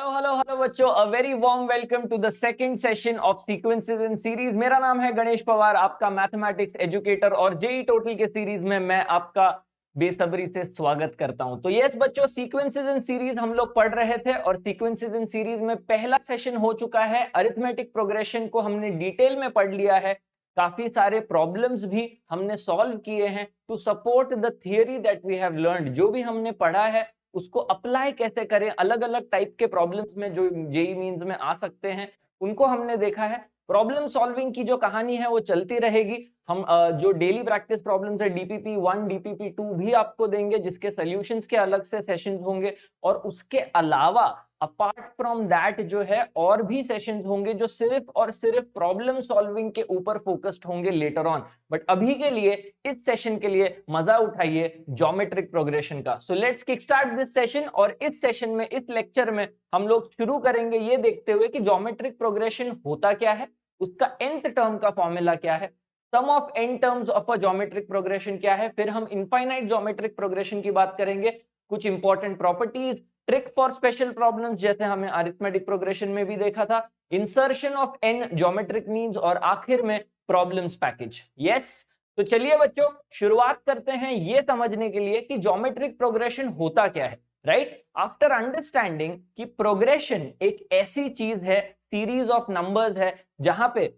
Hello बच्चों, a very warm welcome to the second session of sequences in series. मेरा नाम है गणेश पवार, आपका मैथमेटिक्स एजुकेटर, और जेई टोटल के सीरीज में मैं आपका बेसब्री से स्वागत करता हूं। तो यस बच्चों, सीक्वेंसेस इन सीरीज हम लोग पढ़ रहे थे और सीक्वेंसेस इन सीरीज में पहला सेशन हो चुका है। अरिथमेटिक प्रोग्रेशन को हमने डिटेल में पढ़ लिया है, काफी सारे प्रॉब्लम्स भी हमने सॉल्व किए हैं to support the theory that we have learned. जो भी हमने पढ़ा है उसको अप्लाई कैसे करें, अलग अलग टाइप के प्रॉब्लम्स में जो जेई मींस में आ सकते हैं उनको हमने देखा है। प्रॉब्लम सॉल्विंग की जो कहानी है वो चलती रहेगी। हम जो डेली प्रैक्टिस प्रॉब्लम्स है डीपीपी 1 डीपीपी 2 भी आपको देंगे, जिसके सॉल्यूशंस के अलग से सेशंस होंगे। और उसके अलावा अपार्ट फ्रॉम दैट जो है और भी सेशंस होंगे जो सिर्फ और सिर्फ प्रॉब्लम सॉल्विंग के ऊपर फोकस्ड होंगे लेटर ऑन। बट अभी के लिए, इस सेशन के लिए मजा उठाइए ज्योमेट्रिक प्रोग्रेशन का। So let's kick start this session. और इस सेशन में, इस लेक्चर में हम लोग शुरू करेंगे ये देखते हुए कि ज्योमेट्रिक प्रोग्रेशन होता क्या है, उसका nth टर्म का फॉर्मूला क्या है, sum of n terms of a geometric progression क्या है, फिर हम इनफाइनाइट ज्योमेट्रिक प्रोग्रेशन की बात करेंगे, कुछ important properties, trick for special problems जैसे हमें अरिथमेटिक प्रोग्रेशन में भी देखा था, insertion of n geometric means, और आखिर में प्रॉब्लम्स पैकेज। यस, तो चलिए बच्चों शुरुआत करते हैं ये समझने के लिए कि ज्योमेट्रिक प्रोग्रेशन होता क्या है। राइट, आफ्टर अंडरस्टैंडिंग कि प्रोग्रेशन एक ऐसी चीज है, सीरीज ऑफ नंबर्स है, जहां पे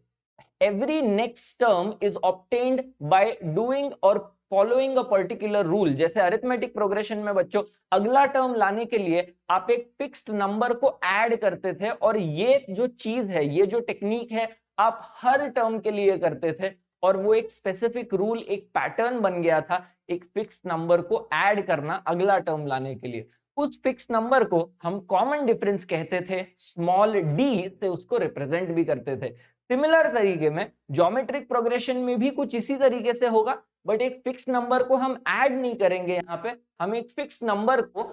every next term is obtained by doing और फॉलोइंग अ पर्टिकुलर रूल। जैसे अरिथमेटिक प्रोग्रेशन में बच्चों अगला टर्म लाने के लिए आप एक फिक्स्ड नंबर को ऐड करते थे, और ये जो चीज है, ये जो टेक्निक है, आप हर टर्म के लिए करते थे, और वो एक स्पेसिफिक रूल, एक पैटर्न बन गया था, एक फिक्स्ड नंबर को ऐड करना अगला टर्म लाने के लिए। उस फिक्स्ड नंबर को हम कॉमन डिफरेंस कहते थे, स्मॉल डी से उसको रिप्रेजेंट भी करते थे। सिमिलर तरीके में ज्योमेट्रिक प्रोग्रेशन में भी कुछ इसी तरीके से होगा, बट एक फिक्स नंबर को हम ऐड नहीं करेंगे, यहाँ पे हम एक फिक्स नंबर को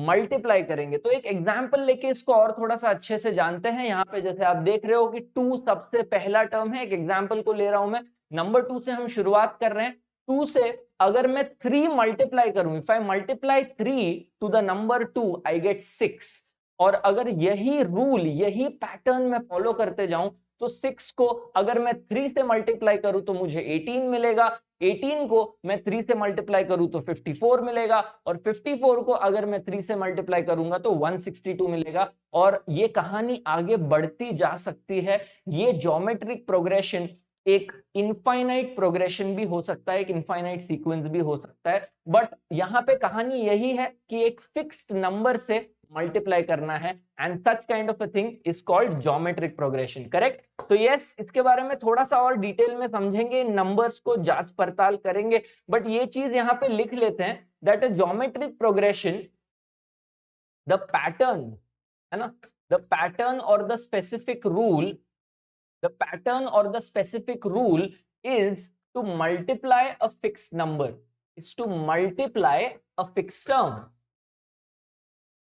मल्टीप्लाई करेंगे। तो एक एग्जांपल लेके इसको और थोड़ा सा अच्छे से जानते हैं। यहाँ पे जैसे आप देख रहे हो कि 2 सबसे पहला टर्म है, एक एग्जांपल को ले रहा हूं मैं, नंबर 2 से हम शुरुआत कर रहे हैं। 2 से अगर मैं 3 मल्टीप्लाई करूं, if I multiply 3 to the number 2 I get 6। और अगर यही रूल, यही पैटर्न में फॉलो करते जाऊं तो 6 को अगर मैं 3 से मल्टीप्लाई करूं तो मुझे 18 मिलेगा, 18 को मैं 3 से मल्टीप्लाई करूं तो 54 मिलेगा, और 54 को अगर मैं 3 से मल्टीप्लाई करूंगा तो 162 मिलेगा। और ये कहानी आगे बढ़ती जा सकती है। ये ज्योमेट्रिक प्रोग्रेशन एक इनफाइनाइट प्रोग्रेशन भी हो सकता है, एक इनफाइनाइट सीक्वेंस भी हो सकता है, बट यहाँ पे कहानी यही है कि एक फिक्स्ड नंबर से मल्टीप्लाई करना है, and such kind of a thing is called geometric progression. Correct? तो यस, इसके बारे में थोड़ा सा और डिटेल में समझेंगे, नंबर्स को जांच पड़ताल करेंगे, बट ये चीज यहाँ पे लिख लेते हैं that a geometric progression, the pattern, है ना, द पैटर्न और the specific rule, the pattern or the specific rule is to multiply a fixed number, is to multiply a fixed term.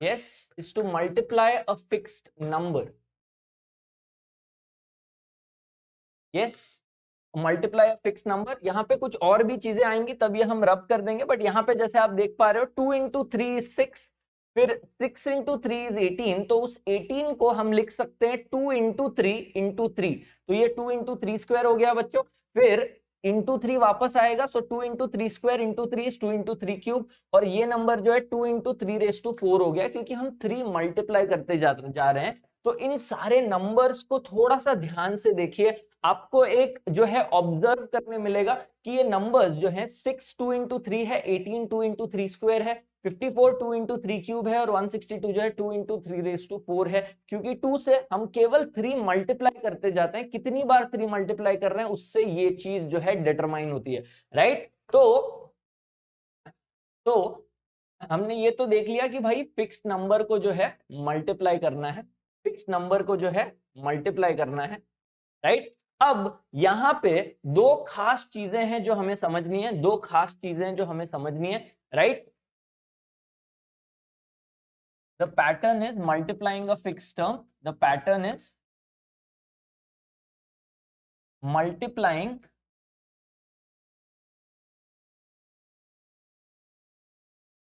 Yes, is to multiply a fixed number. Yes, multiply a fixed number। यहाँ पे कुछ और भी चीजें आएंगी तब ये हम रब कर देंगे, बट यहाँ पे जैसे आप देख पा रहे हो 2 इंटू 3 इज 6, फिर 6 इंटू 3 इज 18, तो उस 18 को हम लिख सकते हैं 2 इंटू 3 इंटू 3, तो ये 2 इंटू 3 स्क्वायर हो गया बच्चों। फिर इंटू 3 वापस आएगा, सो 2 into 3 square into 3 is 2 into 3 cube, और ये नंबर जो है 2 इंटू 3 रेज टू 4 हो गया, क्योंकि हम 3 मल्टीप्लाई करते जा रहे हैं। तो इन सारे नंबर्स को थोड़ा सा ध्यान से देखिए, आपको एक जो है ऑब्जर्व करने मिलेगा कि ये नंबर्स जो है 6 2 इंटू 3 है, 18 2 इंटू 3 स्क्वायर है, 54 2 इंटू 3 क्यूब है, और 162 जो है 2 इंटू 3 रेज टू 4 है, क्योंकि 2 से हम केवल 3 मल्टीप्लाई करते जाते हैं, कितनी बार 3 मल्टीप्लाई कर रहे हैं उससे ये चीज जो है डिटरमाइन होती है। राइट, तो हमने ये तो देख लिया कि भाई फिक्स नंबर को जो है मल्टीप्लाई करना है, फिक्स नंबर को जो है मल्टीप्लाई करना है। राइट, अब यहां पे दो खास चीजें हैं जो हमें समझनी है, दो खास चीजें जो हमें समझनी है। Right, the pattern is multiplying a fix term, the pattern is multiplying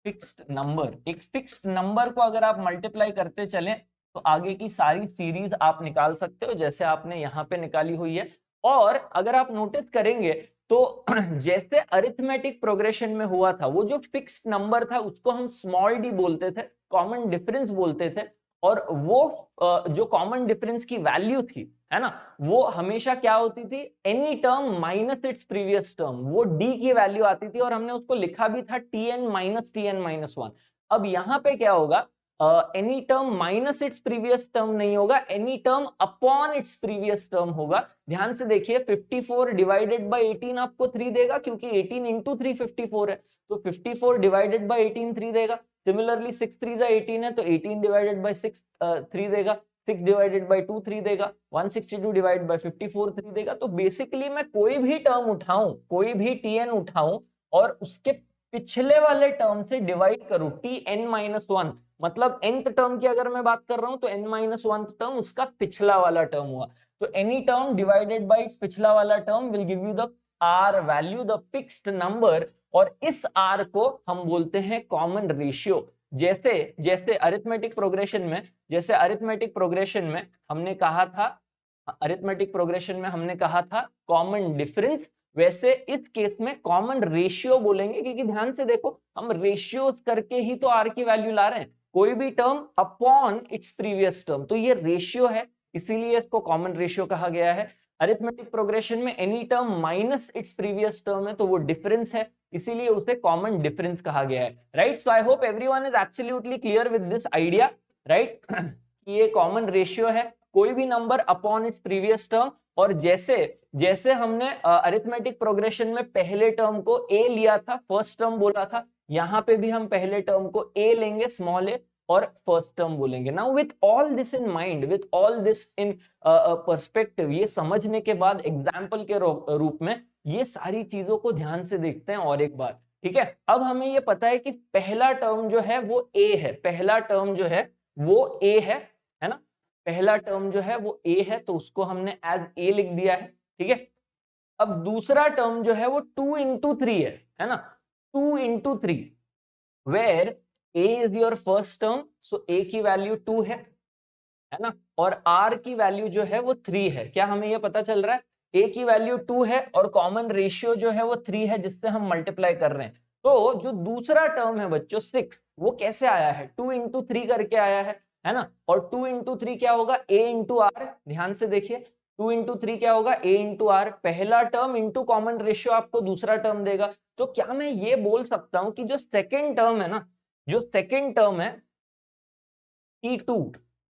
fixed number. एक फिक्स्ड नंबर को अगर आप मल्टीप्लाई करते चलें तो आगे की सारी सीरीज आप निकाल सकते हो जैसे आपने यहाँ पे निकाली हुई है। और अगर आप नोटिस करेंगे तो जैसे अरिथमेटिक प्रोग्रेशन में हुआ था, वो जो फिक्स्ड नंबर था उसको हम स्मॉल डी बोलते थे, कॉमन डिफरेंस बोलते थे, और वो जो कॉमन डिफरेंस की वैल्यू थी, है ना, वो हमेशा क्या होती थी, any term minus its previous term, वो डी की वैल्यू आती थी और हमने उसको लिखा भी था tn माइनस 1। अब यहाँ पे क्या होगा, any term minus its previous term नहीं होगा, any term upon its previous term होगा। ध्यान से देखिए 54 डिवाइडेड बाय 18 आपको 3 देगा, क्योंकि 18 इंटू 3 54 है, तो 54 डिवाइडेड बाय 18 3 देगा। सिमिलरली 6 3 18 है, तो 18 डिवाइडेड बाय 6 3 देगा, 6 डिवाइडेड बाय 2 3 देगा, 162 डिवाइडेड बाय 54 3 देगा। तो बेसिकली मैं कोई भी टर्म उठाऊं, कोई भी tn उठाऊं और उसके पिछले वाले टर्म से डिवाइड करूं, tn-1, मतलब nth टर्म की अगर मैं बात कर रहा हूं तो n-1 टर्म उसका पिछला वाला टर्म हुआ। तो any term divided by it's पिछला वाला term will give you the r value, the fixed number, और इस r को हम बोलते हैं कॉमन रेशियो। जैसे जैसे अरिथमेटिक प्रोग्रेशन में हमने कहा था कॉमन डिफरेंस, वैसे इस केस में कॉमन रेशियो बोलेंगे, क्योंकि ध्यान से देखो हम रेशियोज करके ही तो r की वैल्यू ला रहे हैं, कोई भी term upon its previous term, तो ये रेशियो है, इसीलिए इसको कॉमन रेशियो कहा गया है। अरिथमेटिक प्रोग्रेशन में any term minus its previous term है, तो वो डिफरेंस है, इसीलिए उसे कॉमन डिफरेंस कहा गया है, right. So I hope everyone is absolutely clear with this idea, right, कि ये कॉमन रेशियो है, कोई भी number upon its previous term. और जैसे जैसे हमने अरिथमेटिक प्रोग्रेशन में पहले टर्म को a लिया था, फर्स्ट टर्म बोला था, यहाँ पे भी हम पहले टर्म को a लेंगे, स्मॉल a, और फर्स्ट टर्म बोलेंगे। Now with all this in mind, with all this in perspective, ये समझने के बाद एग्जाम्पल के रूप में ये सारी चीजों को ध्यान से देखते हैं और एक बार, ठीक है। अब हमें ये पता है कि पहला टर्म जो है वो a है, पहला टर्म जो है वो a है ना, पहला टर्म जो है वो a है, तो उसको हमने एज a लिख दिया है, ठीक है। अब दूसरा टर्म जो है वो 2 इंटू 3 है ना, 2 into 3, where a is your first term, so a की वैल्यू 2 है ना, और r की वैल्यू जो है वो 3 है। क्या हमें ये पता चल रहा है, a की वैल्यू 2 है और कॉमन रेशियो जो है वो 3 है, जिससे हम मल्टीप्लाई कर रहे हैं। तो जो दूसरा टर्म है बच्चों 6, वो कैसे आया है, 2 इंटू 3 करके आया है ना, और 2 इंटू 3 क्या होगा, a इंटू आर, ध्यान से देखिए 2 इंटू 3 क्या होगा, a इंटू आर, पहला टर्म इंटू कॉमन रेशियो आपको दूसरा टर्म देगा। तो क्या मैं ये बोल सकता हूं कि जो सेकेंड टर्म है ना, जो सेकेंड टर्म है t2,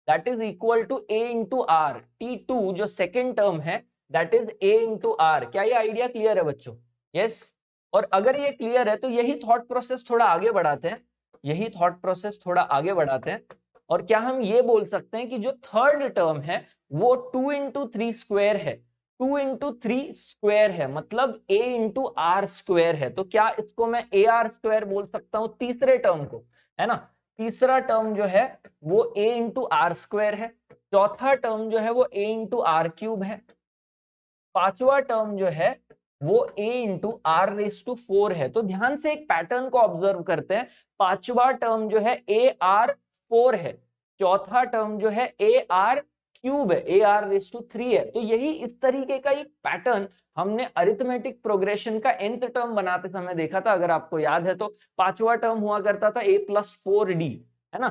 that is equal to a into R, t2 जो सेकेंड टर्म है that is a into R. क्या ये आइडिया क्लियर है बच्चों? यस। और अगर ये क्लियर है तो यही थॉट प्रोसेस थोड़ा आगे बढ़ाते हैं, यही थॉट प्रोसेस थोड़ा आगे बढ़ाते हैं, और क्या हम ये बोल सकते हैं कि जो थर्ड टर्म है वो 2 इंटू 3 स्क्वायर है, 2 इंटू 3 स्क्वायर है, मतलब a इंटू आर स्क्वायर है। तो क्या इसको मैं ए आर स्क्वायर बोल सकता हूं, तीसरे टर्म को, है ना, तीसरा टर्म जो है वो a इंटू आर स्क्वायर है, चौथा टर्म जो है वो a इंटू आर क्यूब है, पांचवा टर्म जो है वो a into are raise to 4 है। तो ध्यान से एक पैटर्न को ऑब्जर्व करते हैं, पांचवा टर्म जो है a आर 4 है, चौथा टर्म जो है a आर क्यूब है, a आर रेस टू 3 है। तो यही इस तरीके का एक पैटर्न हमने अरिथमेटिक प्रोग्रेशन का nth टर्म बनाते समय देखा था। अगर आपको याद है तो पांचवा टर्म हुआ करता था a प्लस 4d, है ना,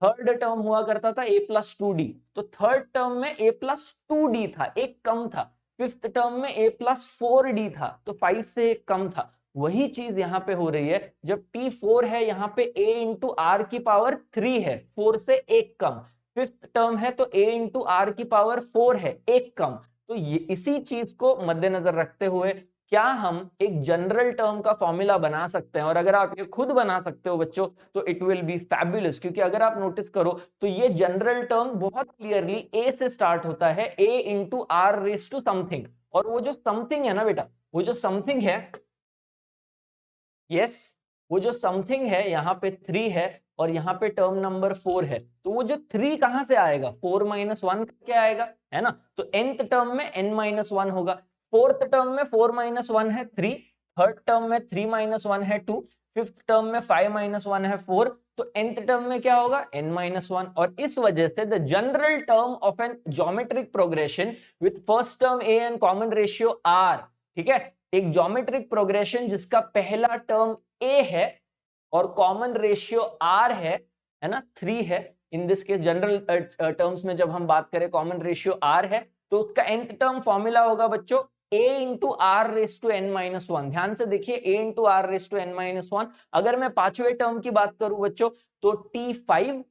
थर्ड टर्म हुआ करता था a प्लस 2d, तो थर्ड टर्म में a प्लस 2d था, एक कम था। फिफ्थ टर्म में a प्लस 4d था, तो 5 से एक कम था। वही चीज यहाँ पे हो रही है, जब t4 है यहाँ पे a इंटू आर की पावर 3 है, 4 से एक कम। फिफ्थ टर्म है तो a इंटू आर की पावर 4 है, एक कम। तो ये इसी चीज को मद्देनजर रखते हुए क्या हम एक जनरल टर्म का फॉर्मूला बना सकते हैं, और अगर आप ये खुद बना सकते हो बच्चों तो इट विल बी फैबुलस। क्योंकि अगर आप नोटिस करो तो ये जनरल टर्म बहुत क्लियरली a से स्टार्ट होता है, a into are raise to something, और वो जो समथिंग है ना बेटा, वो जो समथिंग है, यस, वो जो समथिंग है यहाँ पे 3 है और यहाँ पे टर्म नंबर 4 है, तो वो जो 3 कहां से आएगा, 4 माइनस 1 क्या आएगा, है ना। तो nth टर्म में n माइनस 1 होगा, फोर्थ टर्म में 4 माइनस 1 है 3, थर्ड टर्म में 3 माइनस 1 है 2, फिफ्थ टर्म में 5 माइनस 1 है 4, तो nth टर्म में क्या होगा n-1, और इस वजह से the general term of an geometric progression with first term a and common ratio r, ठीक है, एक ज्योमेट्रिक प्रोग्रेशन जिसका पहला टर्म a है और कॉमन रेशियो r है ना, 3 है। इन दिस केस जनरल टर्म्स में जब हम बात करें कॉमन रेशियो r है, तो उसका nth टर्म फॉर्मूला होगा बच्चों a into are raise to n-1। ध्यान से देखिए a into are raise to n-1। अगर मैं पांचवें टर्म की बात करूं बच्चों तो t5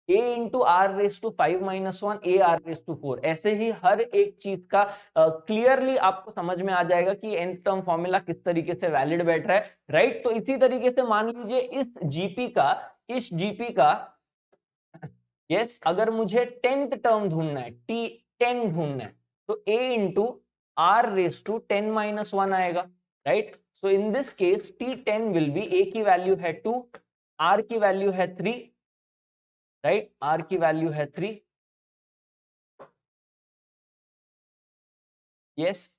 a into are raise to 5-1 a R raise to 4। ऐसे ही हर एक चीज का क्लियरली आपको समझ में आ जाएगा कि nth टर्म फॉर्मूला किस तरीके से वैलिड बैठ रहा है, राइट। तो इसी तरीके से मान लीजिए इस जीपी का यस अगर मुझे 10th टर्म ढूंढना है, t10 ढूंढना है, तो a into are raise to 10-1 आएगा, right. So in this case t10 will be a की वैल्यू है 2, r की वैल्यू है 3, राइट, r की वैल्यू है 3, यस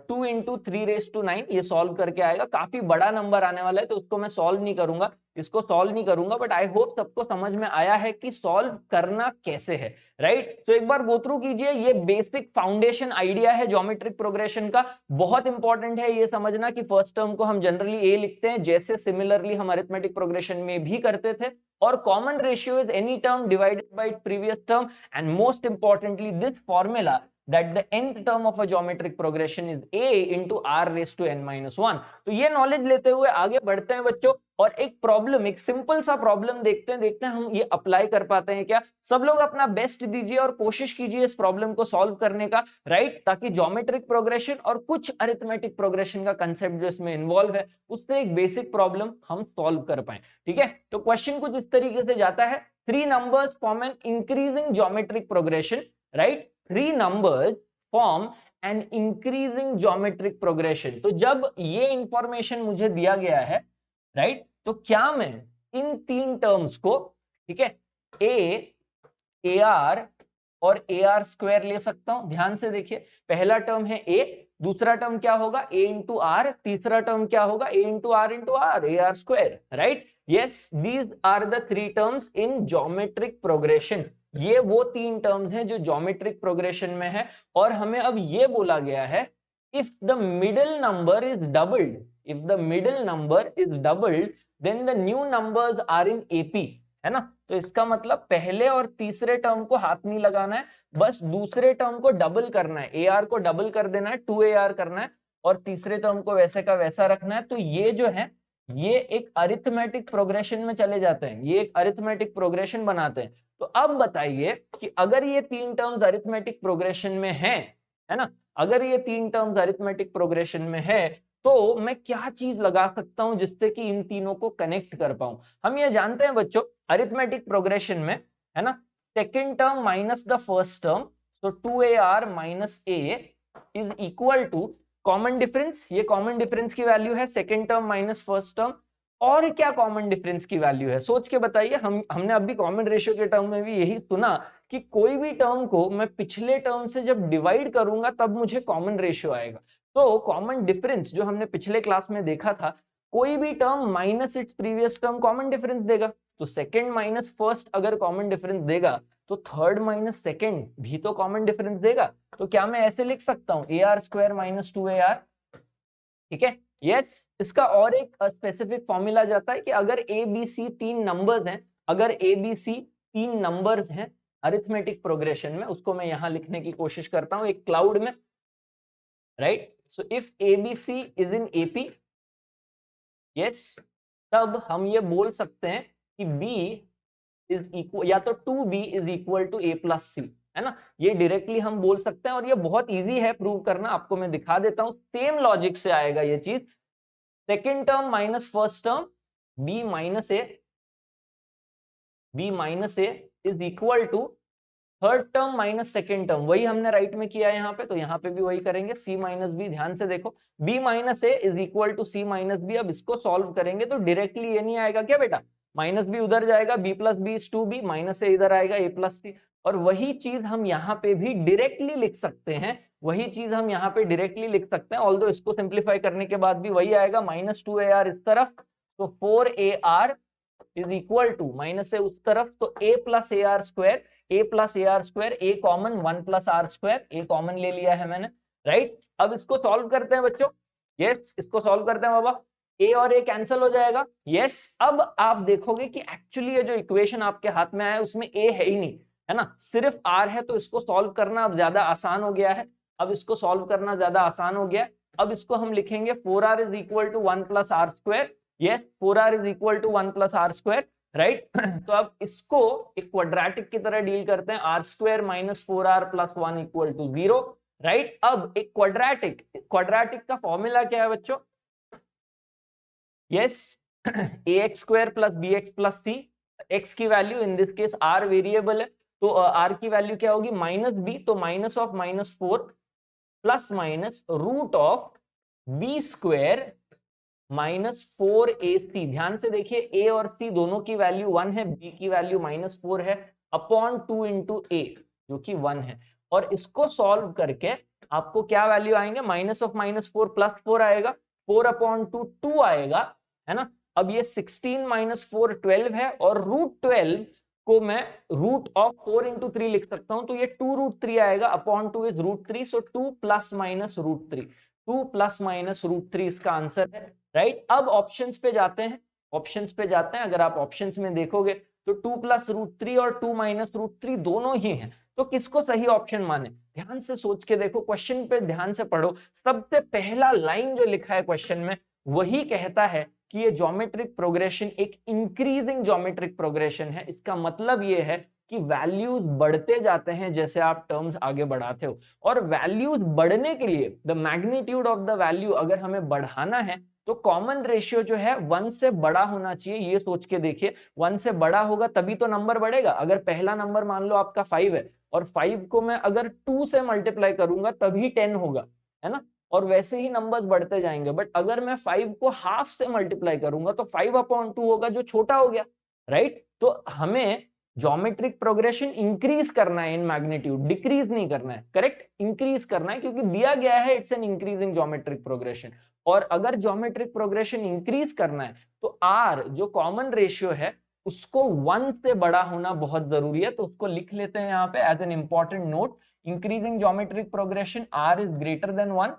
2 इंटू 3 रेस टू 9 ये सॉल्व करके आएगा। काफी बड़ा नंबर आने वाला है तो उसको मैं सॉल्व नहीं करूंगा, इसको सॉल्व नहीं करूंगा, बट आई होप सबको समझ में आया है कि सॉल्व करना कैसे है, राइट। तो एक बार गो थ्रू कीजिए, ये बेसिक फाउंडेशन आइडिया है ज्योमेट्रिक प्रोग्रेशन का। बहुत इंपॉर्टेंट है ये समझना कि फर्स्ट टर्म को हम जनरली ए लिखते हैं जैसे सिमिलरली हम अरिथमेटिक प्रोग्रेशन में भी करते थे, और common ratio is any term divided by its previous term, and most importantly this formula that the nth term of a geometric progression is a into r raised to n-1। तो ये knowledge लेते हुए आगे बढ़ते हैं बच्चों, और एक प्रॉब्लम, एक सिंपल सा प्रॉब्लम देखते हैं हम ये अप्लाई कर पाते हैं क्या। सब लोग अपना बेस्ट दीजिए और कोशिश कीजिए इस प्रॉब्लम को सॉल्व करने का, राइट, ताकि ज्योमेट्रिक प्रोग्रेशन और कुछ अरिथमेटिक प्रोग्रेशन का कंसेप्ट जो इसमें इन्वॉल्व है उससे एक बेसिक प्रॉब्लम हम सॉल्व कर पाए, ठीक है। तो क्वेश्चन कुछ इस तरीके से जाता है, 3 numbers form an increasing geometric progression, right? 3 numbers form an increasing geometric progression। तो जब ये इंफॉर्मेशन मुझे दिया गया है, राइट, तो क्या मैं इन 3 टर्म्स को, ठीक है, a ar और ar स्क्वायर ले सकता हूं। ध्यान से देखिए, पहला टर्म है a, दूसरा टर्म क्या होगा a इंटू आर, तीसरा टर्म क्या होगा a into R a R square, right. Yes, these are the 3 terms in geometric progression. ये वो 3 टर्म्स हैं जो ज्योमेट्रिक प्रोग्रेशन में है, और हमें अब ये बोला गया है if the middle number is doubled, if the middle number is doubled then the new numbers are in AP, है ना। तो इसका मतलब पहले और तीसरे टर्म को हाथ नहीं लगाना है, बस दूसरे टर्म को डबल करना है, ar को डबल कर देना है, 2ar करना है, और तीसरे टर्म को वैसे का वैसा रखना है। तो ये जो है ये एक अरिथमेटिक प्रोग्रेशन में चले जाते हैं, ये एक अरिथमेटिक प्रोग्रेशन बनाते हैं। तो अब बताइए कि अगर ये 3 टर्म्स अरिथमेटिक प्रोग्रेशन में है ना, अगर ये 3 टर्म्स अरिथमेटिक प्रोग्रेशन में है तो मैं क्या चीज लगा सकता हूं जिससे कि इन तीनों को कनेक्ट कर पाऊं। हम ये जानते हैं बच्चों अरिथमेटिक प्रोग्रेशन में, है ना, second term minus the first term, तो 2ar minus a is equal to common difference, ये कॉमन डिफरेंस की वैल्यू है, second term minus first term. और क्या कॉमन डिफरेंस की वैल्यू है, सोच के बताइए। हमने अभी कॉमन रेशियो के टर्म में भी यही सुना कि कोई भी टर्म को मैं पिछले टर्म से जब डिवाइड करूंगा तब मुझे कॉमन रेशियो आएगा। तो कॉमन डिफरेंस जो हमने पिछले क्लास में देखा था, कोई भी term minus its previous term common difference देगा। तो सेकंड माइनस फर्स्ट अगर कॉमन डिफरेंस देगा तो थर्ड माइनस सेकंड भी तो कॉमन डिफरेंस देगा। तो क्या मैं ऐसे लिख सकता हूं ar स्क्वायर माइनस 2ar, ठीक है। यस, इसका और एक स्पेसिफिक फॉर्मूला जाता है कि अगर ए बी सी 3 नंबर्स हैं, अगर ए बी सी 3 नंबर्स हैं अरिथमेटिक प्रोग्रेशन में, उसको मैं यहां लिखने की कोशिश करता हूं एक क्लाउड में, right. So if A B C is in AP, yes, तब हम ये बोल सकते हैं कि b इज इक्वल, या तो 2b is equal to a plus c, है ना, ये डायरेक्टली हम बोल सकते हैं, और ये बहुत इजी है प्रूव करना, आपको मैं दिखा देता हूं। सेम लॉजिक से आएगा ये चीज, second term minus first term b minus a is equal to third term minus second term, वही हमने राइट में किया है यहाँ पे, तो यहाँ पे भी वही करेंगे, c माइनस बी। ध्यान से देखो, b minus a is equal to c minus B. अब इसको सॉल्व करेंगे तो डायरेक्टली ये नहीं आएगा क्या बेटा, माइनस बी उधर जाएगा, b plus B is 2b, minus a इधर आएगा a प्लस सी। और वही चीज हम यहाँ पे भी डायरेक्टली लिख सकते हैं, वही चीज हम यहाँ पे डायरेक्टली लिख सकते हैं, ऑल्दो इसको सिंप्लीफाई करने के बाद भी वही आएगा, माइनस 2ar इस तरफ, तो 4ar is equal to, minus है उस तरफ तो a plus A R square, a plus A R square, A common 1 plus are square, A common ले लिया है मैंने, राइट। अब इसको सॉल्व करते हैं बच्चों, यस इसको सॉल्व करते हैं बाबा, a और a कैंसिल हो जाएगा, यस। अब आप देखोगे कि एक्चुअली ये जो इक्वेशन आपके हाथ में आया उसमें a है ही नहीं, है ना, सिर्फ r है, तो इसको सॉल्व करना अब ज्यादा आसान हो गया है, अब इसको सॉल्व करना ज्यादा आसान हो गया। अब इसको हम लिखेंगे 4r is equal to 1 plus are square, yes 4r is equal to 1 plus are square, right. तो अब इसको एक क्वाड्रेटिक की तरह डील करते हैं, R square minus 4r plus 1 equal to 0, right. अब एक क्वाड्रेटिक का फॉर्मूला क्या है बच्चों, yes ax square plus bx plus c, x की वैल्यू in this case r variable है, तो r की वैल्यू क्या होगी माइनस b, तो minus of minus 4 plus minus root of b square minus 4ac। ध्यान से देखिए a और c दोनों की वैल्यू 1 है, b की वैल्यू माइनस 4 है, अपॉन 2 इंटू a जो कि 1 है, और इसको सॉल्व करके आपको क्या वैल्यू आएंगे, माइनस ऑफ माइनस 4 प्लस 4 आएगा, 4 अपॉन 2 2 आएगा, है ना। अब ये 16 माइनस 4 12 है, और रूट 12 को मैं रूट ऑफ 4 इंटू 3 लिख सकता हूं, तो ये 2 रूट 3 आएगा, upon 2 is root 3, so 2 plus minus root 3, 2 plus minus root 3 इसका आंसर है, राइट। अब ऑप्शंस पे जाते हैं, अगर आप ऑप्शंस में देखोगे तो 2 प्लस रूट 3 और 2 माइनस रूट 3 दोनों ही हैं, तो किसको सही ऑप्शन माने, ध्यान से सोच के देखो, क्वेश्चन पे ध्यान से पढ़ो, सबसे पहला लाइन जो लिखा है क्वेश्चन में वही कहता है कि ये ज्योमेट्रिक प्रोग्रेशन एक इंक्रीजिंग ज्योमेट्रिक प्रोग्रेशन है। इसका मतलब ये है कि वैल्यूज बढ़ते जाते हैं जैसे आप टर्म्स आगे बढ़ाते हो, और वैल्यूज बढ़ने के लिए the magnitude of the value अगर हमें बढ़ाना है तो कॉमन रेशियो जो है 1 से बड़ा होना चाहिए। ये सोच के देखिए, 1 से बड़ा होगा तभी तो नंबर बढ़ेगा। अगर पहला नंबर मान लो आपका 5 है, और 5 को मैं अगर 2 से मल्टीप्लाई करूंगा तभी 10 होगा, है ना, और वैसे ही नंबर्स बढ़ते जाएंगे। बट अगर मैं 5 को हाफ से मल्टीप्लाई करूंगा तो 5 अपॉन 2 होगा जो छोटा हो गया, राइट। तो हमें ज्योमेट्रिक प्रोग्रेशन इंक्रीज करना है इन मैग्नीट्यूड, डिक्रीज नहीं करना है, करेक्ट, इंक्रीज करना है, क्योंकि दिया गया है it's an increasing geometric progression. और अगर ज्योमेट्रिक प्रोग्रेशन इंक्रीज करना है तो आर जो कॉमन रेशियो है उसको 1 से बड़ा होना बहुत जरूरी है, तो उसको लिख लेते हैं यहाँ पे as an important note, increasing geometric progression R is greater than 1,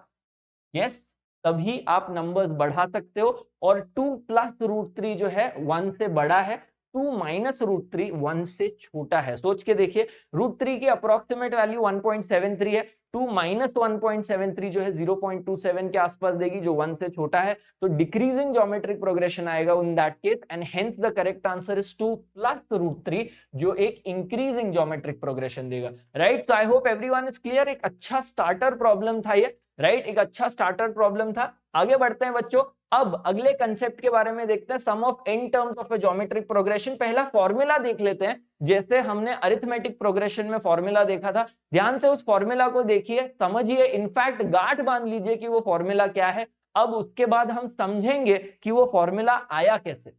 yes, तभी आप नंबर्स बढ़ा सकते हो। और 2 प्लस रूट 3 जो है 1 से बड़ा है, 2 माइनस रूट 3 1 से छोटा है। सोच के देखिए, रूट 3 की अप्रोक्सीमेट वैल्यू 1.73 है, 2 माइनस 1.73 जो है 0.27 के आसपास देगी, जो 1 से छोटा है, तो डिक्रीजिंग ज्योमेट्रिक प्रोग्रेशन आएगा in that case, and hence the correct answer is 2 plus root 3 जो एक इंक्रीजिंग ज्योमेट्रिक प्रोग्रेशन देगा, right. So I hope everyone is clear. एक अच्छा स्टार्टर प्रॉब्लम था ये, राइट, एक अच्छा स्टार्टर प्रॉब्लम था। आगे बढ़ते हैं बच्चों, अब अगले कंसेप्ट के बारे में देखते हैं, sum of n terms of a geometric progression. पहला फॉर्मूला देख लेते हैं, जैसे हमने अरिथमेटिक प्रोग्रेशन में फॉर्मूला देखा था। ध्यान से उस फॉर्मूला को देखिए, समझिए, इनफैक्ट गांठ बांध लीजिए कि वो फॉर्मूला क्या है। अब उसके बाद हम समझेंगे कि वो फॉर्मूला आया कैसे।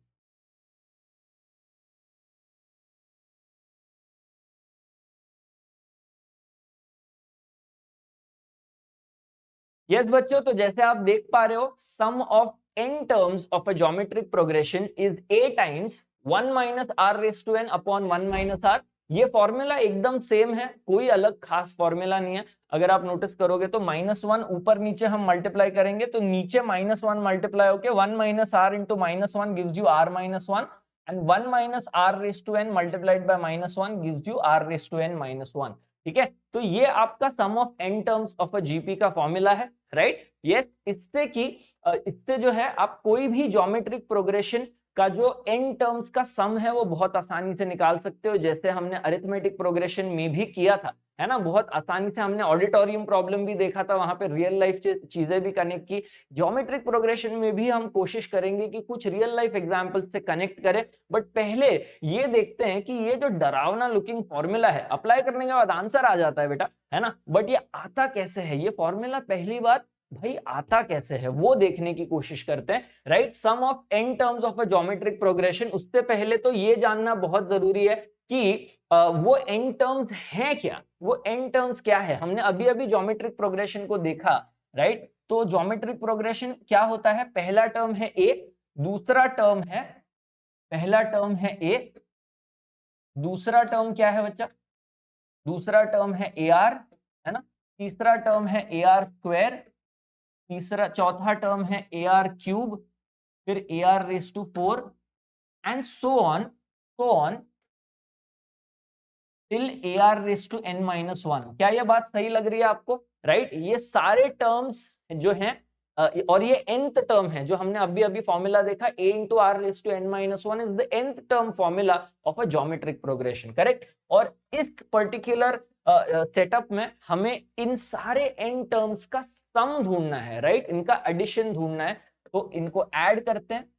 यस बच्चों, तो जैसे आप देख पा रहे हो, sum of n terms of a geometric progression is a times 1 minus r raise to n upon 1 minus r. ये फॉर्मूला एकदम सेम है, कोई अलग खास फॉर्मूला नहीं है। अगर आप नोटिस करोगे तो -1 ऊपर नीचे हम मल्टीप्लाई करेंगे तो नीचे -1 मल्टीप्लाई होके 1 minus r into -1 gives you r minus 1, and 1 minus r raise to n multiplied by -1 gives you r raise to n minus 1। ठीक है, तो ये आपका sum of n terms of a GP का फॉर्मूला है, right. Yes, इससे जो है आप कोई भी ज्योमेट्रिक प्रोग्रेशन का जो n टर्म्स का सम है वो बहुत आसानी से निकाल सकते हो, जैसे हमने अरिथमेटिक प्रोग्रेशन में भी किया था, है ना। बहुत आसानी से हमने ऑडिटोरियम प्रॉब्लम भी देखा था, वहां पे रियल लाइफ चीजें भी कनेक्ट की। ज्योमेट्रिक प्रोग्रेशन में भी हम कोशिश करेंगे कि कुछ रियल लाइफ एग्जांपल से कनेक्ट करें, बट पहले ये देखते हैं कि ये जो डरावना लुकिंग फॉर्मूला है, अप्लाई करने के बाद आंसर आ जाता है बेटा, है ना, बट ये आता कैसे है, ये फॉर्मूला पहली बात भाई आता कैसे है वो देखने की कोशिश करते हैं, right. Sum of n terms of a geometric progression, उससे पहले तो ये जानना बहुत जरूरी है कि वो n टर्म्स हैं क्या, वो n टर्म्स क्या है। हमने अभी अभी ज्योमेट्रिक प्रोग्रेशन को देखा, राइट। तो ज्योमेट्रिक प्रोग्रेशन क्या होता है, पहला टर्म है a, दूसरा टर्म है पहला टर्म है ए, दूसरा टर्म क्या है बच्चा, दूसरा टर्म है ए आर, है ना, तीसरा टर्म है ए आर स्क्वायर, चौथा टर्म है ए आर क्यूब, फिर A are raise to 4 and so on till A are raise to N minus 1। क्या ये बात सही लग रही है आपको? राइट, ये सारे टर्म्स जो हैं और ये nth टर्म है जो हमने अभी अभी फॉर्मूला देखा, a into are raise to N minus 1 is the nth term formula of a geometric progression, correct. और इस पर्टिकुलर सेटअप में हमें इन सारे n टर्म्स का सम ढूंढना है, राइट, इनका एडिशन ढूंढना है, तो इनको ऐड करते हैं,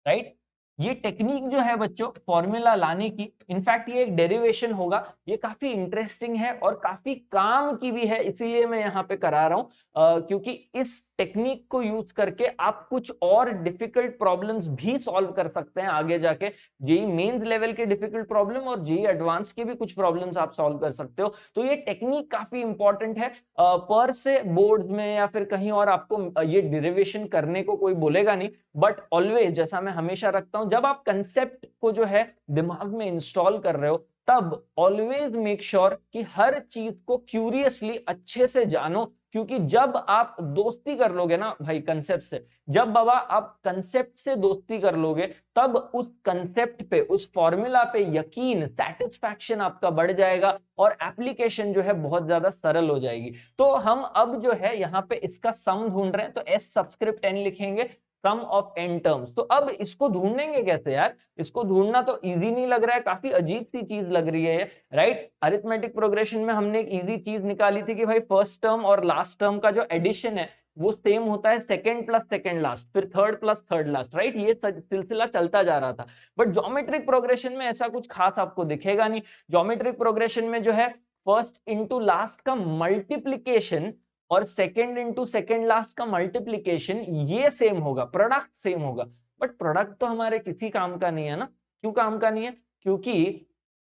राइट। ये टेक्निक जो है बच्चों फॉर्मूला लाने की, इनफैक्ट ये एक डेरिवेशन होगा, ये काफी इंटरेस्टिंग है और काफी काम की भी है, इसीलिए मैं यहाँ पे करा रहा हूं, क्योंकि इस टेक्निक को यूज करके आप कुछ और डिफिकल्ट प्रॉब्लम्स भी सॉल्व कर सकते हैं आगे जाके। जेई मेंस लेवल के डिफिकल्ट प्रॉब्लम और जेई एडवांस के भी कुछ प्रॉब्लम्स आप सॉल्व कर सकते हो। तो ये टेक्निक काफी इंपॉर्टेंट है, पर से बोर्ड्स में या फिर कहीं और आपको ये डेरिवेशन करने को कोई बोलेगा नहीं, बट ऑलवेज, जैसा मैं हमेशा रखता हूं, जब आप कंसेप्ट को जो है दिमाग में इंस्टॉल कर रहे हो, तब ऑलवेज मेक श्योर कि हर चीज को क्यूरियसली अच्छे से जानो, क्योंकि जब आप दोस्ती कर लोगे ना भाई कंसेप्ट से, जब बाबा आप कंसेप्ट से दोस्ती कर लोगे, तब उस कंसेप्ट पे, उस फॉर्मूला पे यकीन, सेटिस्फैक्शन आपका बढ़ जाएगा और एप्लीकेशन जो है बहुत ज्यादा सरल हो जाएगी। तो हम अब जो है यहाँ पे इसका सम ढूंढ रहे हैं, तो एस सबस्क्रिप्ट एन लिखेंगे, सम ऑफ एन टर्म्स। तो अब इसको ढूंढेंगे कैसे यार? इसको ढूंढना तो इजी नहीं लग रहा है, काफी अजीब सी चीज लग रही है, राइट। अरिथमेटिक प्रोग्रेशन में हमने एक इजी चीज निकाली थी कि भाई फर्स्ट टर्म और लास्ट टर्म का जो एडिशन है वो सेम होता है, सेकंड प्लस सेकंड लास्ट, फिर third plus third last, right. ये सिलसिला चलता जा रहा था, बट ज्योमेट्रिक प्रोग्रेशन में ऐसा कुछ खास आपको दिखेगा नहीं। ज्योमेट्रिक प्रोग्रेशन में जो है फर्स्ट इंटू लास्ट का मल्टीप्लीकेशन और सेकंड इंटू सेकंड लास्ट का मल्टीप्लीकेशन ये सेम होगा, प्रोडक्ट सेम होगा, बट प्रोडक्ट तो हमारे किसी काम का नहीं है ना। क्यों काम का नहीं है? क्योंकि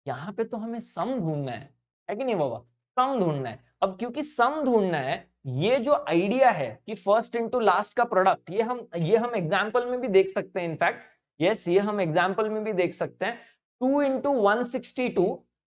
यहाँ पे तो हमें सम ढूंढना है कि नहीं बाबा? सम ढूंढना है। अब क्योंकि सम ढूंढना है, ये जो आइडिया है कि फर्स्ट इंटू लास्ट का प्रोडक्ट, ये हम एग्जाम्पल में भी देख सकते हैं, इनफैक्ट यस, ये हम एग्जाम्पल में भी देख सकते हैं। 2 इंटू 162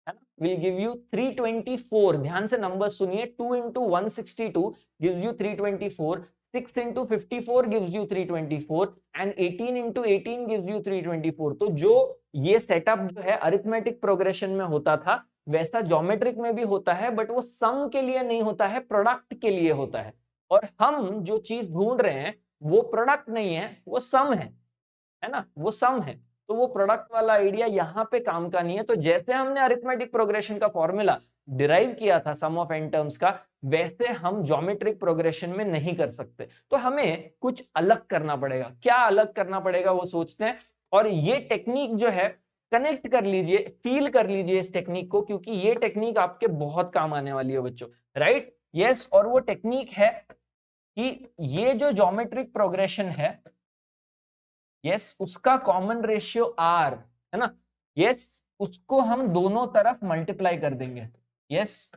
है ना, will give you 324। ध्यान से नंबर सुनिए, 2 into 162 gives you 324, 6 into 54 gives you 324 and 18 into 18 gives you 324। तो जो ये सेटअप जो है अरिथमेटिक प्रोग्रेशन में होता था, वैसा ज्योमेट्रिक में भी होता है, बट वो सम के लिए नहीं होता है, प्रोडक्ट के लिए होता है। और हम जो चीज ढूंढ रहे हैं वो प्रोडक्ट नहीं है, वो सम है ना, वो सम है। तो वो प्रोडक्ट वाला आइडिया यहाँ पे काम का नहीं है। तो जैसे हमने अरिथमेटिक प्रोग्रेशन का फॉर्मूला डिराइव किया था सम ऑफ एन टर्म्स का, वैसे हम ज्योमेट्रिक प्रोग्रेशन में नहीं कर सकते। तो हमें कुछ अलग करना पड़ेगा। क्या अलग करना पड़ेगा वो सोचते हैं, और ये टेक्निक जो है कनेक्ट कर लीजिए, फील कर लीजिए इस टेक्निक को, क्योंकि ये टेक्निक आपके बहुत काम आने वाली है बच्चों, राइट। यस, और वो टेक्निक है कि ये जो ज्योमेट्रिक प्रोग्रेशन है, यस, उसका कॉमन रेशियो आर है ना, यस, उसको हम दोनों तरफ मल्टीप्लाई कर देंगे। यस,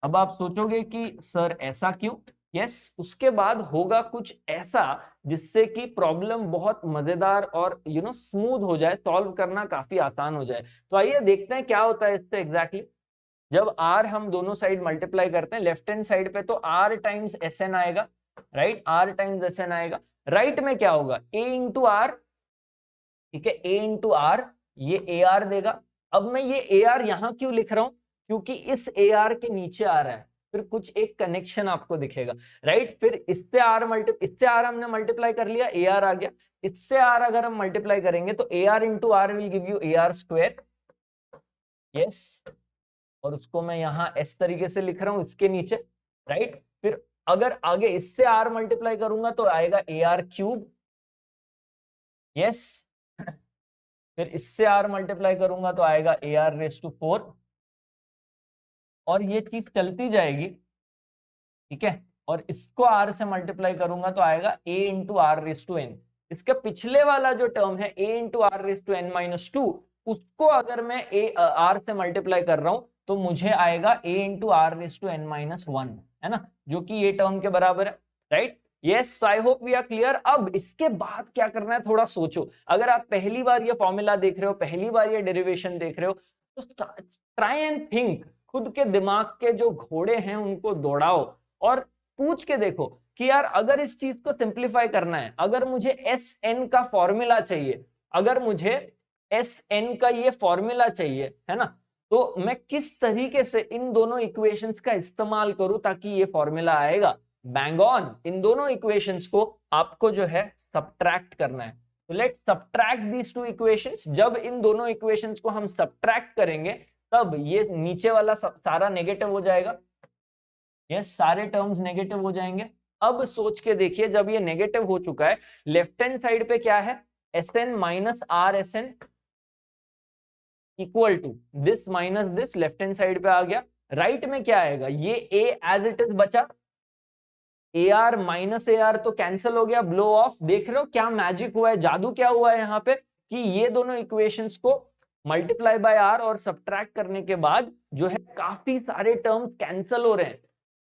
अब आप सोचोगे कि सर ऐसा क्यों? यस, उसके बाद होगा कुछ ऐसा जिससे कि प्रॉब्लम बहुत मजेदार और स्मूथ हो जाए, सॉल्व करना काफी आसान हो जाए। तो आइए देखते हैं क्या होता है इससे एग्जैक्टली। जब आर हम दोनों साइड मल्टीप्लाई करते हैं, लेफ्ट हैंड साइड पे तो आर टाइम्स एस एन आएगा, right, R times S N आएगा। राइट में क्या होगा? ए इंटू आर, ठीक है, ए इंटू आर, ये ए आर देगा। अब मैं ये ए आर यहां क्यों लिख रहा हूं? क्योंकि इस ए आर के नीचे आ रहा है, फिर कुछ एक कनेक्शन आपको दिखेगा, राइट। फिर इससे आर हमने मल्टीप्लाई कर लिया, ए आर आ गया। इससे आर अगर हम मल्टीप्लाई करेंगे तो ए R into R will give you A are square, yes, और उसको मैं यहां इस तरीके से लिख रहा हूं इसके नीचे, राइट। फिर अगर आगे इससे आर मल्टीप्लाई करूंगा तो आएगा ए आर क्यूब, यस, फिर इससे आर मल्टीप्लाई करूंगा तो आएगा ए आर रेस टू 4, और ये चीज चलती जाएगी, ठीक है। और इसको आर से मल्टीप्लाई करूंगा तो आएगा a into are raise to n. इसके पिछले वाला जो टर्म है a into are raise to N minus 2, उसको अगर मैं आर से मल्टीप्लाई कर रहा हूं तो मुझे आएगा a into are raise to N minus 1, है ना, जो कि ये टर्म के बराबर है, right. Yes, I hope we are clear. अब इसके बाद क्या करना है, थोड़ा सोचो। अगर आप पहली बार ये फॉर्मूला देख रहे हो, पहली बार ये डेरिवेशन देख रहे हो, तो ट्राई एंड थिंक, खुद के दिमाग के जो घोड़े हैं उनको दौड़ाओ और पूछ के देखो कि यार अगर इस चीज को सिंप्लीफाई करना है, अगर मुझे एस एन का फॉर्मूला चाहिए, अगर मुझे एस एन का ये फॉर्मूला चाहिए, है ना, तो मैं किस तरीके से इन दोनों इक्वेशंस का इस्तेमाल करूं ताकि ये फॉर्मूला आएगा। बैंग ऑन, इन दोनों इक्वेशंस को आपको जो है सब्ट्रैक्ट करना है। तो let's subtract these two equations. जब इन दोनों इक्वेशंस को हम सब्ट्रैक्ट करेंगे तब ये नीचे वाला सारा नेगेटिव हो जाएगा। यस, सारे टर्म्स नेगेटिव हो जाएंगे। अब सोच के देखिए, जब ये नेगेटिव हो चुका है, लेफ्ट हैंड साइड पे क्या है, S n minus r S n equal to this minus this, left hand side पे आ गया। राइट में क्या आएगा, ये ए एज इट इज बचा, A R minus a are तो कैंसिल हो गया, ब्लो ऑफ। देख रहे हो क्या मैजिक हुआ है, जादू क्या हुआ है यहाँ पे, कि ये दोनों इक्वेशंस को मल्टीप्लाई बाय आर और सब्ट्रैक्ट करने के बाद जो है काफी सारे टर्म्स कैंसिल हो रहे हैं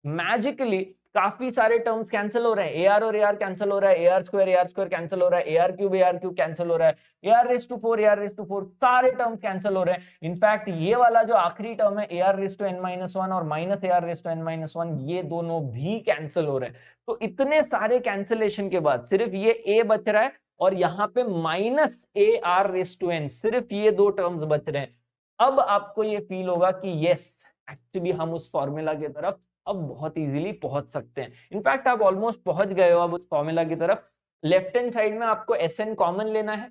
मैजिकली। काफी सारे टर्म्स कैंसिल हो रहे हैं, ए आर और ए आर कैंसिल हो रहा है, ए आर स्क्वायर कैंसिल हो रहा है, ए आर क्यूब कैंसिल हो रहा है, A R raise to four सारे टर्म्स कैंसिल हो रहे हैं। इनफैक्ट ये वाला जो आखिरी टर्म है A R raise to N minus one और minus a are raise to N minus one, ये दोनों भी कैंसिल हो रहे हैं। तो इतने सारे कैंसिलेशन के बाद सिर्फ ये ए बच रहा है और यहाँ पे minus a are raise to n, सिर्फ ये दो टर्म्स बच रहे हैं। अब आपको ये फील होगा कि यस, एक्चुअली हम उस फॉर्मूला की तरफ अब बहुत इजीली पहुंच सकते हैं। इनफैक्ट आप ऑलमोस्ट पहुंच गए हो अब उस फॉर्मूला की तरफ। लेफ्ट हैंड साइड में आपको एस एन कॉमन लेना है,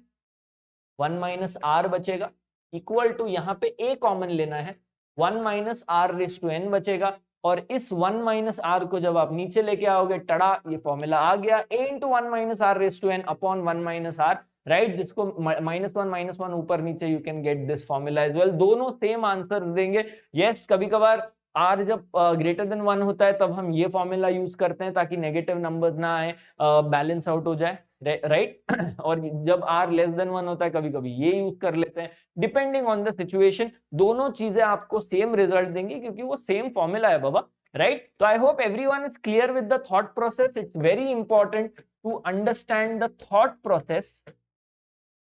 1 माइनस आर बचेगा, इक्वल टू यहाँ पे ए कॉमन लेना है, 1 minus r raise to n बचेगा। और इस 1 माइनस आर को जब आप नीचे लेके आओगे, टड़ा, ये फॉर्मूला आ गया, a into 1 minus r raise to n upon 1 minus r, right, जिसको माइनस वन ऊपर नीचे, you can get this formula as well. दोनों सेम आंसर देंगे। यस, कभी कभार आर जब ग्रेटर देन 1 होता है तब हम ये फॉर्मूला यूज करते हैं ताकि नेगेटिव नंबर्स ना आए, बैलेंस आउट हो जाए, राइट। और जब आर लेस देन 1 होता है कभी कभी ये यूज कर लेते हैं, डिपेंडिंग ऑन द सिचुएशन। दोनों चीजें आपको सेम रिजल्ट देंगी क्योंकि वो सेम फॉर्मूला है बाबा, राइट। तो I hope everyone is clear with the thought process. It's very important to understand the thought process,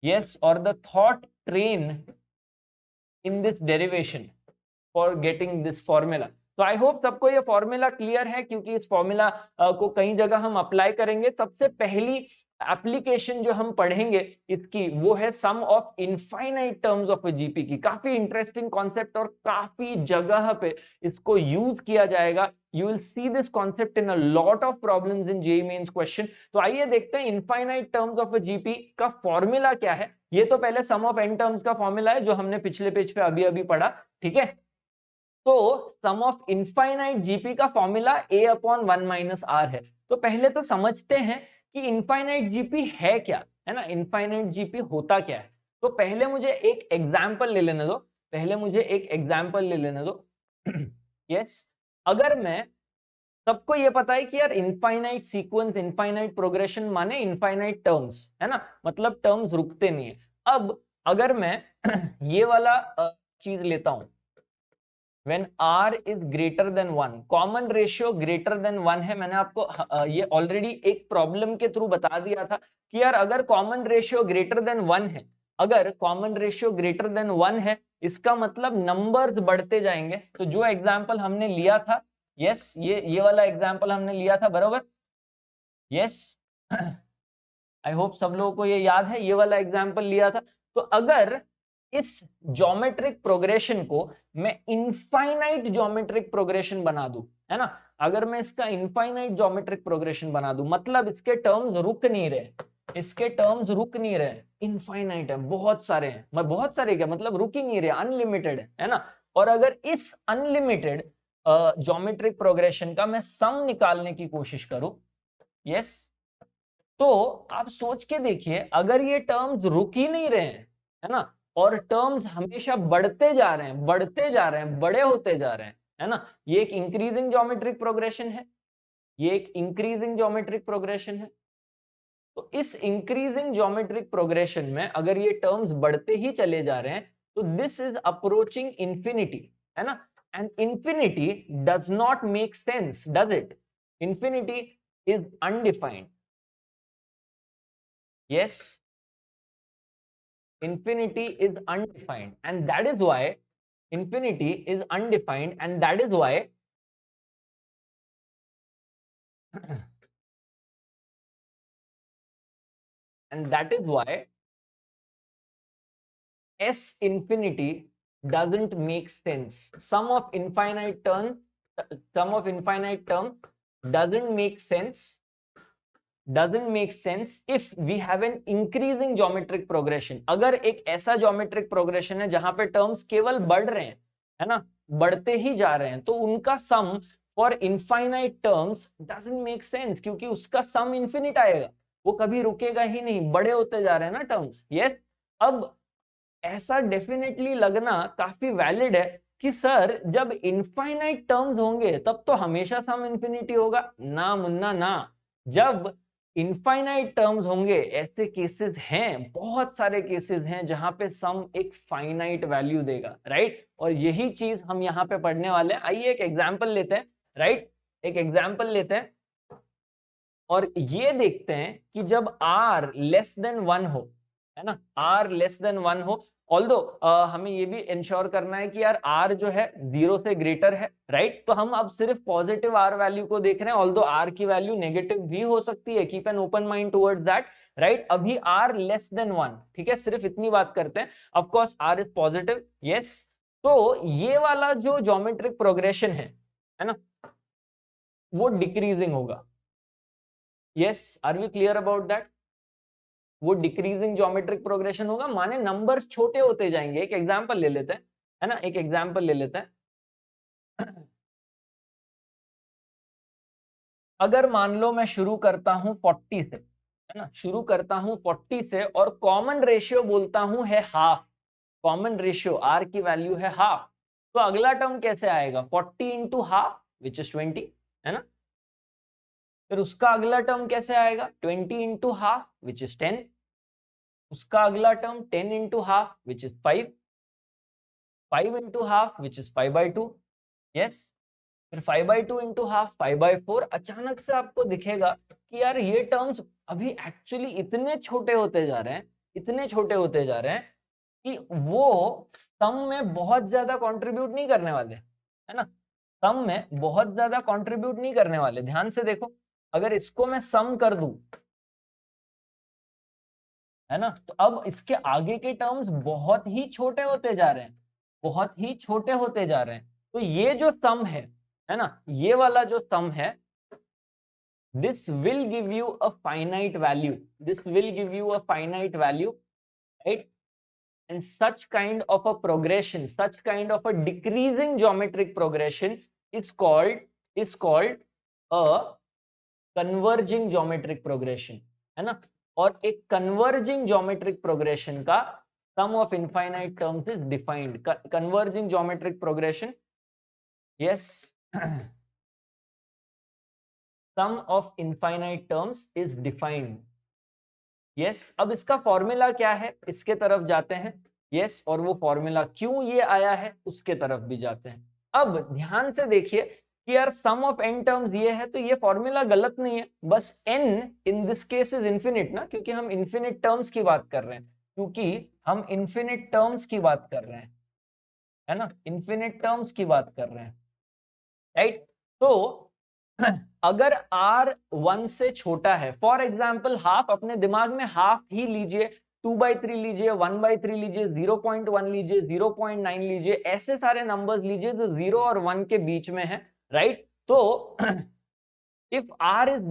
yes, or the thought train in this derivation for getting this formula. तो I hope सबको ये formula clear है, क्योंकि इस formula को कई जगह हम अप्लाई करेंगे। सबसे पहली एप्लीकेशन जो हम पढ़ेंगे इसकी, वो है sum of infinite terms of GP की। काफी इंटरेस्टिंग कॉन्सेप्ट और काफी जगह पे इसको यूज किया जाएगा। You will see this concept in a lot of problems in JEE Mains question. तो आइए देखते हैं इनफाइनाइट टर्म्स ऑफ जीपी का फॉर्मूला क्या है। ये तो पहले सम ऑफ एन टर्म्स का फॉर्मूला है जो हमने पिछले पेज पे अभी अभी पढ़ा, ठीक है। तो सम ऑफ इनफाइनाइट जीपी का formula a upon 1 minus r है। तो पहले तो समझते हैं कि इनफाइनाइट जीपी है क्या, है ना, इनफाइनाइट जीपी होता क्या है। तो पहले मुझे एक एग्जाम्पल ले लेने दो, यस। अगर मैं, सबको ये पता है कि यार इनफाइनाइट सीक्वेंस, इनफाइनाइट प्रोग्रेशन माने इनफाइनाइट टर्म्स, है ना, मतलब टर्म्स रुकते नहीं है। अब अगर मैं ये वाला चीज लेता हूं, when r is greater than 1, common ratio greater than 1 है। मैंने आपको ये ऑलरेडी एक प्रॉब्लम के थ्रू बता दिया था कि यार अगर कॉमन रेशियो ग्रेटर देन 1 है, अगर कॉमन रेशियो ग्रेटर देन 1 है, इसका मतलब नंबर्स बढ़ते जाएंगे। तो जो एग्जांपल हमने लिया था, यस, ये वाला एग्जांपल हमने लिया था, बरोबर, यस, आई होप सब लोगों को ये याद है, ये वाला एग्जांपल लिया था। तो अगर इस ज्योमेट्रिक प्रोग्रेशन को मैं इनफाइनाइट ज्योमेट्रिक प्रोग्रेशन बना दूं, है ना, अगर मैं इसका इनफाइनाइट ज्योमेट्रिक प्रोग्रेशन बना दूं, मतलब इसके टर्म्स रुक नहीं रहे, इसके टर्म्स रुक नहीं रहे, इनफाइनाइट है, बहुत सारे हैं, बहुत सारे क्या मतलब रुक ही नहीं रहे, अनलिमिटेड है ना। और अगर इस अनलिमिटेड ज्योमेट्रिक प्रोग्रेशन का मैं सम निकालने की कोशिश करूं, यस, तो आप सोच के देखिए, अगर ये टर्म्स रुक ही नहीं रहे हैं, है ना, और टर्म्स हमेशा बढ़ते जा रहे हैं, बड़े होते जा रहे हैं, है ना, ये एक इंक्रीजिंग ज्योमेट्रिक प्रोग्रेशन है, ये एक इंक्रीजिंग ज्योमेट्रिक प्रोग्रेशन है। तो इस इंक्रीजिंग ज्योमेट्रिक प्रोग्रेशन में अगर ये टर्म्स बढ़ते ही चले जा रहे हैं, तो दिस इज अप्रोचिंग इंफिनिटी, है ना, and infinity does not make sense, does it? Infinity is undefined. Yes, infinity is undefined, and that is why infinity is undefined, and that is why and that is why S infinity doesn't make sense. Sum of infinite term doesn't make sense if we have an increasing geometric progression. अगर एक ऐसा geometric progression है जहां पे terms केवल बढ़ रहे हैं, है ना, बढ़ते ही जा रहे हैं, तो उनका sum for infinite terms doesn't make sense, क्योंकि उसका sum infinite आएगा, वो कभी रुकेगा ही नहीं, बड़े होते जा रहे हैं ना terms. Yes, अब ऐसा डेफिनेटली लगना काफी वैलिड है कि सर जब इनफाइनाइट टर्म्स होंगे तब तो हमेशा सम इंफिनिटी होगा। ना मुन्ना ना, जब इनफाइनाइट टर्म्स होंगे ऐसे केसेस हैं, बहुत सारे केसेस हैं जहां पे सम एक फाइनाइट वैल्यू देगा, राइट। और यही चीज हम यहाँ पे पढ़ने वाले हैं। आइए एक एग्जांपल लेते हैं, राइट, एक एग्जांपल लेते हैं और ये देखते हैं कि जब r लेस देन 1 हो, है ना, r लेस देन 1 हो, ऑल्दो हमें ये भी इंश्योर करना है कि यार r जो है 0 से ग्रेटर है, राइट। तो हम अब सिर्फ पॉजिटिव r वैल्यू को देख रहे हैं, ऑल्दो r की वैल्यू नेगेटिव भी हो सकती है, keep an open mind towards that, right. अभी r लेस देन 1, ठीक है, सिर्फ इतनी बात करते हैं। Of course r is positive, yes. तो ये वाला जो ज्योमेट्रिक प्रोग्रेशन है ना, वो डिक्रीजिंग होगा। Yes, are we clear about that? वो डिक्रीजिंग ज्योमेट्रिक प्रोग्रेशन होगा, माने नंबर्स छोटे होते जाएंगे। एक एग्जांपल ले लेते हैं, है ना, एक एग्जांपल ले लेते हैं। अगर मान लो मैं शुरू करता हूं 40 से, है ना, शुरू करता हूं 40 से और कॉमन रेशियो बोलता हूं है हाफ, कॉमन रेशियो r की वैल्यू है हाफ, तो अगला टर्म कैसे आएगा? 40 इंटू हाफ विच इज 20, है ना। फिर उसका अगला टर्म कैसे आएगा? 20 इंटू हाफ विच इज 10, उसका अगला term 10 into half which is 5, 5 into half which is 5/2, yes. फिर 5/2 इंटू हाफ 5/4। अचानक से आपको दिखेगा कि यार ये टर्म्स अभी एक्चुअली इतने छोटे होते जा रहे हैं, इतने छोटे होते जा रहे हैं कि वो सम में बहुत ज्यादा कंट्रीब्यूट नहीं करने वाले, है ना, सम में बहुत ज्यादा कंट्रीब्यूट नहीं करने वाले। ध्यान से देखो, अगर इसको मैं सम कर दूं, है ना, तो अब इसके आगे के टर्म्स बहुत ही छोटे होते जा रहे हैं, बहुत ही छोटे होते जा रहे हैं। तो ये जो सम है ना, ये वाला जो सम है, this will give you a finite value, this will give you a finite value, right? And such kind of a progression, such kind of a decreasing geometric progression is called a converging geometric progression, है ना। और एक converging geometric progression का sum of infinite terms is defined. Converging geometric progression, yes, sum of infinite terms is defined. yes, अब इसका formula क्या है, इसके तरफ जाते हैं। yes, और वो फॉर्मूला क्यों ये आया है उसके तरफ भी जाते हैं। अब ध्यान से देखिए कि यार सम ऑफ n टर्म्स ये है, तो ये फॉर्मूला गलत नहीं है, बस n in this case is infinite ना, क्योंकि हम इन्फिनिट टर्म्स की बात कर रहे हैं, क्योंकि हम इन्फिनिट टर्म्स की बात कर रहे हैं, है ना, इन्फिनिट टर्म्स की बात कर रहे हैं, राइट। तो अगर r 1 से छोटा है, फॉर एग्जाम्पल हाफ, अपने दिमाग में हाफ ही लीजिए, 2/3 लीजिए, 1/3 लीजिए, 0.1 लीजिए, 0.9 लीजिए, ऐसे सारे नंबर्स लीजिए जो 0 और 1 के बीच में है, राइट। तो if r is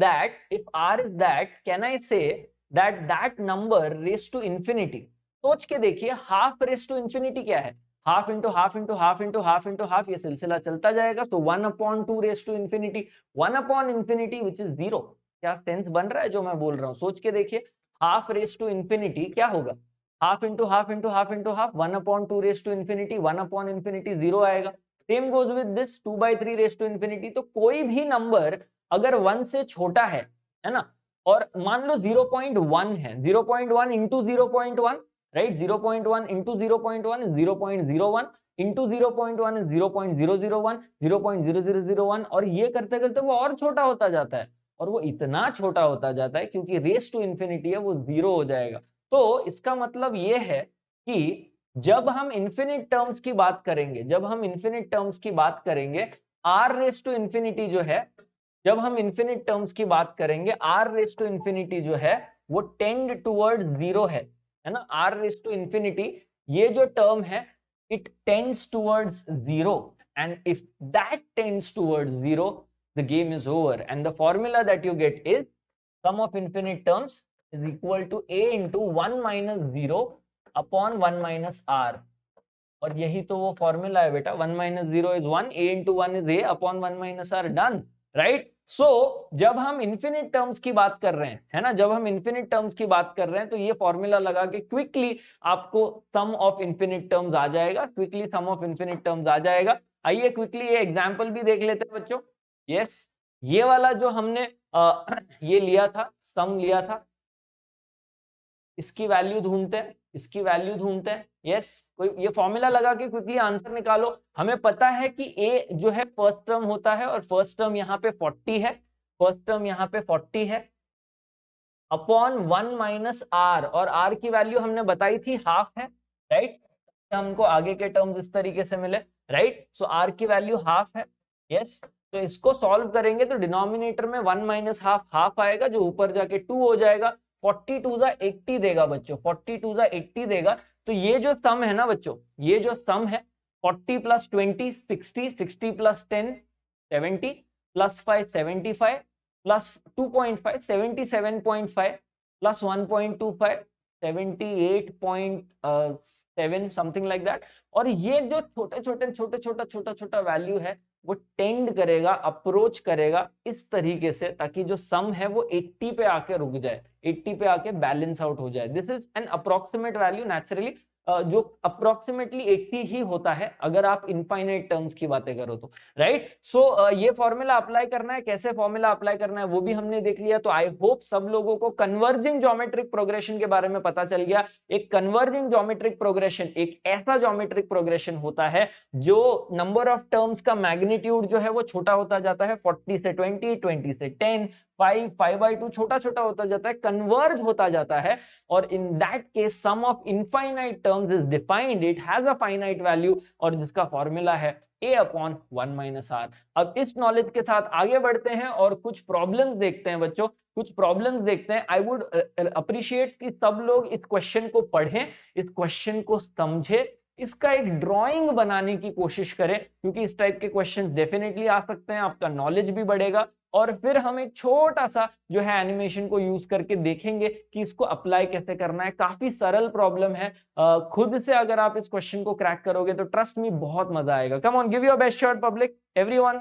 that, can I say that number raised to infinity, सोच के देखिए, हाफ रेस टू इंफिनिटी क्या है? Half into half into half into half into half, ये सिलसिला चलता जाएगा। तो 1/2 raise to infinity, 1/infinity which is 0। क्या सेंस बन रहा है जो मैं बोल रहा हूँ? सोच के देखिए, हाफ रेस टू इंफिनिटी क्या होगा? Half into half into half into half, 1/2 raise to infinity, 1/infinity 0 आएगा। Same goes with this 2/3 raise to infinity. तो कोई भी नंबर अगर 1 से छोटा है ना, और मान लो 0.1 है, 0.1 into 0.1, right, 0.1 into 0.1 is 0.01 into 0.1 is 0.001, 0.0001, और ये करते करते वो और छोटा होता जाता है, और वो इतना छोटा होता जाता है क्योंकि रेस टू इंफिनिटी है वो 0 हो जाएगा। तो इसका मतलब ये है कि जब हम इंफिनिट टर्म्स की बात करेंगे, जब हम इंफिनिट टर्म्स की बात करेंगे, आर रेस टू इंफिनिटी जो है, जब हम इंफिनिट टर्म्स की बात करेंगे, आर रेस टू इंफिनिटी जो है वो टेंड टुवर्ड्स 0 है ना। आर रेस टू इंफिनिटी ये जो टर्म है it tends towards 0, and if that tends towards 0 the game is over, and the formula that you get is sum of infinite terms is equal to a into 1 minus 0 upon 1 minus r। और यही तो वो formula है बेटा, 1 minus 0 is 1, a into 1 is a upon 1 minus r, done, right? सो जब हम infinite terms की बात कर रहे हैं, है ना, जब हम इंफिनिट टर्म्स की बात कर रहे हैं तो ये फॉर्मूला लगा के क्विकली आपको सम ऑफ इंफिनिट टर्म्स आ जाएगा, quickly sum of infinite terms आ जाएगा। आइए क्विकली ये एग्जांपल भी देख लेते हैं बच्चों। यस, ये वाला जो हमने ये लिया था, सम लिया था, इसकी वैल्यू ढूंढते हैं, इसकी वैल्यू ढूंढते हैं। यस, कोई ये फॉर्मूला लगा के क्विकली आंसर निकालो। हमें पता है कि ए जो है फर्स्ट टर्म होता है और फर्स्ट टर्म यहाँ पे 40 है, फर्स्ट टर्म यहाँ पे 40 है अपॉन 1 माइनस आर, और आर की वैल्यू हमने बताई थी हाफ है, राइट। हमको आगे के टर्म्स इस तरीके से मिले, राइट। सो आर की वैल्यू हाफ है। यस, तो इसको सॉल्व करेंगे तो डिनोमिनेटर में 1 माइनस हाफ हाफ आएगा जो ऊपर जाके 2 हो जाएगा। 42 जा 80 देगा बच्चों, 42 जा 80 देगा। तो ये जो सम है ना बच्चों, ये जो सम है 40 plus 20 60, 60 plus 10 70 plus 5 75 plus 2.5 77.5 plus 1.25 78.7 something like that. और ये जो छोटा छोटा वैल्यू है वो टेंड करेगा, अप्रोच करेगा इस तरीके से ताकि जो सम है वो 80 पे आके रुक जाए, 80 पे आके बैलेंस आउट हो जाए। This is an approximate value, naturally जो अप्रोक्सीमेटली 80 ही होता है अगर आप इनफाइनाइट टर्म्स की बातें करो तो, राइट। सो ये फॉर्मूला अप्लाई करना है, कैसे फॉर्मूला अप्लाई करना है वो भी हमने देख लिया। तो आई होप सब लोगों को कन्वर्जिंग ज्योमेट्रिक प्रोग्रेशन के बारे में पता चल गया। एक कन्वर्जिंग ज्योमेट्रिक प्रोग्रेशन एक ऐसा ज्योमेट्रिक प्रोग्रेशन होता है जो नंबर ऑफ टर्म्स का मैग्नीट्यूड जो है वो छोटा होता जाता है, 40 से 20, 20 से 10, 5, 5/2 छोटा छोटा होता जाता है, कन्वर्ज होता जाता है। और in that case sum of infinite terms is defined, it has a finite value, और जिसका फॉर्मूला है a अपॉन 1 माइनस आर। अब इस नॉलेज के साथ आगे बढ़ते हैं और कुछ प्रॉब्लम्स देखते हैं बच्चों, कुछ प्रॉब्लम्स देखते हैं। आई वुड अप्रिशिएट कि सब लोग इस क्वेश्चन को पढ़ें, इस क्वेश्चन को समझें, इसका एक ड्राइंग बनाने की कोशिश करें, क्योंकि इस टाइप के क्वेश्चंस डेफिनेटली आ सकते हैं, आपका नॉलेज भी बढ़ेगा। और फिर हम एक छोटा सा जो है एनिमेशन को यूज करके देखेंगे कि इसको अप्लाई कैसे करना है। काफी सरल प्रॉब्लम है, खुद से अगर आप इस क्वेश्चन को क्रैक करोगे तो ट्रस्ट मी बहुत मजा आएगा। Come on, give your best shot public, everyone.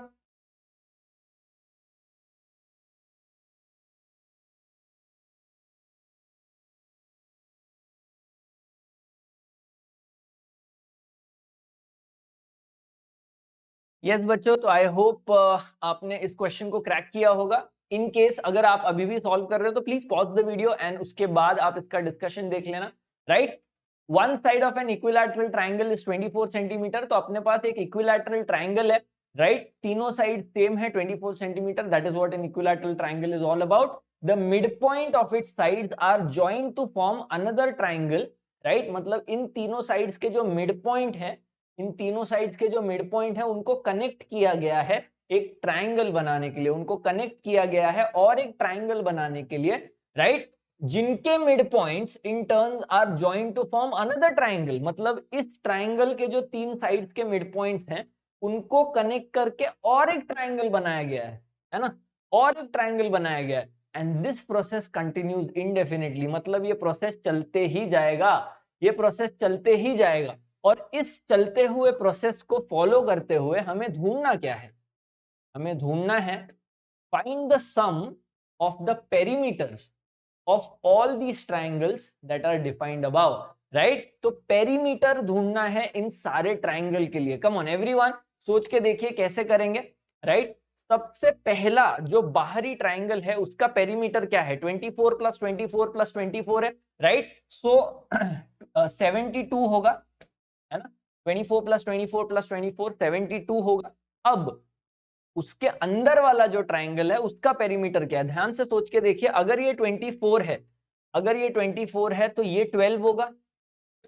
Yes बच्चों, तो आई होप आपने इस क्वेश्चन को क्रैक किया होगा। इन केस अगर आप अभी भी सॉल्व कर रहे हो तो please pause the video and उसके बाद आप इसका डिस्कशन देख लेना, right. One side of an equilateral triangle is 24 centimetre. तो अपने पास एक इक्विलैटरल ट्राइंगल है, राइट, तीनों साइड सेम है 24 centimetre. That is what an equilateral triangle is all about. The mid point of its sides are joined to form another triangle, right. मतलब इन तीनों साइड्स के जो मिड पॉइंट है, इन तीनों साइड्स के जो मिड पॉइंट है उनको कनेक्ट किया गया है एक ट्राइंगल बनाने के लिए, उनको कनेक्ट किया गया है और एक ट्राइंगल बनाने के लिए, राइट, जिनके mid points in turn are joined to form another triangle. मतलब इस ट्राइंगल के जो तीन साइड्स के मिड पॉइंट्स हैं उनको कनेक्ट करके और एक ट्राइंगल बनाया गया है ना, और एक ट्राइंगल बनाया गया है। एंड दिस प्रोसेस कंटिन्यूज इंडेफिनिटली, मतलब ये प्रोसेस चलते ही जाएगा, ये प्रोसेस चलते ही जाएगा। और इस चलते हुए प्रोसेस को फॉलो करते हुए हमें ढूंढना क्या है, हमें ढूंढना है find the sum of the perimeters of all these triangles that are defined above, right. तो पेरीमीटर ढूंढना है इन सारे ट्राइंगल के लिए। कम ऑन एवरीवन, सोच के देखिए कैसे करेंगे, राइट। सबसे पहला जो बाहरी ट्राइंगल है उसका पेरीमीटर क्या है, 24 प्लस 24 प्लस 24 है, राइट। सो 72 होगा, है ना, 24 प्लस 24 प्लस 24 72 होगा। अब उसके अंदर वाला जो ट्राइंगल है उसका पेरीमीटर क्या है। ध्यान से सोच के देखिए, अगर ये 24 है, अगर ये 24 है तो ये 12 होगा,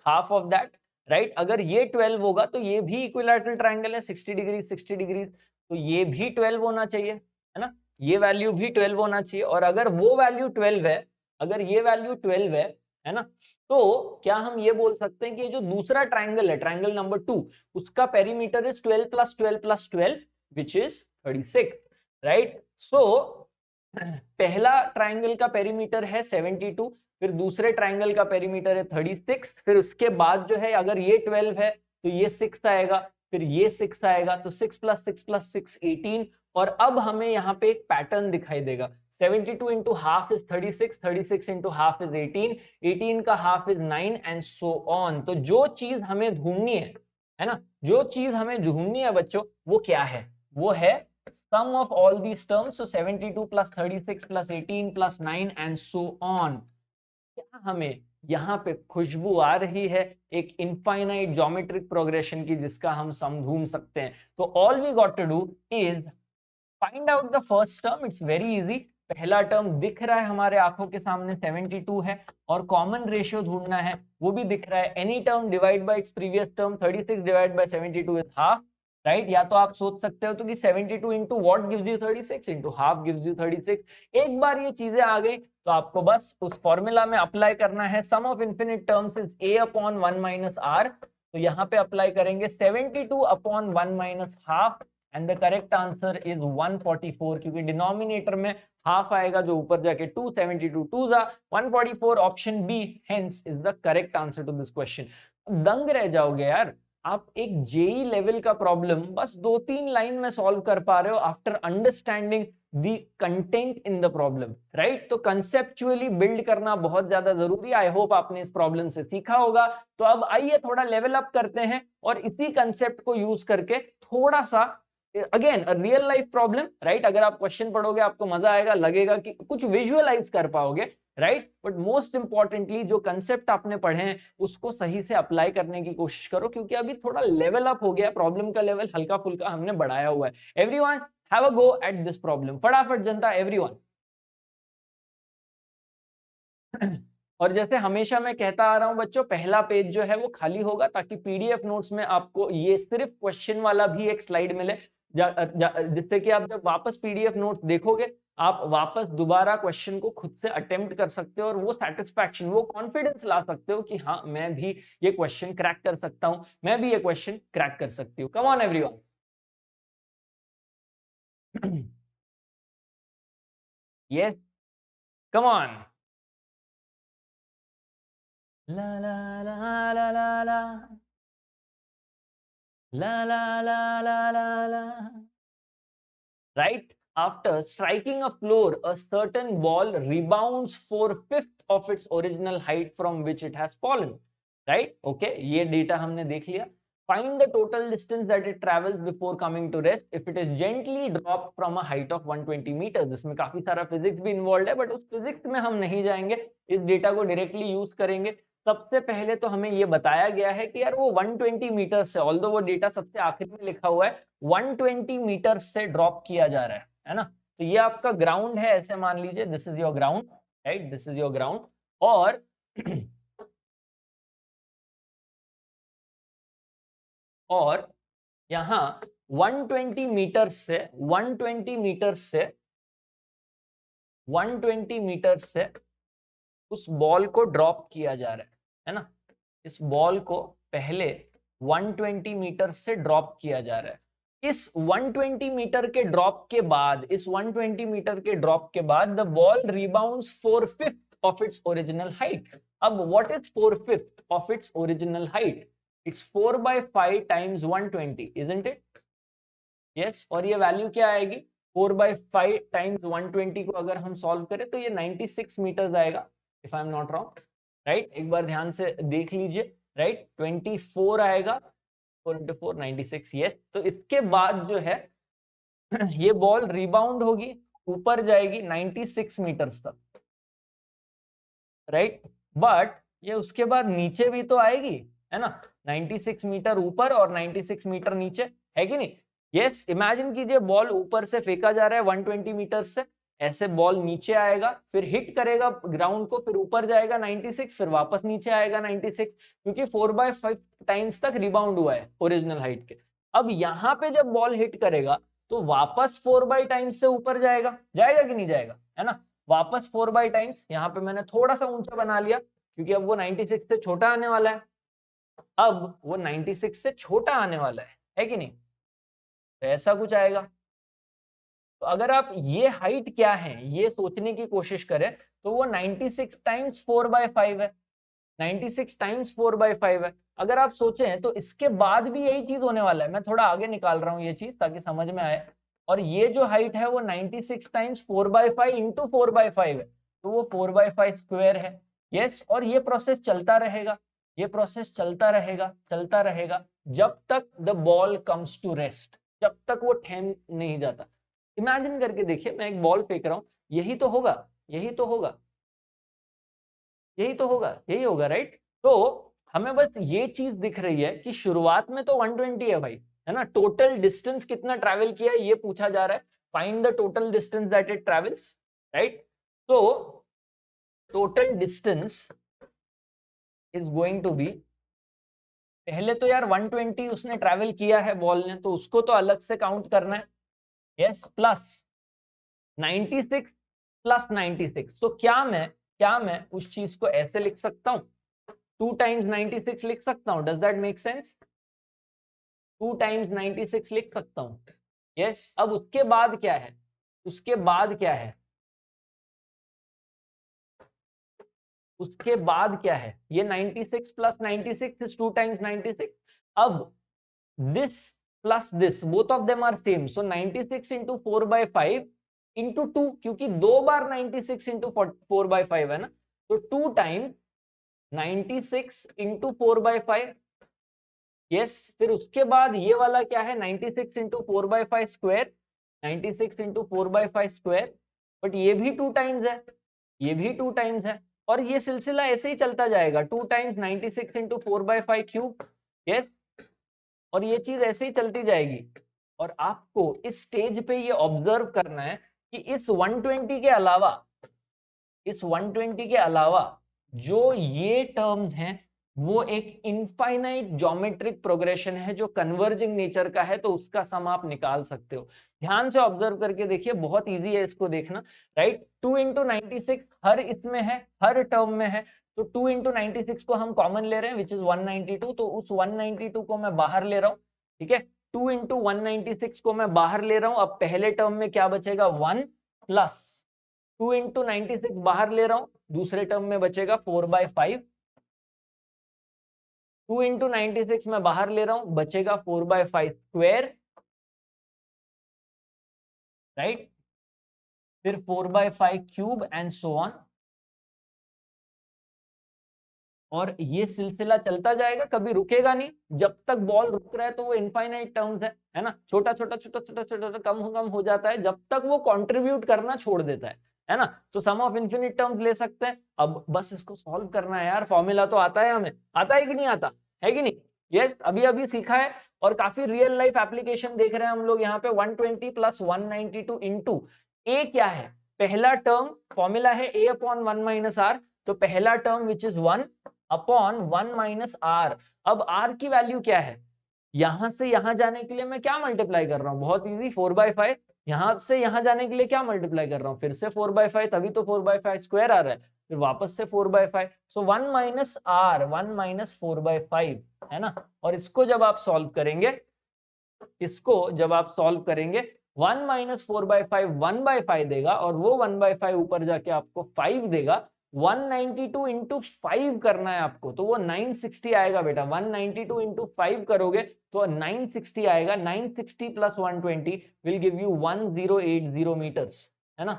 हाफ ऑफ दैट, राइट। अगर ये 12 होगा तो ये भी इक्विलैटरल ट्राइंगल है, 60 डिग्री 60 डिग्री, तो ये भी 12 होना चाहिए, है ना। ये वैल्यू भी 12 होना चाहिए। और अगर वो वैल्यू 12 है, अगर ये वैल्यू 12 है ना, तो क्या हम ये बोल सकते हैं कि ये जो दूसरा ट्राइंगल है, ट्राइंगल नंबर 2, उसका perimeter is 12 plus 12 plus 12 which is 36, right. So पहला ट्राइंगल का पेरीमीटर है 72, फिर दूसरे ट्राइंगल का पेरीमीटर है 36, फिर उसके बाद जो है अगर ये 12 है तो ये 6 आएगा, फिर ये 6 आएगा, तो 6 प्लस 6 प्लस 6 18। और अब हमें यहाँ पे एक पैटर्न दिखाई देगा, 72 into half is 36, 36 into half is 18, 18 का half is 9 and so on. तो जो चीज हमें ढूंढनी है ना, जो चीज हमें ढूंढनी है बच्चों, वो क्या है, वो है sum of all these terms, so 72 plus 36 plus 18 plus 9 and so on। क्या हमें यहाँ पे खुशबू आ रही है एक इनफाइनाइट ज्योमेट्रिक प्रोग्रेशन की, जिसका हम सम ढूंढ सकते हैं। तो all we got to do is find out the first term. It's very easy. पहला टर्म दिख रहा है हमारे आंखों के सामने 72 है, और कॉमन रेशियो ढूंढना है, वो भी दिख रहा है। Any term divide bye its previous term, 36 divide by 72 is half, right. या तो आप सोच सकते हो तो कि 72 into what gives you 36 into half gives you 36। एक बार ये चीजें आ गई तो आपको बस उस फॉर्मूला में अप्लाई करना है, sum of infinite terms is a upon 1 minus r। तो यहाँ पे अप्लाई करेंगे 72 upon 1 minus half, and the correct answer is 144, क्योंकि डिनोमिनेटर में हाफ आएगा जो ऊपर जाके 2, 72 2 जा 144, option b hence is the correct answer to this question. दंग रह जाओगे यार, आप एक जेई लेवल का प्रॉब्लम बस 2-3 लाइन में सॉल्व कर पा रहे हो after understanding the content in the problem, right. तो कंसेप्चुअली बिल्ड करना बहुत ज्यादा जरूरी। आई होप आपने इस प्रॉब्लम से सीखा होगा। तो अब आइए थोड़ा लेवल अप करते हैं और इसी कंसेप्ट को यूज करके थोड़ा सा again real life problem, right. अगर आप क्वेश्चन पढ़ोगे आपको मजा आएगा, लगेगा कि कुछ विजुअलाइज कर पाओगे, राइट। बट मोस्ट इंपॉर्टेंटली जो कंसेप्ट आपने पढ़े हैं उसको सही से अप्लाई करने की कोशिश करो, क्योंकि अभी थोड़ा लेवल अप हो गया, प्रॉब्लम का लेवल हल्का फुल्का हमने बढ़ाया हुआ है। Everyone have a go at this problem, फटाफट जनता, एवरीवन। और जैसे हमेशा मैं कहता आ रहा हूं बच्चों, पहला पेज जो है वो खाली होगा, ताकि पीडीएफ नोट्स में आपको ये सिर्फ क्वेश्चन वाला भी एक स्लाइड मिले, जिससे कि आप जब वापस पीडीएफ नोट्स देखोगे आप वापस दोबारा क्वेश्चन को खुद से अटेम्प्ट कर सकते हो, और वो सेटिस्फैक्शन, वो कॉन्फिडेंस ला सकते हो कि हाँ मैं भी ये क्वेश्चन क्रैक कर सकता हूं, मैं भी ये क्वेश्चन क्रैक कर सकती हूँ। Come on everyone. Yes, come on. ला ला ला ला ला ला ला ला ला ला ला ला। Right after striking a floor, a certain ball rebounds 4/5 of its original height from which it has fallen. Right? Okay, ये डेटा हमने देख लिया। Find the total distance that it travels before coming to rest if it is gently dropped from a height of 120 meters. इसमें काफी सारा physics भी involve है, but उस फिजिक्स में हम नहीं जाएंगे, इस डेटा को डायरेक्टली यूज करेंगे। सबसे पहले तो हमें ये बताया गया है कि यार वो 120 मीटर से, ऑल्दो वो डेटा सबसे आखिर में लिखा हुआ है, 120 मीटर से ड्रॉप किया जा रहा है ना। तो ये आपका ग्राउंड है, ऐसे मान लीजिए this is your ground, right, this is your ground. और और यहां 120 मीटर से 120 मीटर से 120 मीटर से उस बॉल को ड्रॉप किया जा रहा है ना। इस बॉल को पहले 120 मीटर से ड्रॉप किया जा रहा है। इस 120 मीटर के ड्रॉप के बाद, इस 120 मीटर के ड्रॉप के बाद the ball rebounds 4/5 of its original height. अब what is 4/5 of its original height? It's 4/5 times 120, isn't it? Yes. और ये वैल्यू क्या आएगी? 4/5 टाइम्स 120 को अगर हम सॉल्व करें तो ये 96 मीटर्स आएगा, if I am not wrong, right. एक बार ध्यान से देख लीजिए, राइट। 24 आएगा, 4 into 4 96, यस। तो इसके बाद जो है ये बॉल रिबाउंड होगी, ऊपर जाएगी 96 मीटर्स तक, राइट। बट ये उसके बाद नीचे भी तो आएगी, है ना। 96 मीटर ऊपर और 96 मीटर नीचे, है कि नहीं। यस, इमेजिन कीजिए बॉल ऊपर से फेंका जा रहा है 120 मीटर से, ऐसे बॉल नीचे आएगा, फिर हिट करेगा ग्राउंड को, फिर ऊपर जाएगा 96, फिर वापस नीचे आएगा 96, क्योंकि 4/5 टाइम्स तक रिबाउंड हुआ है ओरिजिनल हाइट के। अब यहाँ पे जब बॉल हिट करेगा तो वापस 4 टाइम्स से ऊपर जाएगा, जाएगा कि नहीं जाएगा, है ना, वापस 4 टाइम्स। यहाँ पे मैंने थोड़ा सा ऊंचा बना लिया क्योंकि अब वो 96 से छोटा आने वाला है, अब वो 96 से छोटा आने वाला है कि नहीं, तो ऐसा कुछ आएगा। तो अगर आप ये हाइट क्या है ये सोचने की कोशिश करें तो वो 96 टाइम्स 4/5 है, 96 टाइम्स 4/5 है। अगर आप सोचें तो इसके बाद भी यही चीज होने वाला है, मैं थोड़ा आगे निकाल रहा हूं ये चीज ताकि समझ में आए। और ये जो हाइट है वो 96 टाइम्स 4/5 इंटू 4/5 है, तो वो 4/5 स्क्वायर है। यस, और ये प्रोसेस चलता रहेगा, ये प्रोसेस चलता रहेगा, चलता रहेगा जब तक the ball comes to rest, जब तक वो ठहर नहीं जाता। इमेजिन करके देखिए, मैं एक बॉल फेंक रहा हूं, यही तो होगा, यही तो होगा, यही तो होगा, यही होगा, राइट। तो हमें बस ये चीज दिख रही है कि शुरुआत में तो 120 है भाई, है ना, टोटल डिस्टेंस कितना ट्रैवल किया है ये पूछा जा रहा है, find the total distance that it travels, right. तो total distance is going to be, पहले तो यार 120 उसने ट्रैवल किया है बॉल ने, तो उसको तो अलग से काउंट करना है। यस, प्लस 96 प्लस 96, तो क्या मैं उस चीज को ऐसे लिख सकता हूं, 2 टाइम्स 96 लिख सकता हूं, does that make sense, 2 times 96 लिख सकता हूं। यस, अब उसके बाद क्या है, उसके बाद क्या है, उसके बाद क्या है, ये 96 प्लस 96 इज 2 टाइम्स 96। अब this plus this, both of them are same, so 96 into 4/5 into 2, क्योंकि 2 बार 96 इंटू 4/5 है ना, तो 2 टाइम्स 96 इंटू 4/5। यस, फिर उसके बाद ये वाला क्या है, 96 into 4/5 square, 96 into 4/5 square, but ये भी 2 टाइम्स है, ये भी 2 टाइम्स है, और ये सिलसिला ऐसे ही चलता जाएगा, 2 टाइम्स 96 इंटू 4/5 क्यूब। यस, और ये चीज ऐसे ही चलती जाएगी। और आपको इस स्टेज पे ये ऑब्जर्व करना है कि इस 120 के अलावा, इस 120 के अलावा जो ये टर्म्स हैं वो एक इनफाइनाइट ज्योमेट्रिक प्रोग्रेशन है जो कन्वर्जिंग नेचर का है, तो उसका सम आप निकाल सकते हो। ध्यान से ऑब्जर्व करके देखिए, बहुत इजी है इसको देखना, राइट। 2 इंटू 96 हर इसमें है, हर टर्म में है, तो 2 इंटू 96 को हम कॉमन ले रहे हैं विच इज 192, तो उस 192 को मैं बाहर ले रहा हूं, ठीक है। 2 इंटू 196 को मैं बाहर ले रहा हूं, अब पहले टर्म में क्या बचेगा, 1 प्लस 2 इंटू 96 बाहर ले रहा हूं, दूसरे टर्म में बचेगा 4/5, 2 इंटू 96 में बाहर ले रहा हूं, बचेगा 4/5 स्क्वायर, राइट, फिर 4/5 क्यूब एंड सो ऑन, और ये सिलसिला चलता जाएगा, कभी रुकेगा नहीं, जब तक बॉल रुक रहा है तो वो इनफाइनाइट टर्म्स है ना, छोटा छोटा छोटा छोटा छोटा कम हो जाता है जब तक वो कंट्रीब्यूट करना छोड़ देता है ना। तो सम ऑफ इन्फिनिट टर्म्स ले सकते हैं। अब बस इसको सॉल्व करना है यार, फॉर्मूला तो आता है हमें, आता है कि नहीं आता है कि नहीं। यस, अभी अभी सीखा है, और काफी रियल लाइफ एप्लीकेशन देख रहे हैं हम लोग यहाँ पे। 120 प्लस 192 इंटू ए क्या है, पहला टर्म फॉर्मूला है a अपॉन 1 माइनस आर, तो पहला term which is 1 upon 1 minus r. अब आर की वैल्यू क्या है, यहां से यहां जाने के लिए मैं क्या मल्टीप्लाई कर रहा हूं, बहुत इजी, 4/5, यहां से यहां जाने के लिए क्या मल्टीप्लाई कर रहा हूं, फिर से 4/5, तभी तो 4/5 स्क्वायर आ रहा है, फिर वापस से 4/5, सो 1 माइनस आर, 1 माइनस 4/5, है ना। और इसको जब आप सॉल्व करेंगे, इसको जब आप सॉल्व करेंगे, 1 माइनस 4/5 1/5 देगा, और वो 1/5 ऊपर जाके आपको 5 देगा। 192 इंटू 5 करना है आपको, तो वो 960 आएगा बेटा, 192 इंटू 5 करोगे तो 960 आएगा। 960 plus 120 will give you 1080 metres, है ना।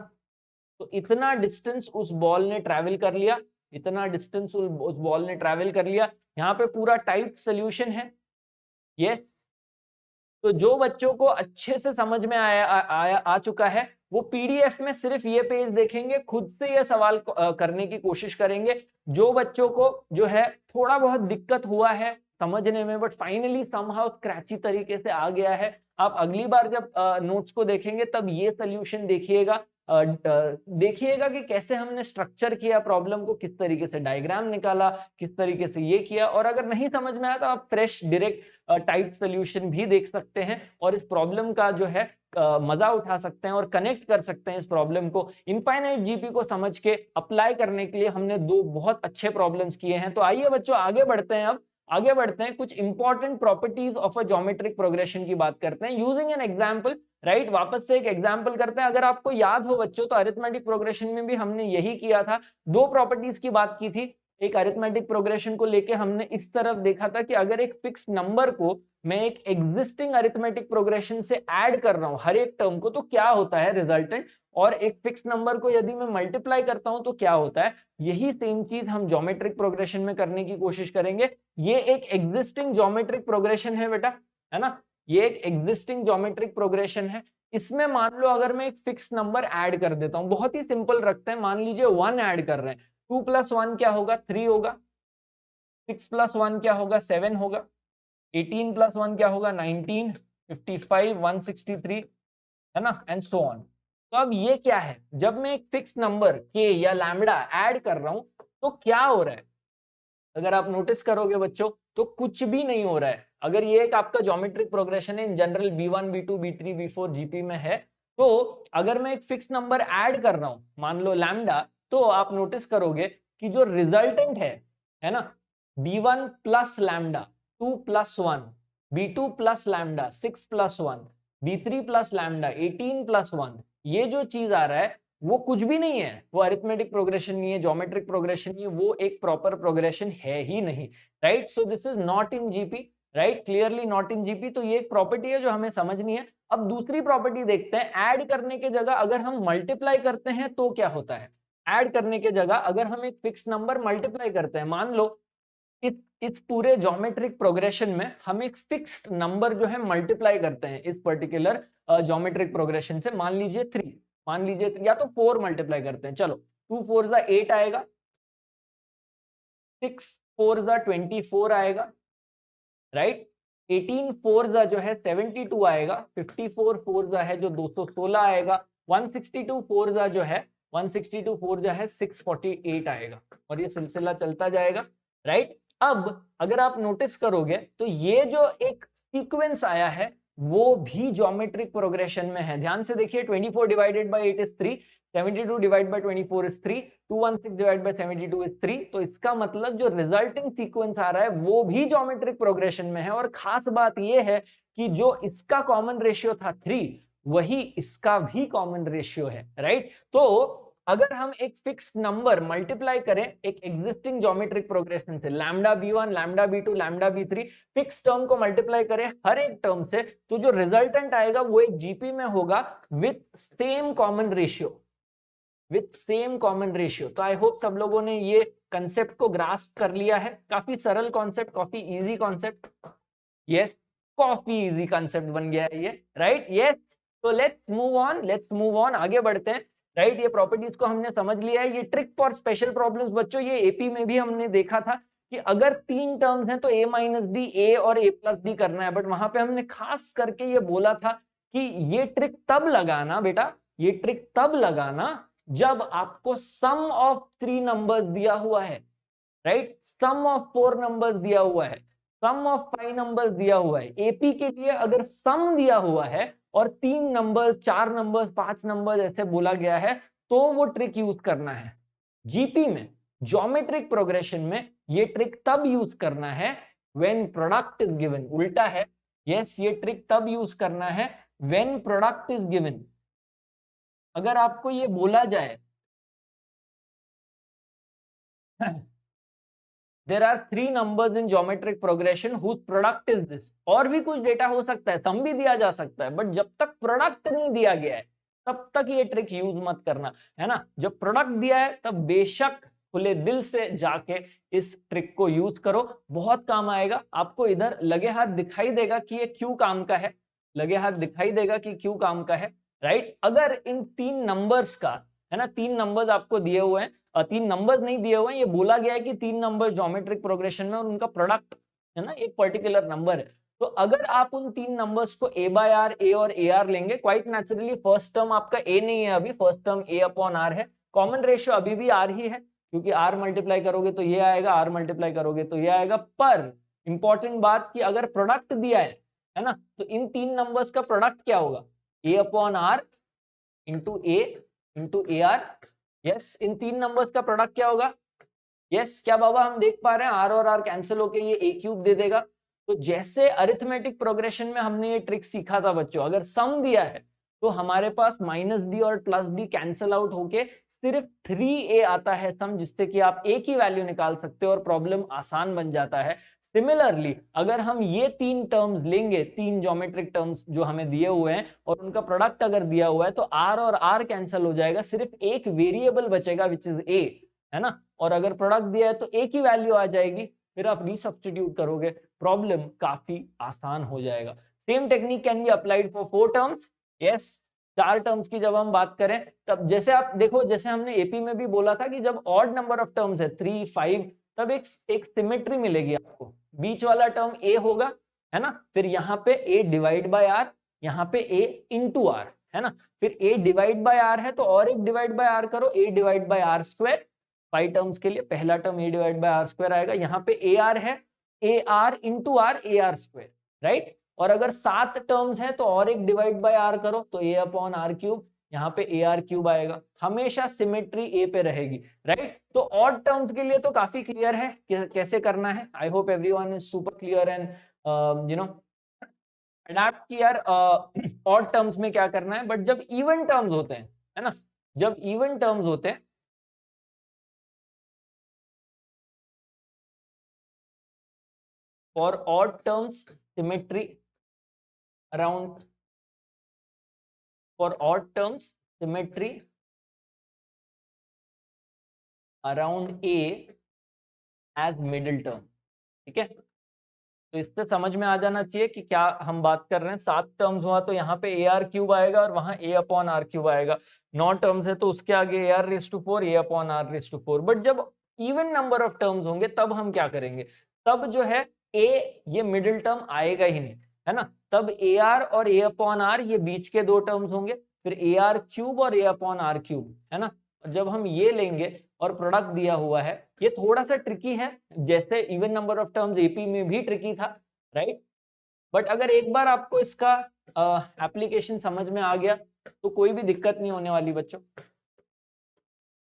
तो इतना डिस्टेंस उस बॉल ने ट्रैवल कर लिया, इतना डिस्टेंस उस बॉल ने ट्रैवल कर लिया। यहाँ पे पूरा टाइट सोल्यूशन है। यस, तो जो बच्चों को अच्छे से समझ में आ चुका है वो पीडीएफ में सिर्फ ये पेज देखेंगे, खुद से ये सवाल करने की कोशिश करेंगे। जो बच्चों को जो है थोड़ा बहुत दिक्कत हुआ है समझने में, बट फाइनली समहाउ स्क्रैची तरीके से आ गया है, आप अगली बार जब नोट्स को देखेंगे तब ये सोल्यूशन देखिएगा, देखिएगा कि कैसे हमने स्ट्रक्चर किया प्रॉब्लम को, किस तरीके से डायग्राम निकाला, किस तरीके से ये किया। और अगर नहीं समझ में आया तो आप फ्रेश डायरेक्ट टाइप सोल्यूशन भी देख सकते हैं और इस प्रॉब्लम का जो है मजा उठा सकते हैं और कनेक्ट कर सकते हैं इस प्रॉब्लम को। इनफाइनाइट जीपी को समझ के अप्लाई करने के लिए हमने दो बहुत अच्छे प्रॉब्लम्स किए हैं। तो आइए बच्चों आगे बढ़ते हैं। अब आगे बढ़ते हैं, कुछ important properties of a geometric progression की बात करते हैं यूजिंग एन एग्जांपल। राइट, वापस से एक एग्जांपल करते हैं। अगर आपको याद हो बच्चों तो अरिथमेटिक प्रोग्रेशन में भी हमने यही किया था, दो प्रॉपर्टीज की बात की थी। एक अरिथमेटिक प्रोग्रेशन को लेके हमने इस तरफ देखा था कि अगर एक फिक्स नंबर को मैं एक एग्जिस्टिंग अरिथमेटिक प्रोग्रेशन से ऐड कर रहा हूं हर एक टर्म को, तो क्या होता है रिजल्टेंट, और एक फिक्स नंबर को यदि मैं मल्टीप्लाई करता हूं तो क्या होता है। यही सेम चीज हम ज्योमेट्रिक प्रोग्रेशन में करने की कोशिश करेंगे। ये एक एग्जिस्टिंग ज्योमेट्रिक प्रोग्रेशन है बेटा, है ना, ये एक एग्जिस्टिंग ज्योमेट्रिक प्रोग्रेशन है। इसमें मान लो अगर मैं एक फिक्स नंबर ऐड कर देता हूं, बहुत ही सिंपल रखते हैं, मान लीजिए 1 ऐड कर रहे हैं, 2 + 1 क्या होगा, 3 होगा, 6 + 1 क्या होगा, 7 होगा, 18 + 1 क्या होगा, 19, 55, 163, है ना, एंड सो ऑन। तो अब ये क्या है, जब मैं एक फिक्स नंबर के या लैम्बडा ऐड कर रहा हूं तो क्या हो रहा है, अगर आप नोटिस करोगे बच्चों तो कुछ भी नहीं हो रहा है। अगर ये एक आपका ज्योमेट्रिक प्रोग्रेशन है, in general B1 B2 B3 B4 GP में है, तो अगर मैं एक फिक्स नंबर ऐड कर रहा हूं मान लो लैम्बडा, तो आप नोटिस करोगे कि जो रिजल्टेंट है ना, B1 plus lambda 2 + 1, B2 plus lambda 6 + 1, B3 plus lambda 18 + 1, ये जो चीज आ रहा है वो कुछ भी नहीं है, वो अरिथमेटिक प्रोग्रेशन नहीं है, ज्योमेट्रिक प्रोग्रेशन नहीं है, वो एक प्रॉपर प्रोग्रेशन है ही नहीं। Right, so this is not in GP, right, clearly not in GP. तो ये एक प्रॉपर्टी है जो हमें समझनी है। अब दूसरी प्रॉपर्टी देखते हैं, ऐड करने के जगह अगर हम मल्टीप्लाई करते हैं तो क्या होता है। ऐड करने के जगह अगर हम एक फिक्स नंबर मल्टीप्लाई करते हैं, मान लो इस पूरे ज्योमेट्रिक प्रोग्रेशन में हम एक फिक्स्ड नंबर जो है मल्टीप्लाई करते हैं इस पर्टिकुलर ज्योमेट्रिक प्रोग्रेशन से, मान लीजिए 3, मान लीजिए या तो 4 मल्टीप्लाई करते हैं, चलो 2 4 8 आएगा, 6 4 24 आएगा, राइट, 18 4 जो है 72 आएगा, 54 4 है जो 216 आएगा, 162 4 जो है 162 4 है 648 आएगा, और ये सिलसिला चलता जाएगा। राइट, अब अगर आप नोटिस करोगे तो ये जो एक सीक्वेंस आया है वो भी ज्योमेट्रिक प्रोग्रेशन में है। ध्यान से देखिए, 24 divided by 8 is 3, 72 divide by 24 is 3, 216 divide by 72 is 3। तो इसका मतलब जो रिजल्टिंग सीक्वेंस आ रहा है वो भी ज्योमेट्रिक प्रोग्रेशन में है। और खास बात ये है कि जो इसका कॉमन रेशियो था 3, वही इसका भी कॉमन रेशियो है। राइट, तो अगर हम एक फिक्स नंबर मल्टीप्लाई करें एक एग्जिस्टिंग ज्योमेट्रिक प्रोग्रेशन से, lambda B1 lambda B2 lambda B3, fix term को मल्टीप्लाई करें हर एक टर्म से, तो जो रिजल्टेंट आएगा वो एक जीपी में होगा with same common ratio, with same common ratio. तो आई होप सब लोगों ने ये कंसेप्ट को ग्रास्प कर लिया है। काफी सरल कॉन्सेप्ट, काफी इजी कॉन्सेप्ट, यस, काफी इजी कॉन्सेप्ट बन गया है ये। राइट, यस, तो लेट्स मूव ऑन, आगे बढ़ते हैं। राइट, ये प्रॉपर्टीज को हमने समझ लिया है। ये ट्रिक फॉर स्पेशल प्रॉब्लम्स बच्चों, ये एपी में भी हमने देखा था कि अगर 3 टर्म्स हैं तो A-D, A और A+D करना है, बट वहां पे हमने खास करके ये बोला था कि ये ट्रिक तब लगाना बेटा, ये ट्रिक तब लगाना जब आपको सम ऑफ 3 नंबर्स दिया हुआ है, राइट, सम ऑफ 4 नंबर्स दिया हुआ है, सम ऑफ 5 नंबर्स दिया हुआ है। एपी के लिए अगर सम दिया हुआ है और 3 नंबर्स 4 नंबर्स 5 नंबर्स ऐसे बोला गया है तो वो ट्रिक यूज करना है। जीपी में ज्योमेट्रिक प्रोग्रेशन में ये ट्रिक तब यूज करना है व्हेन प्रोडक्ट इज गिवन, उल्टा है, यस, ये ट्रिक तब यूज करना है व्हेन प्रोडक्ट इज गिवन। अगर आपको ये बोला जाए there are 3 numbers in geometric progression whose product is this, और भी कुछ डेटा हो सकता है, सम भी दिया जा सकता है, बट जब तक प्रोडक्ट नहीं दिया गया है तब तक ये ट्रिक यूज मत करना, है ना। जब प्रोडक्ट दिया है तब बेशक खुले दिल से जाके इस ट्रिक को यूज करो, बहुत काम आएगा आपको। इधर लगे हाथ दिखाई देगा कि ये क्यों काम का है, लगे हाथ दिखाई देगा कि क्यों काम का है। राइट, अगर इन 3 नंबर्स का, है ना, 3 नंबर्स आपको दिए हुए हैं, 3 नंबर्स नहीं दिए हुए हैं, ये बोला गया है कि 3 नंबर ज्योमेट्रिक प्रोग्रेशन में और उनका प्रोडक्ट, है ना, एक पर्टिकुलर नंबर है, तो अगर आप उन तीन नंबर्स को a बाय आर, a और ए आर लेंगे, क्वाइट नेचुरली फर्स्ट टर्म आपका a नहीं है अभी, first term a upon r है, कॉमन रेशियो अभी भी r ही है, क्योंकि r मल्टीप्लाई करोगे तो ये आएगा, r मल्टीप्लाई करोगे तो ये आएगा। पर इंपॉर्टेंट बात कि अगर प्रोडक्ट दिया है ना, तो इन तीन नंबर्स का प्रोडक्ट क्या होगा, a upon r into a into a r. Yes, इन तीन नंबर्स का प्रोडक्ट क्या होगा, यस क्या बाबा हम देख पा रहे हैं, r और r कैंसिल होके ये a क्यूब दे देगा। तो जैसे अरिथमेटिक प्रोग्रेशन में हमने ये ट्रिक सीखा था बच्चों, अगर सम दिया है तो हमारे पास माइनस डी और प्लस डी कैंसिल आउट होके सिर्फ 3a आता है सम, जिससे कि आप a की वैल्यू निकाल सकते हो और प्रॉब्लम आसान बन जाता है। सिमिलरली अगर हम ये तीन टर्म्स लेंगे, तीन ज्योमेट्रिक टर्म्स जो हमें दिए हुए हैं और उनका प्रोडक्ट अगर दिया हुआ है, तो r और r कैंसिल हो जाएगा, सिर्फ एक वेरिएबल बचेगा विच इज a, है ना। और अगर प्रोडक्ट दिया है तो a की वैल्यू आ जाएगी, फिर आप रीसब्स्टिट्यूट करोगे, प्रॉब्लम काफी आसान हो जाएगा। Same technique can be applied for 4 terms. Yes, 4 terms की जब हम बात करें, तब जैसे आप देखो, जैसे हमने एपी में भी बोला था कि जब ऑड नंबर ऑफ टर्म्स है 3, 5, तब एक सिमेट्री मिलेगी आपको, बीच वाला टर्म a होगा, है ना, फिर यहाँ पे a डिवाइड बाय r, यहाँ पे a इंटू r, है ना, फिर a डिवाइड बाय r है तो और एक डिवाइड बाय r करो, a divide by r square. 5 terms के लिए पहला term a divide by r square आएगा, यहाँ पे a r है, a r into r, a r square, right. और अगर 7 टर्म्स है तो और एक डिवाइड बाय r करो तो a अपॉन r क्यूब, यहाँ पे ए आर क्यूब आएगा। हमेशा सिमेट्री ए पे रहेगी, राइट। तो ऑड टर्म्स के लिए तो काफी क्लियर है कि कैसे करना है। आई hope everyone is super clear and you know adapt की यार ऑड टर्म्स में क्या करना है। बट जब इवन टर्म्स होते हैं, है ना, जब इवन टर्म्स होते हैं, for odd terms symmetry around, for odd terms symmetry around a as middle term, ठीक है। तो इससे समझ में आ जाना चाहिए कि क्या हम बात कर रहे हैं। 7 टर्म्स हुआ तो यहाँ पे ए आर क्यूब आएगा और वहां a अपॉन आर क्यूब आएगा। 9 टर्म्स है तो उसके आगे a are raise to 4, a upon r raise to 4। But जब इवन नंबर ऑफ टर्म्स होंगे तब हम क्या करेंगे, तब जो है a ये मिडिल टर्म आएगा ही नहीं, है ना। तब ए आर और a अपॉन आर ये बीच के दो टर्म्स होंगे, फिर ए आर क्यूब और a अपॉन आर क्यूब, है ना। जब हम ये लेंगे और प्रोडक्ट दिया हुआ है, ये थोड़ा सा ट्रिकी है, जैसे even number of terms AP में भी ट्रिकी था, राइट। बट अगर एक बार आपको इसका एप्लीकेशन समझ में आ गया तो कोई भी दिक्कत नहीं होने वाली बच्चों,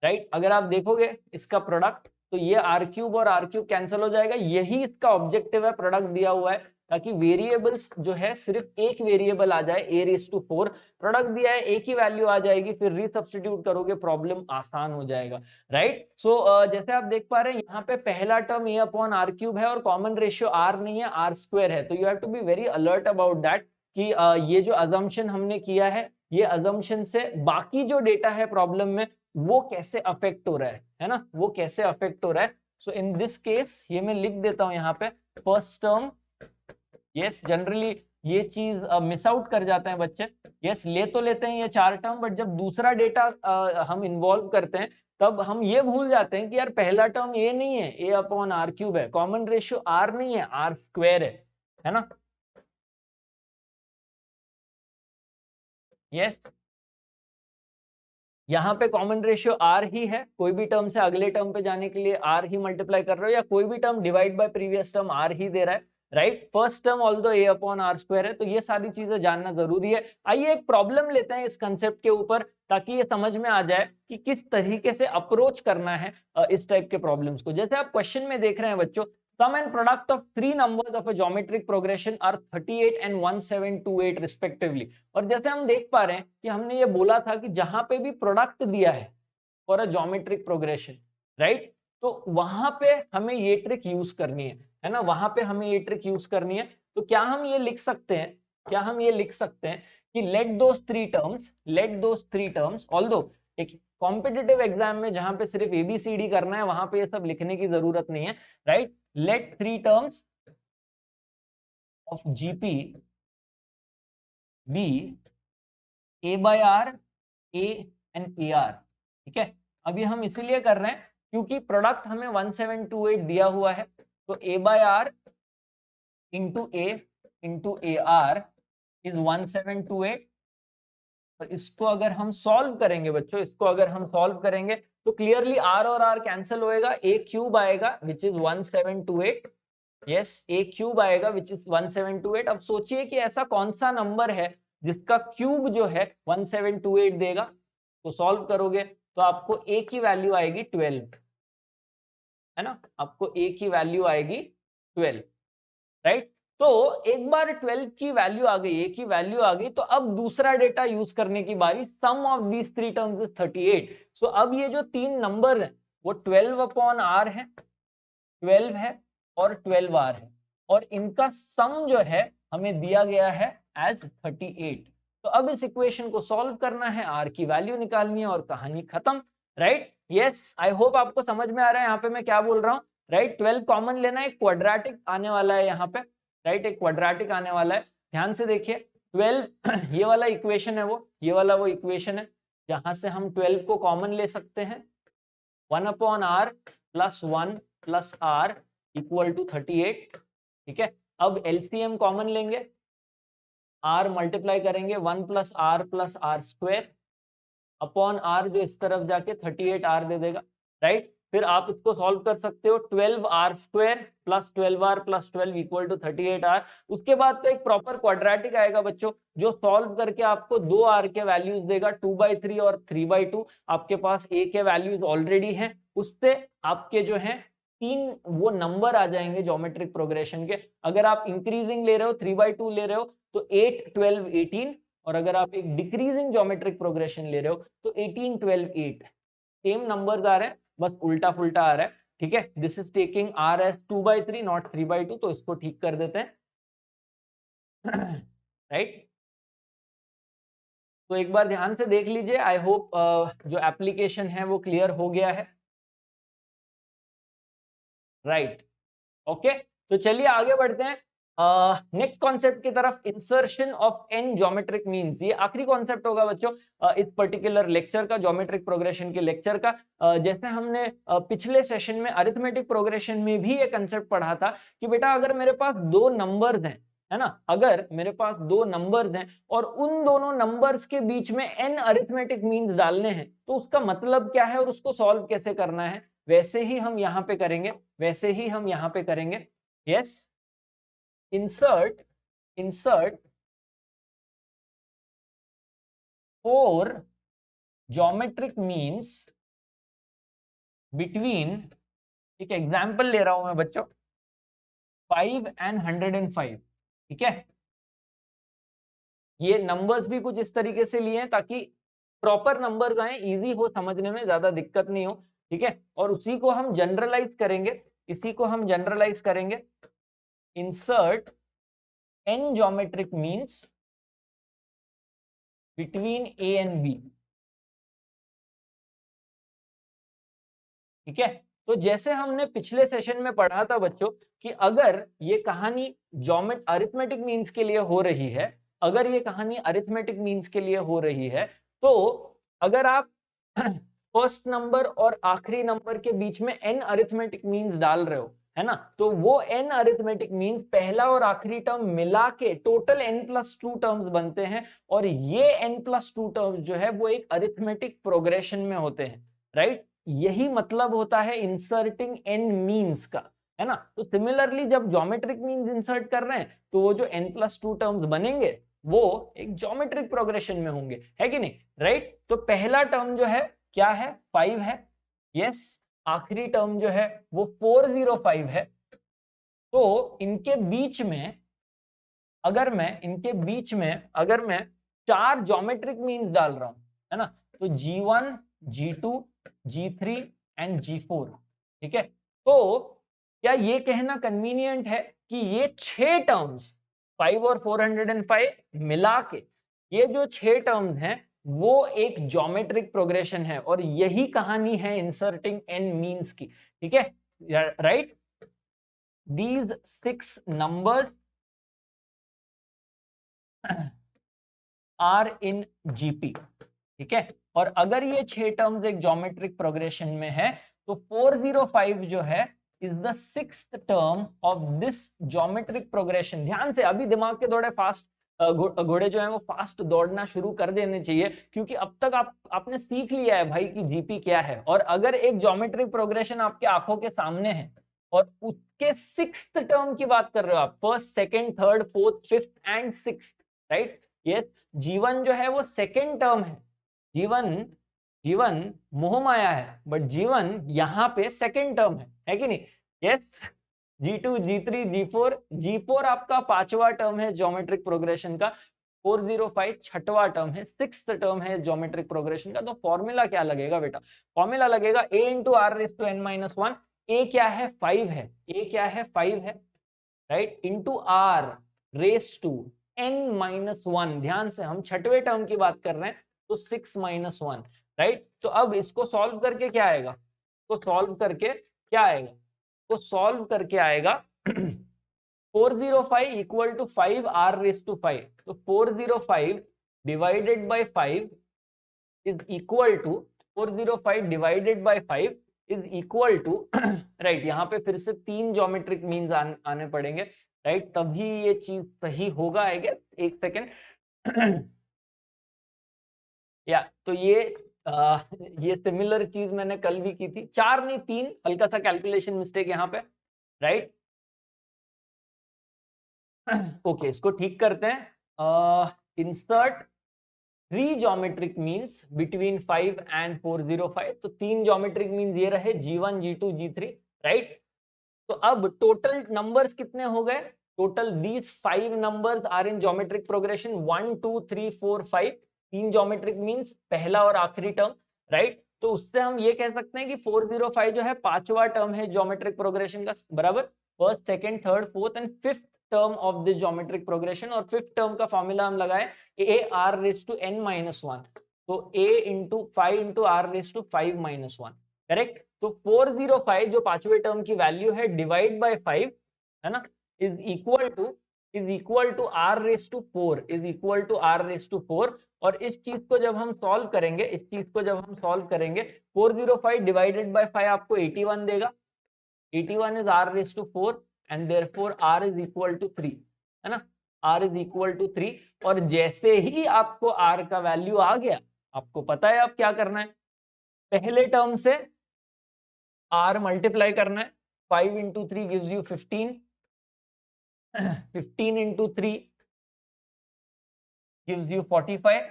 राइट। अगर आप देखोगे इसका प्रोडक्ट तो ये आर क्यूब और आर क्यूब कैंसिल हो जाएगा, यही इसका ऑब्जेक्टिव है, प्रोडक्ट दिया हुआ है ताकि वेरिएबल्स जो है सिर्फ एक वेरिएबल आ जाए, a रेस टू 4। प्रोडक्ट दिया है, a की वैल्यू आ जाएगी, फिर रीसब्स्टिट्यूट करोगे, प्रॉब्लम आसान हो जाएगा, राइट। सो जैसे आप देख पा रहे हैं यहाँ पे पहला term a upon r cube है और कॉमन रेशियो r नहीं है, r स्क्वायर है। तो you have to be very alert about that कि ये जो अजम्पशन हमने किया है, ये अजम्पशन से बाकी जो डेटा है प्रॉब्लम में वो कैसे अफेक्ट हो रहा है ना, वो कैसे अफेक्ट हो रहा है। सो इन दिस केस ये मैं लिख देता हूं यहाँ पे फर्स्ट टर्म। यस, जनरली ये चीज मिस आउट कर जाते हैं बच्चे। यस, ले तो लेते हैं ये 4 टर्म, बट जब दूसरा डेटा हम इन्वॉल्व करते हैं तब हम ये भूल जाते हैं कि यार पहला टर्म ए नहीं है, ए अपॉन आर क्यूब है, कॉमन रेशियो आर नहीं है, आर स्क्वायर है ना। यस, यहाँ पे कॉमन रेशियो आर ही है, कोई भी टर्म से अगले टर्म पे जाने के लिए आर ही मल्टीप्लाई कर रहे हो, या कोई भी term divide by previous term r ही दे रहा है, right. First term although a upon r square है, तो ये सारी चीजें जानना जरूरी है। आइए एक प्रॉब्लम लेते हैं इस कंसेप्ट के ऊपर, ताकि ये समझ में आ जाए कि किस तरीके से अप्रोच करना है इस टाइप के प्रॉब्लम्स को। जैसे आप क्वेश्चन में देख रहे हैं बच्चों, sum and product of 3 numbers of a geometric progression are 38 and 1728 respectively। और जैसे हम देख पा रहे हैं कि हमने ये बोला था कि जहां पे भी प्रोडक्ट दिया है for a geometric progression, right, तो वहां पे हमें ये ट्रिक यूज करनी है ना, वहां पे हमें ये ट्रिक यूज करनी है। तो क्या हम ये लिख सकते हैं, क्या हम ये लिख सकते हैं कि let those three terms although एक कॉम्पिटिटिव एग्जाम में जहां पे सिर्फ एबीसीडी करना है, वहां पे ये सब लिखने की जरूरत नहीं है, right. Let 3 terms of GP be a by r, a and a r, ठीक है। अभी हम इसीलिए कर रहे हैं क्योंकि प्रोडक्ट हमें 1728 दिया हुआ है, तो a by r into a into a r is 1728। और इसको अगर हम सॉल्व करेंगे बच्चों, इसको अगर हम सॉल्व करेंगे तो क्लियरली आर और आर कैंसिल होएगा, ए क्यूब आएगा which is 1728। Yes, A cube आएगा विच इज 1728। अब सोचिए कि ऐसा कौन सा नंबर है जिसका क्यूब जो है 1728 देगा। तो सॉल्व करोगे तो आपको ए की वैल्यू आएगी 12, है ना, आपको ए की वैल्यू आएगी 12, राइट। तो एक बार 12 की वैल्यू आ गई, ए की वैल्यू आ गई, तो अब दूसरा डेटा यूज करने की बारी। Sum of these three terms is 38। So अब ये जो तीन नंबर है वो 12 अपॉन आर है, 12 है और 12 आर है, और इनका सम जो है हमें दिया गया है एज 38। तो अब इस इक्वेशन को सॉल्व करना है, आर की वैल्यू निकालनी है और कहानी खत्म, राइट। यस, आई होप आपको समझ में आ रहा है यहाँ पे मैं क्या बोल रहा हूँ, राइट। 12 कॉमन लेना है, एक क्वाड्रेटिक आने वाला है यहाँ पे, राइट, एक क्वाड्रेटिक आने वाला है। ध्यान से देखिए 12 ये वाला इक्वेशन है वो, ये वाला वो इक्वेशन है जहां से हम 12 को कॉमन ले सकते हैं। 1 upon r plus 1 plus r equal to 38, ठीक है। अब एलसीएम कॉमन लेंगे, आर मल्टीप्लाई करेंगे 1 plus are square upon r जो इस तरफ जाके 38 आर दे देगा, राइट। फिर आप इसको सॉल्व कर सकते हो, 12 r square plus 12 r plus 12 equal to 38 r. उसके बाद तो एक प्रॉपर क्वाड्रेटिक आएगा बच्चों, जो सॉल्व करके आपको 2 आर के वैल्यूज देगा, 2/3 और 3/2। आपके पास ए के वैल्यूज ऑलरेडी हैं, उससे आपके जो है तीन वो नंबर आ जाएंगे ज्योमेट्रिक प्रोग्रेशन के। अगर आप इंक्रीजिंग ले रहे हो 3/2 ले रहे हो तो 8 12 18, और अगर आप एक डिक्रीजिंग ज्योमेट्रिक प्रोग्रेशन ले रहे हो तो 18 12 8। सेम नंबर्स आ रहे हैं, बस उल्टा फुल्टा आ रहा है, ठीक है। This is taking R S 2/3 not 3/2, तो इसको ठीक कर देते हैं, राइट। तो एक बार ध्यान से देख लीजिए, आई होप जो एप्लीकेशन है वो क्लियर हो गया है, राइट। ओके, तो चलिए आगे बढ़ते हैं नेक्स्ट कॉन्सेप्ट की तरफ, insertion of an geometric means. ये आखिरी कॉन्सेप्ट होगा बच्चों इस पर्टिकुलर लेक्चर का, ज्योमेट्रिक प्रोग्रेशन के लेक्चर का। जैसे हमने पिछले सेशन में अरिथमेटिक प्रोग्रेशन में भी ये कंसेप्ट पढ़ा था कि बेटा अगर मेरे पास दो नंबर्स हैं, है ना, अगर मेरे पास दो नंबर्स हैं और उन दोनों नंबर्स के बीच में एन अरिथमेटिक मीन्स डालने हैं तो उसका मतलब क्या है और उसको सॉल्व कैसे करना है, वैसे ही हम यहाँ पे करेंगे, वैसे ही हम यहाँ पे करेंगे। Yes, insert 4 geometric means between, एक एग्जाम्पल ले रहा हूं मैं बच्चों, 5 and 105, ठीक है। ये नंबर्स भी कुछ इस तरीके से लिए हैं ताकि प्रॉपर नंबर्स आए, इजी हो समझने में, ज्यादा दिक्कत नहीं हो, ठीक है। और उसी को हम जनरलाइज करेंगे, इसी को हम जनरलाइज करेंगे। Insert n geometric means between a and b, ठीक है। तो जैसे हमने पिछले सेशन में पढ़ा था बच्चों कि अगर ये कहानी अरिथमेटिक मीन्स के लिए हो रही है, अगर ये कहानी अरिथमेटिक मीन्स के लिए हो रही है, तो अगर आप फर्स्ट नंबर और आखिरी नंबर के बीच में n अरिथमेटिक मीन्स डाल रहे हो, है ना, तो वो n अरिथमेटिक मीन्स पहला और आखिरी टर्म मिला के टोटल n+2 टर्म्स बनते हैं, और ये n+2 टर्म्स जो है वो एक अरिथमेटिक प्रोग्रेशन में होते हैं, राइट। यही मतलब होता है इंसर्टिंग n मीन्स का, है ना। तो सिमिलरली जब ज्योमेट्रिक मीन्स इंसर्ट कर रहे हैं तो वो जो n+2 टर्म्स बनेंगे वो एक ज्योमेट्रिक प्रोग्रेशन में होंगे, है कि नहीं, राइट। तो पहला टर्म जो है क्या है, 5 है, यस। आखिरी टर्म जो है वो 405 है। तो इनके बीच में अगर मैं चार ज्योमेट्रिक मीन्स डाल रहा हूं, है ना, तो G1 G2 G3 and G4, ठीक है। तो क्या ये कहना कन्वीनियंट है कि ये 6 टर्म्स 5 और 405 मिला के ये जो 6 टर्म्स हैं वो एक ज्योमेट्रिक प्रोग्रेशन है, और यही कहानी है इंसर्टिंग n मीन्स की, ठीक है, right. These 6 numbers are in GP, ठीक है। और अगर ये 6 टर्म्स एक ज्योमेट्रिक प्रोग्रेशन में है तो 405 जो है is the sixth term of this geometric progression. ध्यान से, अभी दिमाग के थोड़े फास्ट घोड़े जो हैं वो फास्ट दौड़ना शुरू कर देने चाहिए, क्योंकि अब तक आपने सीख लिया है भाई कि जीपी क्या है। और अगर एक ज्योमेट्रिक प्रोग्रेशन आपके आंखों के सामने है और उसके सिक्स्थ टर्म की बात कर रहे हो आप, first, second, third, fourth, fifth and sixth, right? Yes, जीवन जो है वो सेकंड टर्म है। जीवन मोह माया है, बट जीवन यहाँ पे सेकंड टर्म है कि नहीं? यस, G2, G3, G4 आपका पांचवा टर्म है ज्योमेट्रिक प्रोग्रेशन का, 405 छठवां टर्म है, सिक्स्थ टर्म है ज्योमेट्रिक प्रोग्रेशन का। तो फॉर्मूला क्या लगेगा बेटा? फॉर्मूला लगेगा a into are raise to n minus one. A क्या है? 5 है। ए क्या है? 5 है, right? Into are raise to n minus one. ध्यान से, हम छठवें टर्म की बात कर रहे हैं, तो 6 माइनस वन, राइट? तो अब इसको सॉल्व करके क्या आएगा? तो सॉल्व करके क्या आएगा? तो सॉल्व करके आएगा 405 equal to 5 r raise to 5। तो 405 divided by 5 is equal to 405 divided by 5 is equal to right, यहाँ पे फिर से 3 ज्योमेट्रिक मीन्स आने पड़ेंगे, राइट? तभी ये चीज सही होगा, आई गेस। एक सेकेंड या तो ये सिमिलर चीज मैंने कल भी की थी। 4 नहीं 3, हल्का सा कैलकुलेशन मिस्टेक यहाँ पे, राइट? ओके, इसको ठीक करते हैं। Insert 3 geometric means between 5 and 405। तो 3 ज्योमेट्रिक मीन्स ये रहे, G1, G2, G3, राइट? तो अब टोटल नंबर्स कितने हो गए? Total these 5 numbers are in geometric progression 1 2 3 4 5। 3 geometric means पहला और आखिरी टर्म, राइट? तो उससे हम ये कह सकते हैं कि 405 जो है पांचवा टर्म है ज्योमेट्रिक प्रोग्रेशन का, बराबर? First, second, third, fourth and fifth term of this geometric progression. और फिफ्थ टर्म का फॉर्मूला हम लगाए a r raise to n minus one. तो a into 5 into are raise to 5 minus one, correct? तो 405 जो पांचवे टर्म की value है डिवाइड बाय 5, है ना, is equal to r raise to 4, is equal to r raise to 4। और इस चीज को जब हम सॉल्व करेंगे, 405 डिवाइडेड बाय 5 आपको 81 देगा। 81 is r raise to 4 and therefore r is equal to 3, है ना? r is equal to 3। और जैसे ही आपको r का वैल्यू आ गया, आपको पता है अब क्या करना है? पहले टर्म से r मल्टीप्लाई करना है। 5 into 3 gives you 15, 15 into 3 gives you 45,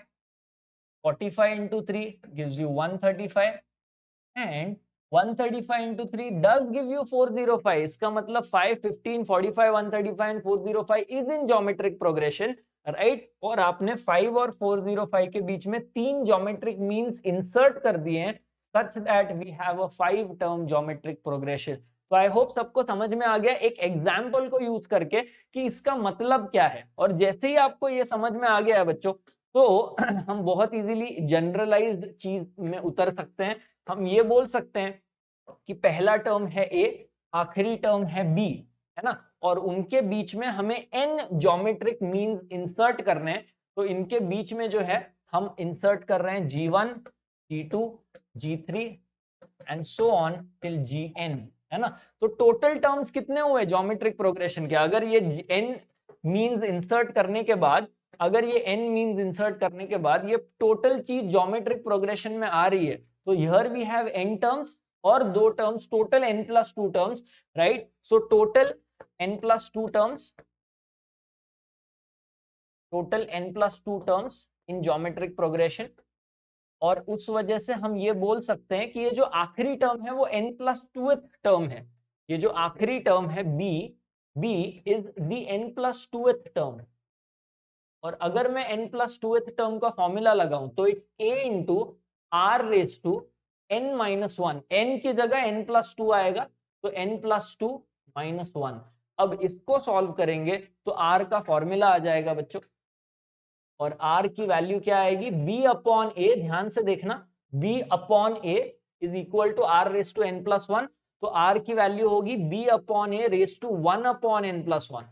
45 into 3 gives you 135 and 135 into 3 does give you 405। इसका मतलब 5, 15, 45, 135 and 405 is in geometric progression, right? और आपने 5 और 405 के बीच में 3 geometric means insert कर दिए हैं such that we have a 5 term geometric progression। तो आई होप सबको समझ में आ गया एक एग्जाम्पल को यूज करके कि इसका मतलब क्या है। और जैसे ही आपको ये समझ में आ गया है बच्चों, तो हम बहुत इजीली जनरलाइज्ड चीज में उतर सकते हैं। हम ये बोल सकते हैं कि पहला टर्म है A, आखिरी टर्म है B, है ना? और उनके बीच में हमें n ज्योमेट्रिक मीन्स इंसर्ट करने हैं। तो इनके बीच में जो है हम इंसर्ट कर रहे हैं G1, G2, G3 and so on till Gn, है ना? तो टोटल टर्म्स कितने हुए ज्योमेट्रिक प्रोग्रेशन के? अगर ये n मींस इंसर्ट करने के बाद, ये टोटल चीज ज्योमेट्रिक प्रोग्रेशन में आ रही है, तो here we have n terms और 2 terms, total n plus 2 terms, right? So total n plus 2 terms in geometric progression. और उस वजह से हम ये बोल सकते हैं कि ये जो आखिरी टर्म है वो n प्लस 2th टर्म है। ये जो आखिरी टर्म है b is the n plus 2th term. और अगर मैं n प्लस 2th टर्म का फॉर्मूला लगाऊं तो it's a into are raise to n minus one. n की जगह n प्लस 2 आएगा, तो n प्लस 2 माइनस 1। अब इसको सॉल्व करेंगे तो r का फॉर्मूला आ जाएगा बच्चों, और r की वैल्यू क्या आएगी? b upon a। ध्यान से देखना, b upon a is equal to r raise to n plus 1। तो r की वैल्यू होगी b upon a raise to 1 upon n plus 1।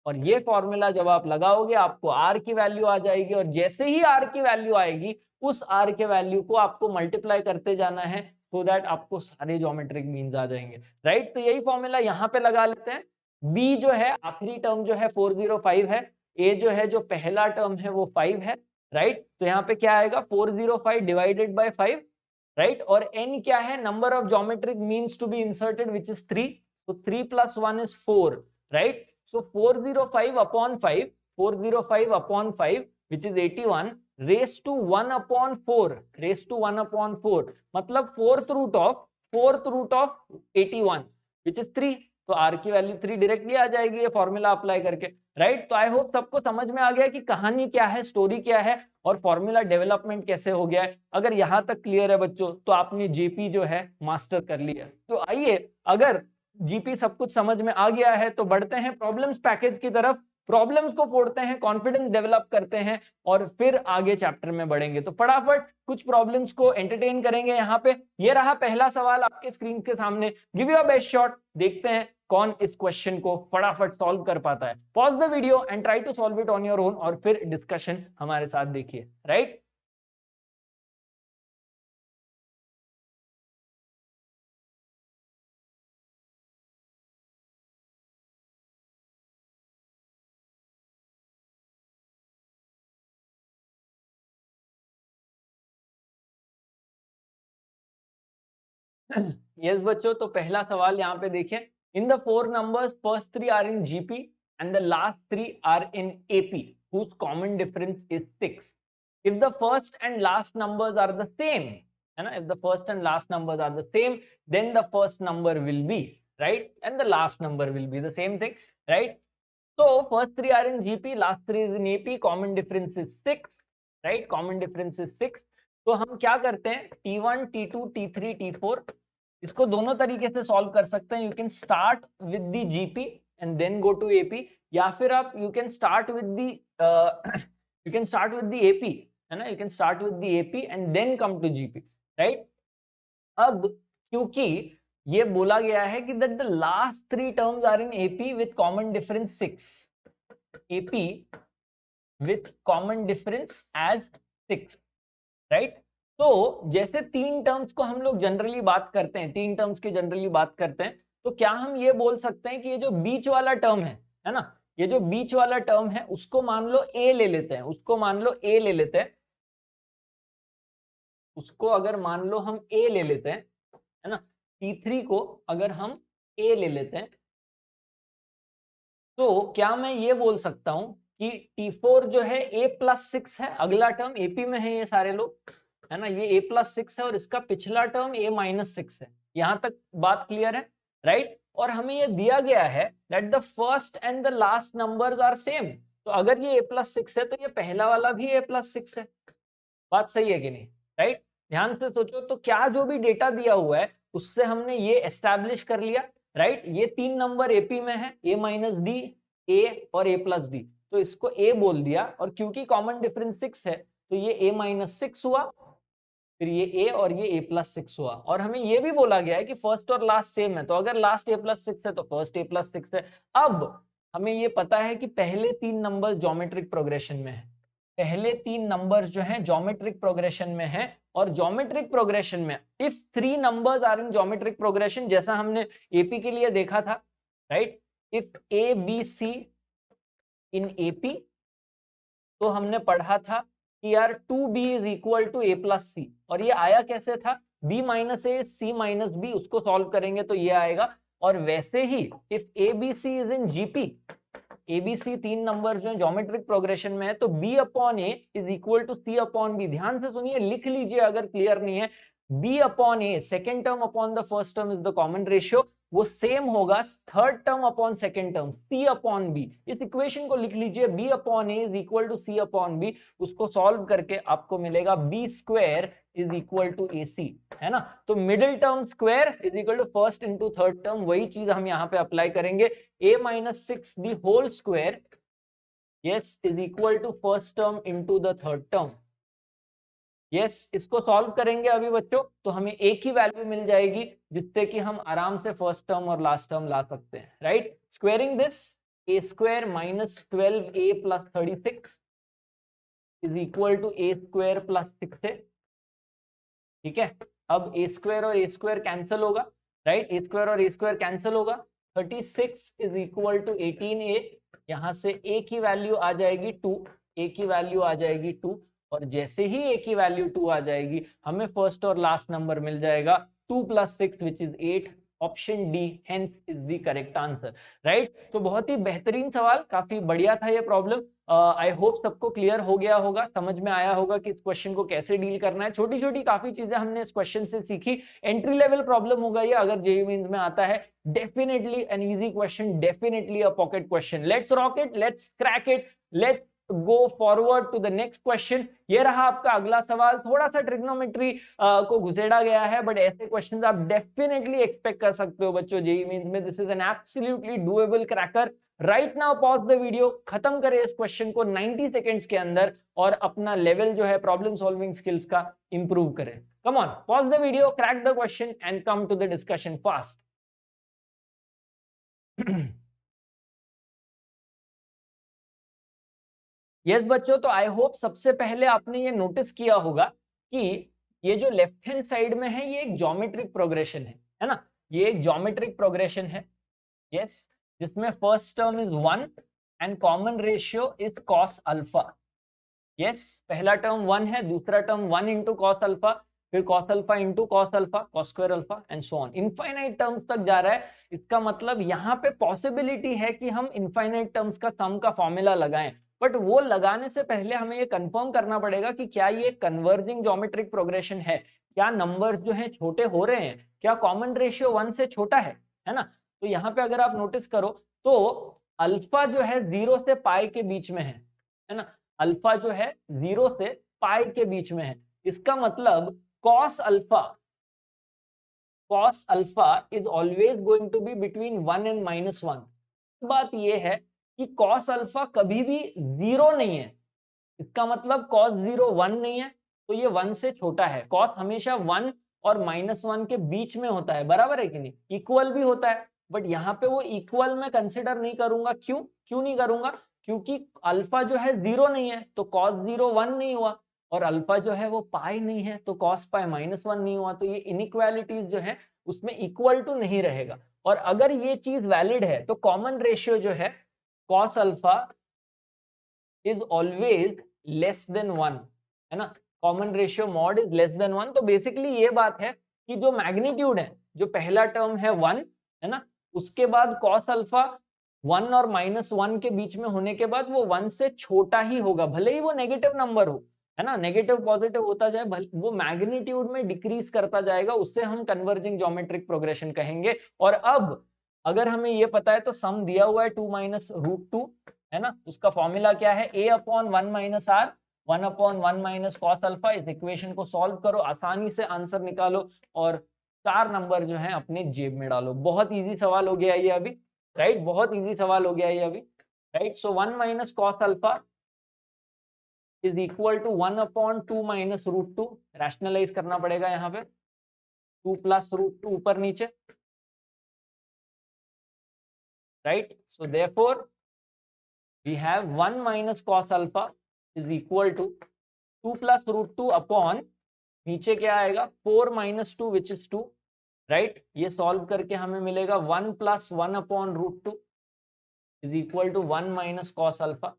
और ये फॉर्मूला जब आप लगाओगे आपको r की वैल्यू आ जाएगी। और जैसे ही r की वैल्यू आएगी, उस r के वैल्यू को आपको मल्टीप्लाई करते जाना है सो दैट आपको सारे ज्योमेट्रिक मीन्स आ जाएंगे, राइट। तो यही फॉर्मूला यहाँ पे लगा लेते हैं। बी जो है आखिरी टर्म जो है 405 है, ए जो है जो पहला टर्म है वो 5 है, राइट। तो यहाँ पे क्या आएगा 405 डिवाइडेड बाय 5, राइट। और n क्या है, number of geometric means to be inserted which is 3, so 3 plus 1 is 4, right? So 405 upon 5, 405 upon 5 which is 81 raised to 1 upon 4, raised to 1 upon 4 मतलब fourth root of 81 which is 3। तो r की value 3 directly आ जाएगी ये formula apply करके, right. तो I hope सबको समझ में आ गया कि कहानी क्या है, स्टोरी क्या है और फॉर्मूला डेवलपमेंट कैसे हो गया है। अगर यहां तक क्लियर है बच्चों तो आपने जेपी जो है मास्टर कर लिया। तो आइए, अगर जीपी सब कुछ समझ में आ गया है तो बढ़ते हैं प्रॉब्लम्स पैकेज की तरफ, प्रॉब्लम्स को फोड़ते हैं, कॉन्फिडेंस डेवलप करते हैं और फिर आगे चैप्टर में बढ़ेंगे। तो फटाफट कुछ प्रॉब्लम्स को एंटरटेन करेंगे। यहाँ पे ये रहा पहला सवाल आपके स्क्रीन के सामने, गिव योर बेस्ट शॉट, देखते हैं कौन इस क्वेश्चन को फटाफट सॉल्व कर पाता है। Pause the video and try to solve it on your own और फिर डिस्कशन हमारे साथ देखिए, राइट। यस बच्चों, तो पहला सवाल यहाँ पे देखिए, in the 4 numbers first 3 are in GP and the last 3 are in AP whose common difference is 6, if the first and last numbers are the same, है ना, if the first and last numbers are the same then the first number will be, right, and the last number will be the same thing, right। so first 3 are in gp, last 3 is in ap, common difference is 6, right, common difference is 6। तो हम क्या करते हैं, t1 t2 t3 t4 इसको दोनों तरीके से solve कर सकते हैं। You can start with the GP and then go to AP, या फिर आप you can start with the AP, है ना, you can start with the AP and then come to GP, right. अब क्योंकि ये बोला गया है कि that the last 3 terms are in AP with common difference 6, AP with common difference as 6, right. तो जैसे 3 टर्म्स को हम लोग जनरली बात करते हैं, 3 टर्म्स की जनरली बात करते हैं, तो क्या हम ये बोल सकते हैं कि ये जो बीच वाला टर्म है ना, ये जो बीच वाला टर्म है उसको मान लो a ले लेते हैं, उसको मान लो a ले लेते हैं, उसको अगर मान लो हम a ले लेते हैं, है ना, t3 को अगर हम a ले लेते हैं, तो क्या मैं ये बोल सकता हूं कि t4 जो है a प्लस 6 है, अगला टर्म एपी में है ये सारे लोग, है ना, ये a प्लस 6 है और इसका पिछला टर्म a माइनस 6 है। यहां तक बात क्लियर है, राइट। और हमें ये दिया गया है that the first and the last numbers are same, तो अगर ये a प्लस 6 है तो ये पहला वाला भी a प्लस 6 है। बात सही है कि नहीं, राइट। ध्यान से सोचो, तो क्या जो भी डेटा दिया हुआ है उससे हमने ये एस्टैब्लिश कर लिया, राइट। ये 3 नंबर एपी में है, a माइनस डी, a और a प्लस डी, तो इसको a बोल दिया, और क्योंकि कॉमन डिफरेंस 6 है तो ये a माइनस 6 हुआ, फिर ये a और ये a प्लस 6 हुआ। और हमें ये भी बोला गया है कि फर्स्ट और लास्ट सेम है, तो अगर लास्ट a प्लस 6 है तो फर्स्ट a प्लस 6 है। अब हमें ये पता है कि पहले 3 नंबर ज्योमेट्रिक प्रोग्रेशन में है, पहले 3 नंबर्स जो हैं ज्योमेट्रिक प्रोग्रेशन में है, और ज्योमेट्रिक प्रोग्रेशन में if 3 numbers are in geometric progression, जैसा हमने एपी के लिए देखा था, right, if A B c in AP, तो हमने पढ़ा था कि यार 2b is equal to a plus c, और ये आया कैसे था, b minus a c minus b, उसको सॉल्व करेंगे तो ये आएगा। और वैसे ही if A B C is in GP, ABC 3 number जो ज्योमेट्रिक प्रोग्रेशन में है, तो b upon a is equal to c upon b. ध्यान से सुनिए, लिख लीजिए अगर क्लियर नहीं है, b upon a, second term upon the first term is the common ratio, वो सेम होगा third term upon second term, c upon b। इस इक्वेशन को लिख लीजिए, b upon a is equal to c upon b, उसको solve करके आपको मिलेगा b square is equal to ac, है ना। तो middle term square is equal to first into third term, वही चीज हम यहाँ पे अप्लाई करेंगे, a minus 6 the whole square, yes, is equal to first term into the third term. Yes, इसको सॉल्व करेंगे अभी बच्चों, तो हमें एक ही वैल्यू मिल जाएगी जिससे कि हम आराम से फर्स्ट टर्म और लास्ट टर्म ला सकते हैं, right. Squaring this, a square minus 12a plus 36 is equal to a square plus 6a, ठीक है। अब ए स्क्वायर और ए स्क्वायर कैंसिल होगा, राइट, ए स्क्वायर और ए स्क्वायर कैंसिल होगा, 36 इज इक्वल टू 18a, यहां से a की वैल्यू आ जाएगी 2, a की वैल्यू आ जाएगी 2, और जैसे ही a की वैल्यू 2 आ जाएगी हमें फर्स्ट और लास्ट नंबर मिल जाएगा 2 + 6 which is 8, option D hence is the correct answer, right. तो बहुत ही बेहतरीन सवाल, काफी बढ़िया था ये प्रॉब्लम। आई होप सबको क्लियर हो गया होगा, समझ में आया होगा कि इस क्वेश्चन को कैसे डील करना है। छोटी छोटी काफी चीजें हमने इस क्वेश्चन से सीखी। एंट्री लेवल प्रॉब्लम होगा ये, अगर जेईई मेंस में आता है, definitely an easy question, definitely a pocket question. Let's rock it, let's crack it, let's go forward to the next question. ये रहा आपका अगला सवाल, थोड़ा सा ट्रिग्नोमेट्री को घुसेड़ा गया है, बट ऐसे क्वेश्चंस आप डेफिनेटली एक्सपेक्ट कर सकते हो बच्चों जेईई मेंस में। This is an absolutely doable cracker. Right now pause the video, खत्म करें इस क्वेश्चन को 90 सेकेंड्स के अंदर और अपना लेवल जो है प्रॉब्लम सॉल्विंग स्किल्स का इंप्रूव करें। Come on, pause the video, crack the question and come to the discussion fast. Yes बच्चों, तो आई होप सबसे पहले आपने ये नोटिस किया होगा कि ये जो लेफ्ट हैंड साइड में है ये एक ज्योमेट्रिक प्रोग्रेशन है ना, ये एक ज्योमेट्रिक प्रोग्रेशन है। यस, जिसमें first term is 1 and common ratio is cos alpha. Yes, पहला टर्म 1 है, दूसरा टर्म 1 इंटू cos अल्फा, फिर cos alpha into cos alpha, cos square alpha and so on, infinite terms तक जा रहा है। इसका मतलब यहाँ पे पॉसिबिलिटी है कि हम इनफाइनाइट टर्म्स का सम का फॉर्मूला लगाएं, बट वो लगाने से पहले हमें ये कंफर्म करना पड़ेगा कि क्या ये कन्वर्जिंग ज्योमेट्रिक प्रोग्रेशन है, क्या नंबर्स जो हैं छोटे हो रहे हैं, क्या कॉमन रेशियो 1 से छोटा है ना। तो यहाँ पे अगर आप नोटिस करो तो अल्फा जो है 0 से पाई के बीच में है ना, अल्फा जो है 0 से पाई के बीच में है। इसका मतलब cos alpha is always going to be between 1 and -1। बात यह है कि cos अल्फा कभी भी 0 नहीं है, इसका मतलब cos 0 1 नहीं है, तो ये 1 से छोटा है। cos हमेशा 1 और -1 के बीच में होता है, बराबर है कि नहीं, इक्वल भी होता है, बट यहाँ पे वो इक्वल में कंसिडर नहीं करूंगा। क्यों नहीं करूंगा, क्योंकि अल्फा जो है 0 नहीं है, तो cos 0 1 नहीं हुआ, और अल्फा जो है वो पाई नहीं है, तो cos पाई -1 नहीं हुआ, तो ये इनइक्वालिटीज जो है उसमें इक्वल टू नहीं रहेगा। और अगर ये चीज वैलिड है तो कॉमन रेशियो जो है cos alpha is always less than 1, है ना, common ratio mod is less than 1। तो बेसिकली ये बात है कि जो मैग्नीट्यूड है, जो पहला टर्म है 1, है ना, उसके बाद cos अल्फा 1 और -1 के बीच में होने के बाद वो 1 से छोटा ही होगा, भले ही वो नेगेटिव नंबर हो, है ना, नेगेटिव पॉजिटिव होता जाए, वो मैग्नीट्यूड में डिक्रीज करता जाएगा, उससे हम कन्वर्जिंग ज्योमेट्रिक प्रोग्रेशन कहेंगे। और अब अगर हमें ये पता है तो सम दिया हुआ है 2 - √2, है ना, उसका फॉर्मूला क्या है, a/1 - r 1/1 - cos अल्फा। इस इक्वेशन को सॉल्व करो, आसानी से आंसर निकालो और 4 नंबर जो है अपने जेब में डालो। बहुत इजी सवाल हो गया ये अभी, राइट, बहुत इजी सवाल हो गया ये अभी, right. So 1 - cos alpha is equal to 1/2 - √2, rationalise करना पड़ेगा यहाँ पे, 2 + √2 ऊपर नीचे, right. So therefore we have 1 - cos alpha is equal to 2 + √2 upon, नीचे क्या आएगा, 4 - 2 which is 2, राइट। ये सॉल्व करके हमें मिलेगा 1 + 1/√2 is equal to 1 - cos alpha,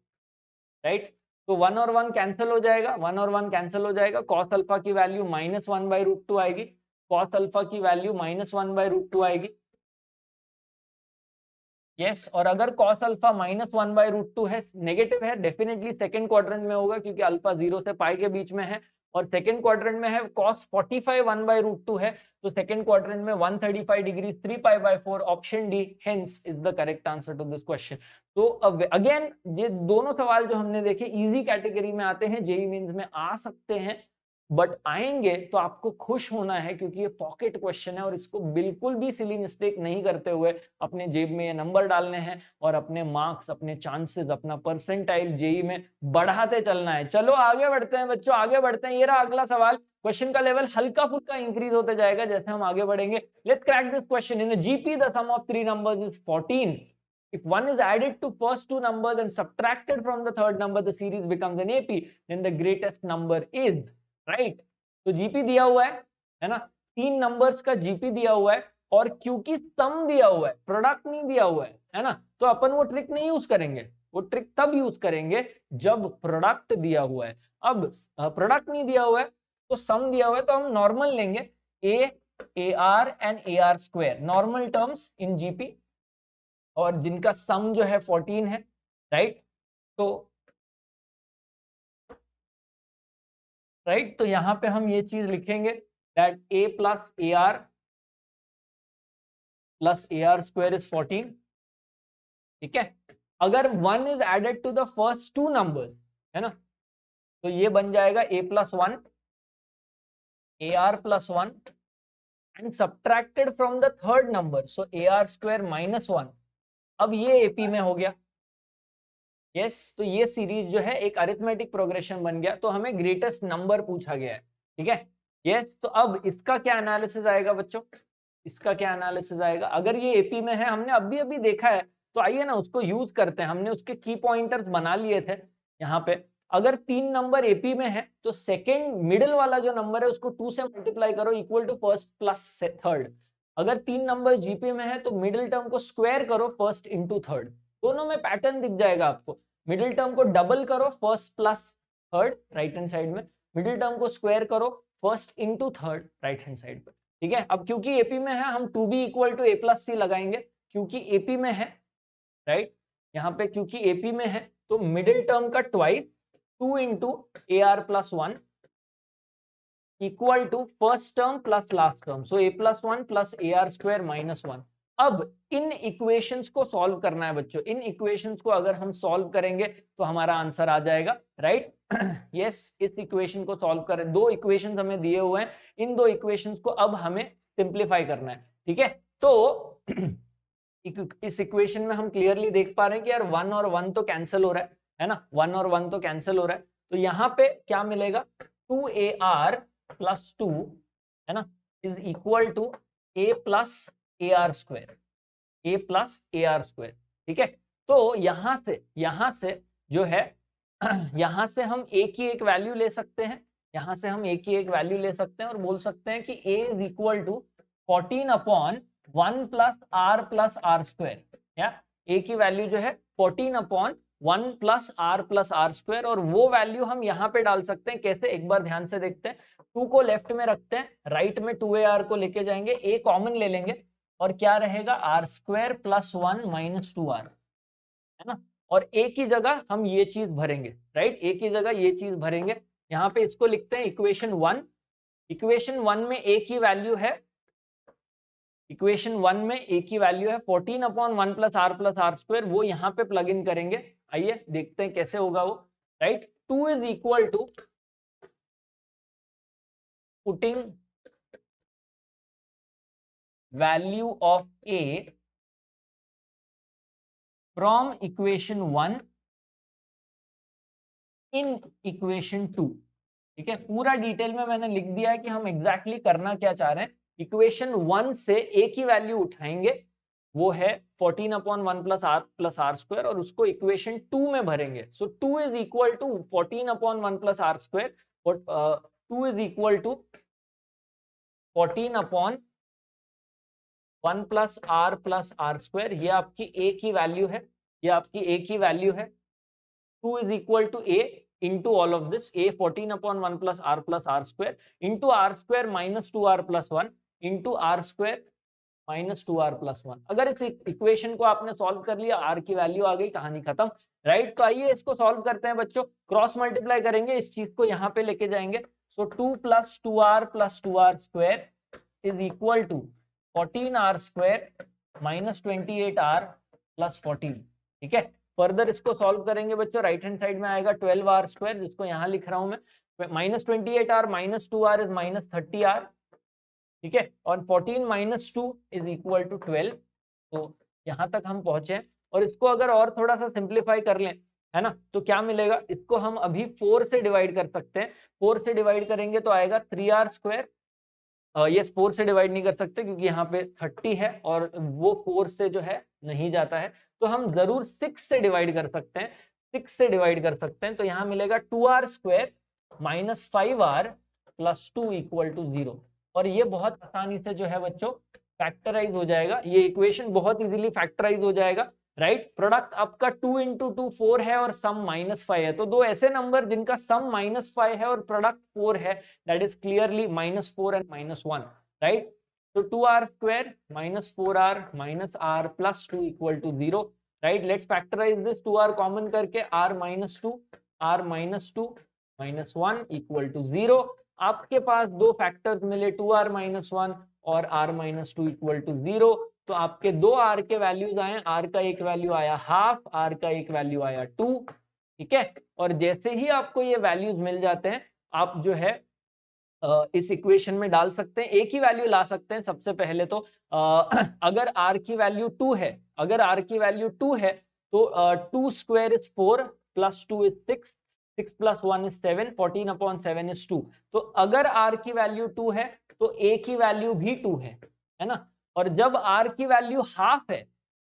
right. तो 1 और 1 कैंसिल हो जाएगा, 1 और 1 कैंसिल हो जाएगा, cos अल्फा की वैल्यू -1/√2 आएगी, cos अल्फा की वैल्यू -1/√2 आएगी। यस, और अगर cos अल्फा -1/√2 है, नेगेटिव है, डेफिनेटली सेकंड क्वाड्रेंट में होगा, क्योंकि अल्फा 0 से पाई के बीच में है, और सेकंड क्वाड्रेंट में है। cos 45 1/√2 है, तो सेकंड क्वाड्रेंट में 135 degree 3π/4, option D hence is the correct answer to this question. तो अगेन ये दोनों सवाल जो हमने देखे इजी कैटेगरी में आते हैं, जेईई मेंस में आ सकते हैं, बट आएंगे तो आपको खुश होना है, क्योंकि ये पॉकेट क्वेश्चन है और इसको बिल्कुल भी सिली मिस्टेक नहीं करते हुए अपने जेब में ये नंबर डालने हैं और अपने मार्क्स, अपने चांसेस, अपना परसेंटाइल जेईई में बढ़ाते चलना है। चलो आगे बढ़ते हैं बच्चों, आगे बढ़ते हैं। ये रहा अगला सवाल, क्वेश्चन का लेवल हल्का फुल्का इंक्रीज होते जाएगा जैसे हम आगे बढ़ेंगे। Let's crack this question. In GP the sum of 3 numbers is 14. If one is added to first 2 numbers and subtracted from the third number, the series becomes an AP. Then the greatest number is, right. तो GP दिया हुआ है ना, तीन numbers का GP दिया हुआ है और क्योंकि सम दिया हुआ है, प्रोडक्ट नहीं दिया हुआ है ना, तो अपन वो ट्रिक नहीं यूज करेंगे। वो ट्रिक तब यूज करेंगे जब प्रोडक्ट दिया हुआ है। अब प्रोडक्ट नहीं दिया हुआ है तो सम दिया हुआ है, तो हम नॉर्मल लेंगे, A R and a are square, normal terms in GP, और जिनका सम जो है 14 है, राइट। तो यहां पे हम ये चीज लिखेंगे that a plus A r plus A R square is 14, ठीक है। अगर 1 is added to the first two numbers, है ना, तो ये बन जाएगा a plus one, a r plus one, and subtracted from the third number, so a are square minus one. अब ये एपी में हो गया, यस। तो ये सीरीज जो है एक अरिथमेटिक प्रोग्रेशन बन गया, तो हमें ग्रेटेस्ट नंबर पूछा गया है, ठीक है, यस। तो अब इसका क्या एनालिसिस आएगा बच्चों, इसका क्या एनालिसिस आएगा, अगर ये एपी में है, हमने अभी अभी देखा है, तो आइए ना उसको यूज करते हैं। हमने उसके की पॉइंटर्स बना लिए थे यहाँ पे। अगर तीन नंबर एपी में है तो सेकेंड मिडिल वाला जो नंबर है उसको 2 से मल्टीप्लाई करो, equal to first plus third. अगर तीन नंबर जीपी में है तो मिडिल टर्म को स्क्वायर करो, फर्स्ट इंटू थर्ड। दोनों में पैटर्न दिख जाएगा आपको। मिडिल टर्म को डबल करो, first plus third right hand side में, मिडिल टर्म को स्क्वायर करो, first into third right hand side पे, ठीक है। अब क्योंकि एपी में है, हम 2b equal to a plus c लगाएंगे, क्योंकि एपी में है, राइट। यहाँ पे क्योंकि एपी में है तो मिडिल टर्म का twice 2 into a r plus one equal to first term plus last term, so a plus one plus A R square minus one. अब इन इक्वेशंस को सॉल्व करना है बच्चों। इन इक्वेशंस को अगर हम सॉल्व करेंगे तो हमारा आंसर आ जाएगा, राइट। यस, इस इक्वेशन को सॉल्व करें। दो इक्वेशंस हमें दिए हुए हैं, इन दो इक्वेशंस को अब हमें सिंप्लीफाई करना है, ठीक है। तो इस इक्वेशन में हम क्लियरली देख पा रहे हैं कि यार 1 और 1 तो कैंसिल हो रहा है ना, 1 और 1 तो कैंसिल हो रहा है। तो यहाँ पे क्या मिलेगा, 2ar प्लस 2, है ना, is equal to a plus A R square, a plus A R square, ठीक है। तो यहाँ से जो है यहाँ से हम a की एक वैल्यू ले सकते हैं, यहाँ से हम a की एक वैल्यू ले सकते हैं और बोल सकते हैं कि a is equal to 14 upon 1 plus are square, या a की वैल्यू जो है 14 अपॉन 1 प्लस आर स्क्वायर, और वो वैल्यू हम यहाँ पे डाल सकते हैं। कैसे, एक बार ध्यान से देखते हैं। 2 को लेफ्ट में रखते हैं, राइट में 2ar को लेके जाएंगे, a कॉमन ले लेंगे और क्या रहेगा, are square plus 1 minus 2r, है ना। और a की जगह हम ये चीज भरेंगे, राइट, a की जगह ये चीज भरेंगे। यहाँ पे इसको लिखते हैं इक्वेशन 1। इक्वेशन 1 में a की वैल्यू है, इक्वेशन 1 में a की वैल्यू है 14 अपॉन 1 प्लस आर स्क्वायर, वो यहाँ पे प्लग इन करेंगे। आइए देखते हैं कैसे होगा वो, right. 2 is equal to putting value of a from equation 1 in equation 2, ठीक है। पूरा डिटेल में मैंने लिख दिया है कि हम एग्जैक्टली करना क्या चाह रहे हैं। इक्वेशन 1 से a की वैल्यू उठाएंगे, वो है 14 अपॉन 1 प्लस आर स्क्वायर, और उसको इक्वेशन 2 में भरेंगे। So 2 is equal to 14 upon 1 plus are square, 2 is equal to 14 upon 1 plus are square. ये आपकी a की वैल्यू है, ये आपकी a की वैल्यू है। 2 is equal to a into all of this, a 14 upon 1 plus r square into r square minus 2r plus 1 into r square minus 2r plus 1। अगर इस इक्वेशन को आपने सॉल्व कर लिया, r की वैल्यू आ गई, कहानी खत्म, राइट। तो आइए इसको सॉल्व करते हैं बच्चों। क्रॉस मल्टीप्लाई करेंगे, इस चीज को यहाँ पे लेके जाएंगे। So 2 plus 2r square is equal to 14r square minus 28r plus 14, ठीक है। फर्दर इसको सॉल्व करेंगे बच्चों, राइट हैंड साइड में आएगा 12r स्क्वायर, जिसको यहाँ लिख रहा हूं मैं, minus 28r minus 2r is minus 30r, ठीक है। और 14 माइनस 2 इज इक्वल टू 12। तो यहाँ तक हम पहुंचे, और इसको अगर और थोड़ा सा सिंप्लीफाई कर लें, है ना, तो क्या मिलेगा, इसको हम अभी 4 से डिवाइड कर सकते हैं। 4 से डिवाइड करेंगे तो आएगा 3r स्क्वायर। ये 4 से डिवाइड नहीं कर सकते क्योंकि यहाँ पे 30 है और वो 4 से जो है नहीं जाता है, तो हम जरूर 6 से डिवाइड कर सकते हैं। 6 से डिवाइड कर सकते हैं तो यहाँ मिलेगा 2r square minus 5r plus 2 equal to 0। और ये बहुत आसानी से जो है बच्चों फैक्टराइज हो जाएगा, ये इक्वेशन बहुत इजीली फैक्टराइज हो जाएगा, राइट। प्रोडक्ट आपका 2 इंटू 2 4 है और सम -5 है, तो दो ऐसे नंबर जिनका सम -5 है और प्रोडक्ट 4 है, that is clearly -4 and -1, right. तो 2r square minus 4r minus r plus 2 equal to 0, right? Let's factorize this, 2r common करके r minus 2 minus 1 equal to 0। आपके पास दो फैक्टर्स मिले 2r minus 1 और r minus 2 equal to 0, तो आपके दो r के वैल्यूज आए, r का एक वैल्यू आया हाफ, r का एक वैल्यू आया 2, ठीक है। और जैसे ही आपको ये वैल्यूज मिल जाते हैं, आप जो है इस इक्वेशन में डाल सकते हैं, एक ही वैल्यू ला सकते हैं। सबसे पहले तो अगर r की वैल्यू 2 है, अगर r की वैल्यू 2 है तो 2 square is 4 plus 2 is 6, 6 plus 1 is 7, 14/7 is 2। तो अगर r की वैल्यू 2 है तो a की वैल्यू भी 2 है ना। और जब r की वैल्यू हाफ है,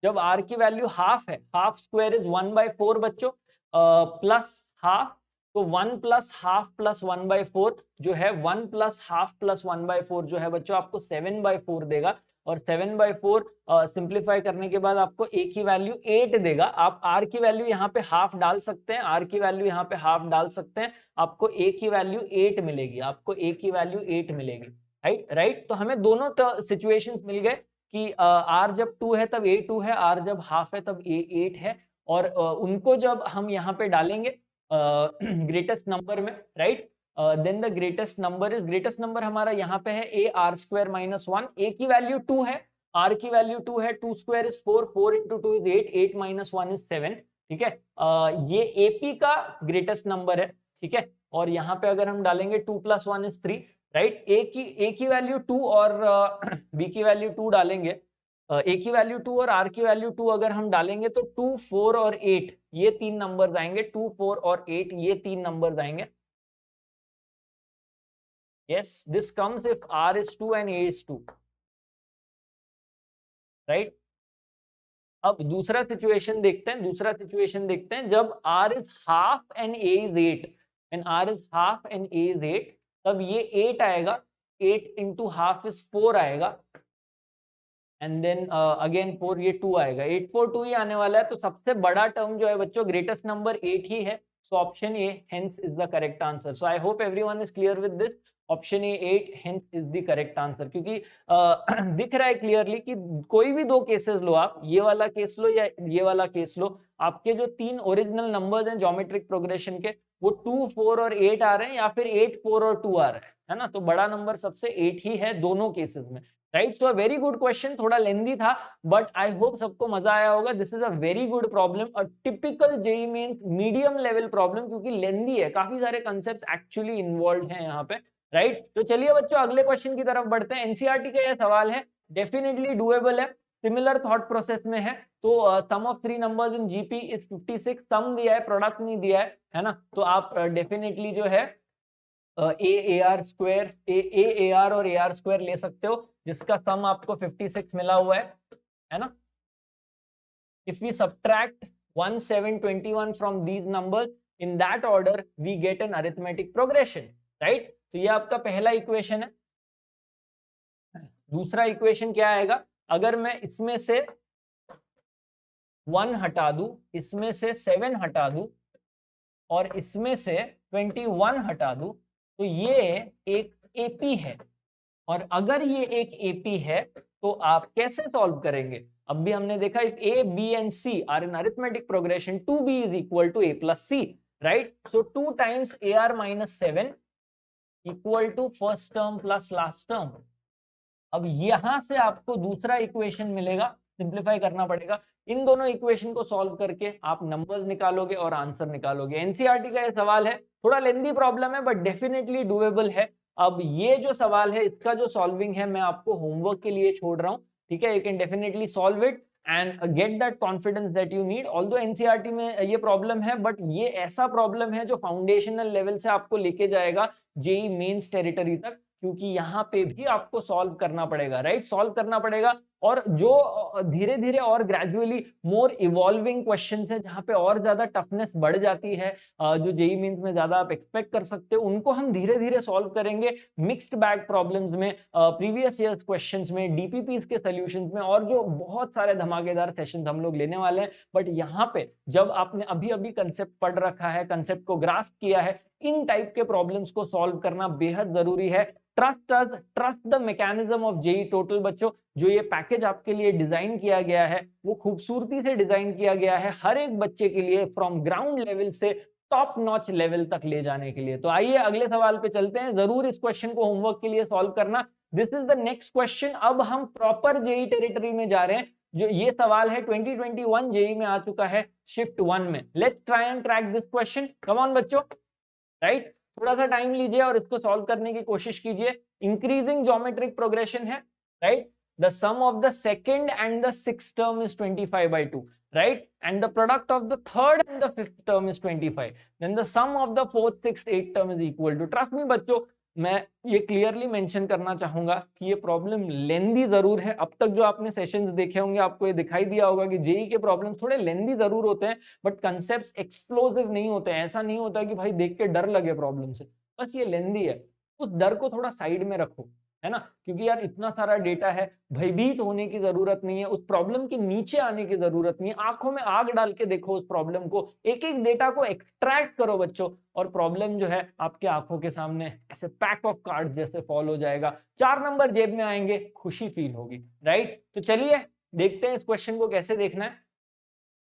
जब r की वैल्यू हाफ है, हाफ स्क्वायर इज 1/4 बच्चों, प्लस हाफ, तो 1 प्लस हाफ प्लस 1/4 जो है 1 प्लस हाफ प्लस 1/4 जो है बच्चों आपको 7/4 देगा। और 7/4 सिंप्लीफाई करने के बाद आपको a की वैल्यू 8 देगा। आप r की वैल्यू यहाँ पे हाफ डाल सकते हैं, r की वैल्यू यहाँ पे हाफ डाल सकते हैं, आपको a की वैल्यू 8 मिलेगी, आपको a की वैल्यू 8 मिलेगी, राइट। तो हमें दोनों सिचुएशंस मिल गए कि r जब 2 है तब a 2 है, r जब हाफ है तब a 8 है। और उनको जब हम यहाँ पे डालेंगे ग्रेटेस्ट नंबर में, right, then the greatest number हमारा यहाँ पे है a r square minus 1, a की वैल्यू 2 है, r की वैल्यू 2 है, 2 square is 4, 4 into 2 is 8, 8 minus 1 is 7, ठीक है। ये ap का ग्रेटेस्ट नंबर है, ठीक है। और यहाँ पे अगर हम डालेंगे 2 प्लस 1 इज 3, राइट, a की वैल्यू 2 और b की वैल्यू 2 डालेंगे, a की वैल्यू 2 और r की वैल्यू 2 अगर हम डालेंगे तो 2, 4 और 8 ये तीन नंबर्स आएंगे, 2, 4 और 8 ये तीन नंबर्स आएंगे। Yes, this comes if r is 2 and a is 2, right? अब दूसरा सिचुएशन देखते हैं, जब r is half and a is 8, when r is half and a is 8 तब ये 8 आएगा, 8 into half is 4 आएगा, एंड देन अगेन 4, ये 2 आएगा, 8 4 2 ही आने वाला है। तो सबसे बड़ा टर्म जो है बच्चों ग्रेटेस्ट नंबर 8 ही है, so option A hence is the correct answer. So I hope everyone is clear with this, option A 8 hence is the correct answer. क्योंकि दिख रहा है क्लियरली कि कोई भी दो केसेस लो आप, ये वाला केस लो या ये वाला केस लो, आपके जो तीन ओरिजिनल नंबर्स हैं ज्योमेट्रिक प्रोग्रेशन के वो 2 4 और 8 आ रहे हैं या फिर 8 4 और 2 आ रहे है ना। तो बड़ा नंबर सबसे 8 ही है दोनों केसेस में, right. So very good question, थोड़ा लेंदी था बट आई होप सबको मजा आया होगा। This is a very good problem, a typical JEE mains medium level problem, क्योंकि लेंदी है, काफी सारे कांसेप्ट्स एक्चुअली इन्वॉल्व हैं यहाँ पे, राइट। तो चलिए बच्चों अगले क्वेश्चन की तरफ बढ़ते हैं। एनसीईआरटी का यह सवाल है, डेफिनेटली डुएबल है, सिमिलर थॉट प्रोसेस में है। तो sum of 3 numbers in GP is 56, sum दिया है, प्रोडक्ट नहीं दिया है ना। तो आप डेफिनेटली जो है A R square, A R और ए आर स्क्वायर ले सकते हो, जिसका सम आपको 56 मिला हुआ है ना। If we subtract 1 7 21 from these numbers in that order we get an arithmetic progression, right. तो ये आपका पहला इक्वेशन है। दूसरा इक्वेशन क्या आएगा, अगर मैं इसमें से 1 हटा दूं, इसमें से 7 हटा दूं और इसमें से 21 हटा दूं, तो ये एक एपी है। और अगर ये एक एपी है तो आप कैसे सॉल्व करेंगे। अब भी हमने देखा if A b and c are in arithmetic progression 2b is equal to a plus c, right. So 2 times ar minus 7 equal to first term plus last term. अब यहां से आपको दूसरा इक्वेशन मिलेगा, सिंप्लीफाई करना पड़ेगा। इन दोनों इक्वेशन को सॉल्व करके आप नंबर्स निकालोगे और आंसर निकालोगे। एनसीईआरटी का ये सवाल है, थोड़ा लेंदी प्रॉब्लम है बट डेफिनेटली डुएबल है। अब ये जो सवाल है इसका जो सॉल्विंग है मैं आपको होमवर्क के लिए छोड़ रहा हूं, ठीक है। You can definitely solve it and get that confidence that you need. Although NCERT में ये प्रॉब्लम है बट ये ऐसा प्रॉब्लम है जो फाउंडेशनल लेवल से आपको लेके जाएगा जेईई मेंस टेरिटरी तक। क्योंकि यहाँ पे भी आपको सॉल्व करना पड़ेगा, राइट, सॉल्व करना पड़ेगा। और जो धीरे धीरे और ग्रेजुअली मोर इवॉल्विंग क्वेश्चंस है, जहाँ पे और ज्यादा टफनेस बढ़ जाती है, जो जेईई मेंस में ज्यादा आप एक्सपेक्ट कर सकते हो, उनको हम धीरे धीरे सॉल्व करेंगे मिक्स्ड बैग प्रॉब्लम्स में, प्रीवियस ईयर्स क्वेश्चंस में, डीपीपीस के सॉल्यूशंस में, और जो बहुत सारे धमाकेदार सेशंस हम लोग लेने वाले हैं। बट यहाँ पे जब आपने अभी अभी कंसेप्ट पढ़ रखा है, कंसेप्ट को ग्रास्प किया है, इन टाइप के प्रॉब्लम्स को सॉल्व करना बेहद जरूरी है। Trust us, trust the mechanism of JEE total. बच्चों, जो ये पैकेज आपके लिए डिजाइन किया गया है वो खूबसूरती से डिजाइन किया गया है हर एक बच्चे के लिए, फ्रॉम ग्राउंड लेवल से टॉप नॉच लेवल तक ले जाने के लिए। तो आइए अगले सवाल पे चलते हैं। जरूर इस क्वेश्चन को होमवर्क के लिए सॉल्व करना। This is the next question. अब हम प्रॉपर जेईई टेरिटरी में जा रहे हैं। जो ये सवाल है 2021 जेईई में आ चुका है शिफ्ट 1 में। Let's try and crack this question. Come on बच्चों, राइट, थोड़ा सा टाइम लीजिए और इसको सॉल्व करने की कोशिश कीजिए। इंक्रीजिंग ज्योमेट्रिक प्रोग्रेशन है, right. The sum of the second and the sixth term is 25/2, right, and the product of the third and the fifth term is 25, then the sum of the fourth, sixth, eighth term is equal to, trust me बच्चों, मैं ये clearly mention करना चाहूंगा कि ये problem लेंदी जरूर है। अब तक जो आपने सेशंस देखे होंगे आपको ये दिखाई दिया होगा कि जेईई के प्रॉब्लम थोड़े लेंदी जरूर होते हैं, बट कंसेप्ट्स एक्सप्लोसिव नहीं होते हैं। ऐसा नहीं होता कि भाई देख के डर लगे प्रॉब्लम से, बस ये लेंदी है। उस डर को थोड़ा साइड में रखो, है ना, क्योंकि यार इतना सारा डेटा है, भयभीत होने की जरूरत नहीं है, उस प्रॉब्लम के नीचे आने की जरूरत नहीं है। आंखों में आग डाल के देखो उस प्रॉब्लम को, एक एक डेटा को एक्सट्रैक्ट करो बच्चों, और प्रॉब्लम जो है आपके आंखों के सामने ऐसे पैक ऑफ कार्ड्स जैसे फॉल हो जाएगा। 4 नंबर जेब में आएंगे, खुशी फील होगी, राइट। तो चलिए देखते हैं इस क्वेश्चन को कैसे देखना है।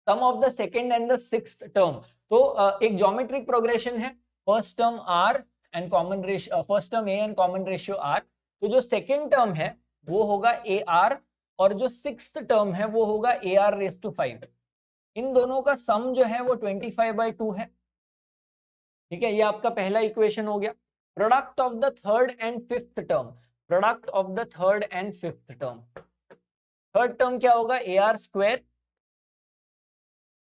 Sum of the second and the sixth term, तो एक ज्योमेट्रिक प्रोग्रेशन है। First term r and common ratio, first term a and common ratio r. तो जो सेकेंड टर्म है वो होगा ए आर, और जो सिक्स्थ टर्म है वो होगा ए आर रेस टू 5। इन दोनों का सम जो है वो 25/2 है, ठीक है। ये आपका पहला इक्वेशन हो गया। Product of the third and fifth term, product of the third and fifth term, third term क्या होगा, A R square,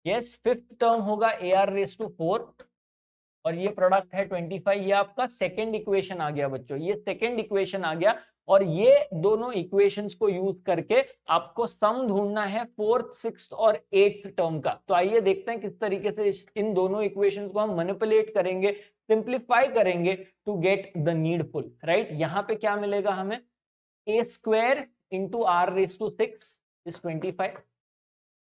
yes. Fifth term होगा ए आर रेस टू 4, और ये प्रोडक्ट है 25। ये आपका सेकेंड इक्वेशन आ गया बच्चों, ये सेकेंड इक्वेशन आ गया। और ये दोनों इक्वेशंस को यूज करके आपको सम ढूंढना है फोर्थ, सिक्स्थ और एट्थ टर्म का। तो आइए देखते हैं किस तरीके से इन दोनों इक्वेशंस को हम मैनिपुलेट करेंगे, सिंप्लीफाई करेंगे to get the needful, right. यहाँ पे क्या मिलेगा हमें, a square into are raise to 6 is 25।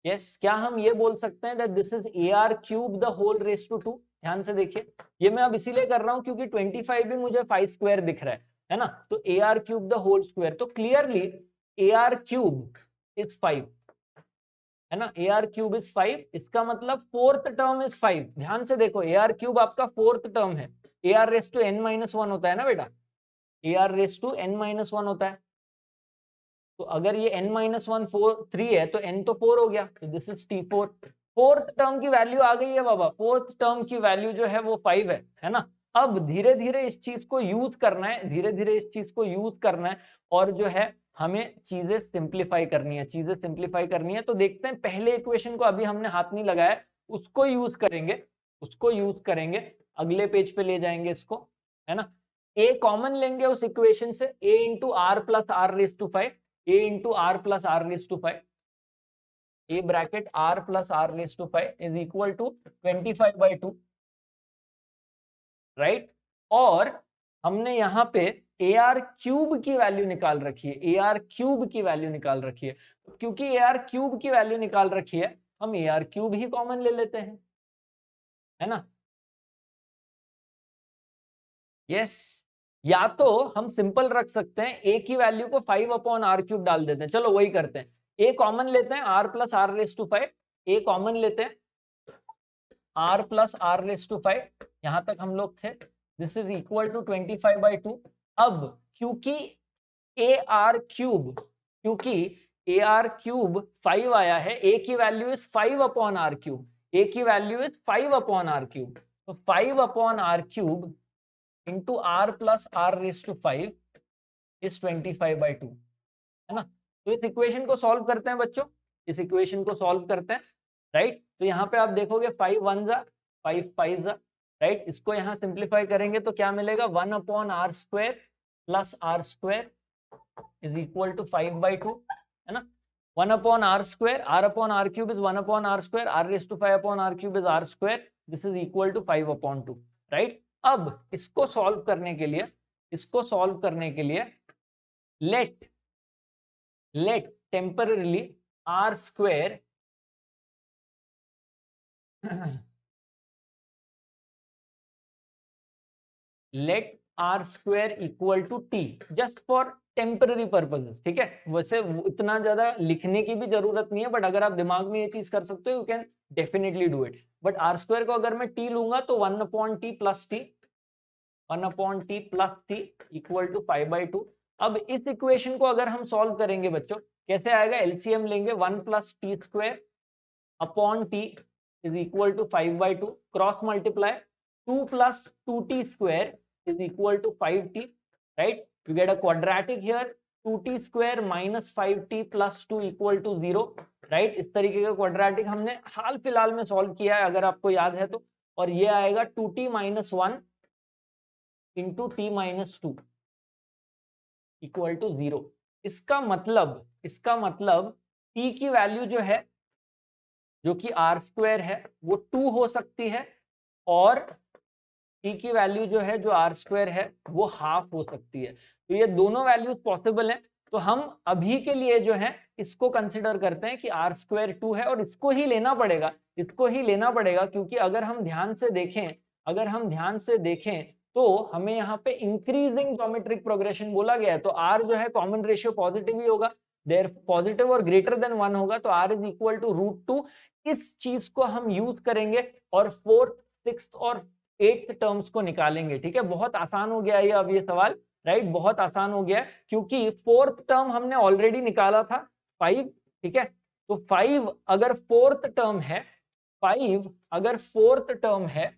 Yes, क्या हम ये बोल सकते हैं that this is a are cube the whole raise to 2। ध्यान से देखिए, ये मैं अब इसीलिए कर रहा हूं क्योंकि 25 भी मुझे 5 स्क्वायर दिख रहा है ना। तो A R cube the whole square, तो clearly a are cube is 5, है ना। ए आर क्यूब इज 5, इसका मतलब फोर्थ टर्म इज 5। ध्यान से देखो, ए आर क्यूब आपका फोर्थ टर्म है। A R raise to n-1 होता है ना बेटा, A R raise to n-1 होता है। तो अगर ये n-1 3 है तो n तो 4 हो गया, तो this is t4। Fourth term की वैल्यू आ गई है बाबा, फोर्थ टर्म की वैल्यू जो है वो 5 है ना। अब धीरे धीरे इस चीज को यूज करना है, धीरे धीरे इस चीज को यूज करना है, और जो है हमें चीजें सिंप्लीफाई करनी है, चीजें सिंप्लीफाई करनी है। तो देखते हैं, पहले इक्वेशन को अभी हमने हाथ नहीं लगाया, उसको यूज करेंगे, उसको यूज करेंगे, अगले पेज पे ले जाएंगे इसको, है ना। ए कॉमन लेंगे उस इक्वेशन से, a into r plus r raise to 5, a into r plus r raised to 5, a bracket r plus r raised to 5 is equal to 25/2, right. और हमने यहाँ पे ए आर क्यूब की वैल्यू निकाल रखी है, ए आर क्यूब की value निकाल रखी है। क्योंकि ए आर क्यूब की वैल्यू निकाल रखी है, हम A R cube he common ले लेते हैं, है ना। यस, या तो हम सिंपल रख सकते हैं, ए की वैल्यू को 5/r³ डाल देते हैं। चलो वही करते हैं, ए कॉमन लेते हैं, r plus r raise to 5, a common लेते हैं, r plus r raise to 5, यहां तक हम लोग थे। This is equal to 25/2। अब क्योंकि ए आर क्यूब 5 आया है, ए की वैल्यू इज 5/r³, ए की वैल्यू इज 5/r³, तो 5/r³ into r plus r raise to 5 is 25/2, है ना। तो इस इक्वेशन को सॉल्व करते हैं बच्चों, इस इक्वेशन को सॉल्व करते हैं, राइट। तो यहाँ पे आप देखोगे 5 1 जा 5 5 जा, राइट। इसको यहाँ सिंप्लीफाई करेंगे तो क्या मिलेगा, 1/r² plus are square is equal to 5/2, है ना. 1 upon r square, r upon r cube is 1 upon r square, r raise to 5 upon r cube is r square, this is equal to 5/2, right. अब इसको solve करने के लिए, let temporarily r square let r square equal to t, just for temporary purposes, ठीक है. वैसे इतना ज्यादा लिखने की भी जरूरत नहीं है, बट अगर आप दिमाग में ये चीज कर सकते हो, you can definitely do it. But r square को अगर मैं टी लूंगा तो 1 upon t plus t, 1 upon t plus t equal to 5/2. अब इस इक्वेशन को अगर हम सॉल्व करेंगे बच्चों, कैसे आएगा, एलसीएम लेंगे, 1 plus t square upon t is equal to 5/2, cross multiply, 2 plus 2t square is equal to 5t, right? You get a quadratic here, 2t square minus 5t plus 2 equal to 0, right? इस तरीके का quadratic हमने हाल फिलहाल में solve किया है, अगर आपको याद है तो. और ये आएगा 2t minus 1 into t minus 2 equal to 0. इसका मतलब t की वैल्यू जो है, जो कि r स्क्वायर है, वो 2 हो सकती है, और t की वैल्यू जो है, जो आर स्क्वायर है, वो हाफ हो सकती है. तो ये दोनों वैल्यूज पॉसिबल हैं. तो हम अभी के लिए जो है इसको कंसिडर करते हैं कि आर स्क्वायर 2 है, और इसको ही लेना पड़ेगा, क्योंकि अगर हम ध्यान से देखें तो हमें यहाँ पे इंक्रीजिंग ज्योमेट्रिक प्रोग्रेशन बोला गया है. तो आर जो है कॉमन रेशियो पॉजिटिव ही होगा, देयर पॉजिटिव और ग्रेटर देन 1 होगा, तो आर इज इक्वल टू √2. इस चीज को हम यूज करेंगे और 4th, 6th और 8th टर्म्स को निकालेंगे. ठीक है, बहुत आसान हो गया ये अब ये सवाल, राइट. बहुत आसान हो गया, क्योंकि 4th टर्म हमने ऑलरेडी निकाला था 5, ठीक है. तो 5 अगर 4th टर्म है, 5 अगर 4th टर्म है,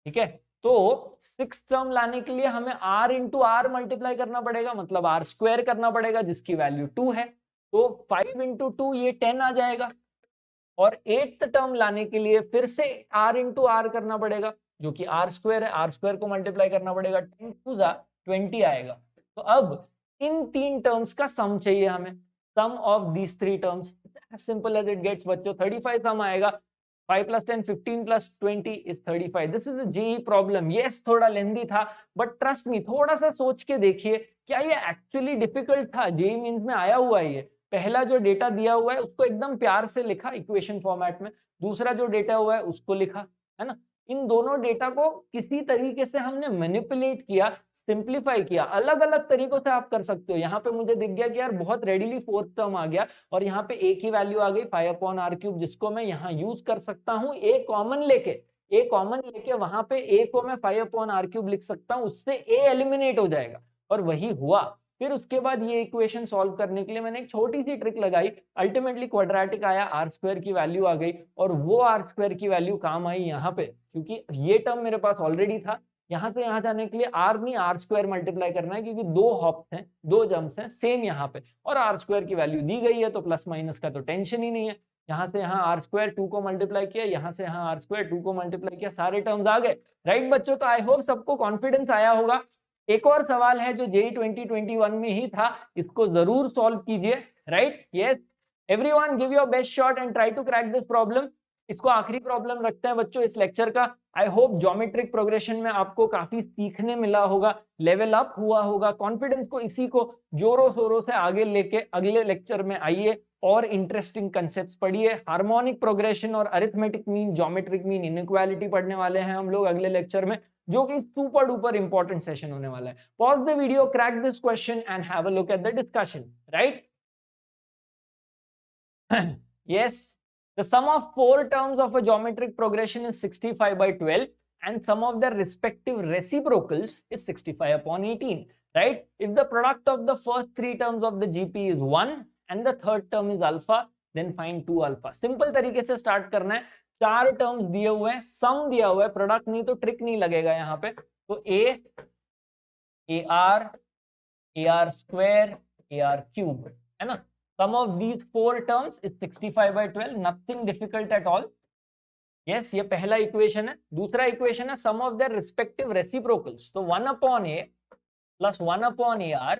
ठीक है, तो 6th टर्म लाने के लिए हमें r इंटू आर मल्टीप्लाई करना पड़ेगा, मतलब आर स्क्वायर करना पड़ेगा, जिसकी वैल्यू 2 है. तो 5 इंटू 2 ये 10 आ जाएगा. और 8th टर्म लाने के लिए फिर से r इंटू आर करना पड़ेगा, जो कि आर स्क्वायर है, आर स्क्वायर को मल्टीप्लाई करना पड़ेगा, 10 2 20 आएगा. तो अब इन 3 टर्म्स का सम चाहिए हमें, sum of these 3 terms, as simple as it gets बच्चों. 35 सम आएगा, 5 + 10 15 + 20 is 35. This is a JEE problem. Yes, थोड़ा लेंथी था, बट ट्रस्ट मी, थोड़ा सा सोच के देखिए, क्या ये एक्चुअली डिफिकल्ट था? जेईई मेंस में आया हुआ है ये. पहला जो डेटा दिया हुआ है उसको एकदम प्यार से लिखा इक्वेशन फॉर्मेट में, दूसरा जो डेटा हुआ है उसको लिखा, है ना. इन दोनों डेटा को किसी तरीके से हमने मैनिपुलेट किया, सिंप्लीफाई किया. अलग अलग तरीकों से आप कर सकते हो. यहाँ पे मुझे दिख गया कि यार बहुत रेडिली 4th टर्म आ गया, और यहाँ पे a की वैल्यू आ गई 5/r³, जिसको मैं यहाँ यूज कर सकता हूँ a कॉमन लेके वहां पे a को मैं 5/r³ लिख सकता हूँ, उससे a एलिमिनेट हो जाएगा. और वही हुआ. फिर उसके बाद ये इक्वेशन सॉल्व करने के लिए मैंने एक छोटी सी ट्रिक लगाई, अल्टीमेटली क्वाड्रेटिक आया, आर स्क्वायर की वैल्यू आ गई, और वो आर स्क्वायर की वैल्यू काम आई यहाँ पे, क्योंकि ये टर्म मेरे पास ऑलरेडी था. यहाँ से यहाँ जाने के लिए आर नहीं, आर स्क्वायर मल्टीप्लाई करना है, क्योंकि 2 हॉप्स हैं, 2 जम्प्स हैं सेम यहाँ पे, और आर स्क्वायर की वैल्यू दी गई है, तो प्लस माइनस का तो टेंशन ही नहीं है. यहाँ से यहाँ आर स्क्वायर 2 को मल्टीप्लाई किया, यहाँ से यहाँ आर स्क्वायर 2 को मल्टीप्लाई किया, सारे टर्म्स आ गए, राइट बच्चों. तो आई होप सबको कॉन्फिडेंस आया होगा. एक और सवाल है जो जेईई 2021 में ही था, इसको जरूर सॉल्व कीजिए, right. Yes, everyone give your best shot and try to crack this problem. इसको आखिरी प्रॉब्लम रखते हैं बच्चों इस लेक्चर का. आई होप ज्योमेट्रिक प्रोग्रेशन में आपको काफी सीखने मिला होगा, लेवल अप हुआ होगा. कॉन्फिडेंस को इसी को जोरों शोरों से आगे लेके अगले लेक्चर में आइए और इंटरेस्टिंग कंसेप्ट्स पढ़िए. हार्मोनिक प्रोग्रेशन और arithmetic mean, geometric mean, inequality पढ़ने वाले हैं हम लोग अगले लेक्चर में, जो कि सुपर डुपर इंपॉर्टेंट सेशन होने वाला है. Pause the video, crack this question and have a look at the discussion, right. Yes, the sum of 4 terms of a geometric progression is 65/12, and sum of their respective reciprocals is 65/18, right? If the product of the first 3 terms of the GP is 1 and the third term is alpha, then find 2 alpha. Simple तरीके से start करना है. 4 terms दिए हुए हैं, सम दिया हुआ है, प्रोडक्ट नहीं तो ट्रिक नहीं लगेगा यहाँ पे. तो AR स्क्वायर, AR³, है ना. Sum of these 4 terms is 65/12, nothing difficult at all. Yes, ये पहला इक्वेशन है. दूसरा इक्वेशन है sum of their respective reciprocals. तो 1/a plus 1 upon a r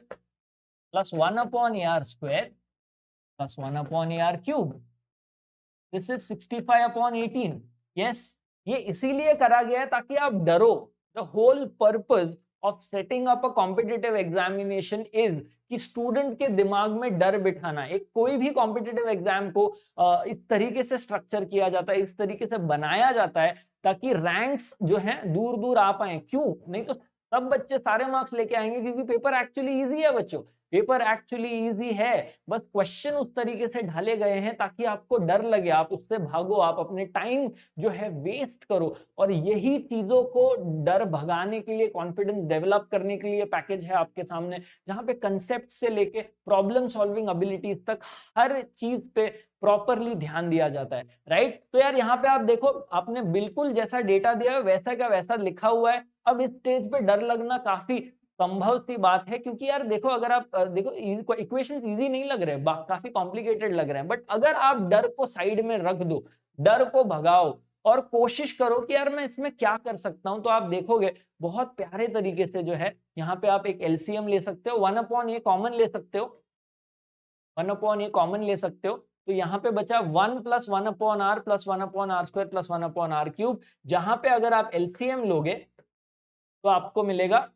plus 1 upon a are square plus 1 upon a are cube. This is 65 upon 18। Yes, ये इसीलिए करा गया है ताकि आप डरो। The whole purpose of setting up a competitive examination is कि स्टूडेंट के दिमाग में डर बिठाना। एक कोई भी कॉम्पिटिटिव एग्जाम को इस तरीके से स्ट्रक्चर किया जाता है, इस तरीके से बनाया जाता है ताकि रैंक्स जो है दूर दूर आ पाए। क्यों? नहीं तो सब बच्चे सारे मार्क्स लेके आएंगे, क्योंकि पेपर एक्चुअली इजी है बच्चों, पेपर एक्चुअली इजी है। बस क्वेश्चन उस तरीके से ढाले गए हैं ताकि आपको डर लगे, आप उससे भागो, आप अपने टाइम जो है वेस्ट करो। और यही चीजों को डर भगाने के लिए, कॉन्फिडेंस डेवलप करने के लिए पैकेज है आपके सामने, जहां पे कंसेप्ट से लेके प्रॉब्लम सॉल्विंग एबिलिटीज तक हर चीज पे प्रॉपरली ध्यान दिया जाता है। राइट? तो यार यहाँ पे आप देखो, आपने बिल्कुल जैसा डेटा दिया है वैसा का वैसा लिखा हुआ है। अब इस स्टेज पे डर लगना काफी संभव सी बात है, क्योंकि यार देखो, अगर आप देखो इक्वेशंस इजी नहीं लग रहे, काफी कॉम्प्लिकेटेड लग रहे हैं, बट अगर आप डर को साइड में रख दो, डर को भगाओ और कोशिश करो कि यार मैं इसमें क्या कर सकता हूं, तो आप देखोगे बहुत प्यारे तरीके से जो है यहाँ पे आप एक एलसीएम ले सकते हो, 1 अपॉन ए कॉमन ले सकते हो, 1 अपॉन ए कॉमन ले सकते हो। तो यहाँ पे बचा 1 plus 1 upon r plus 1 upon r square plus 1 upon r cube. जहां पे अगर आप एलसीएम लोगे तो आपको मिलेगा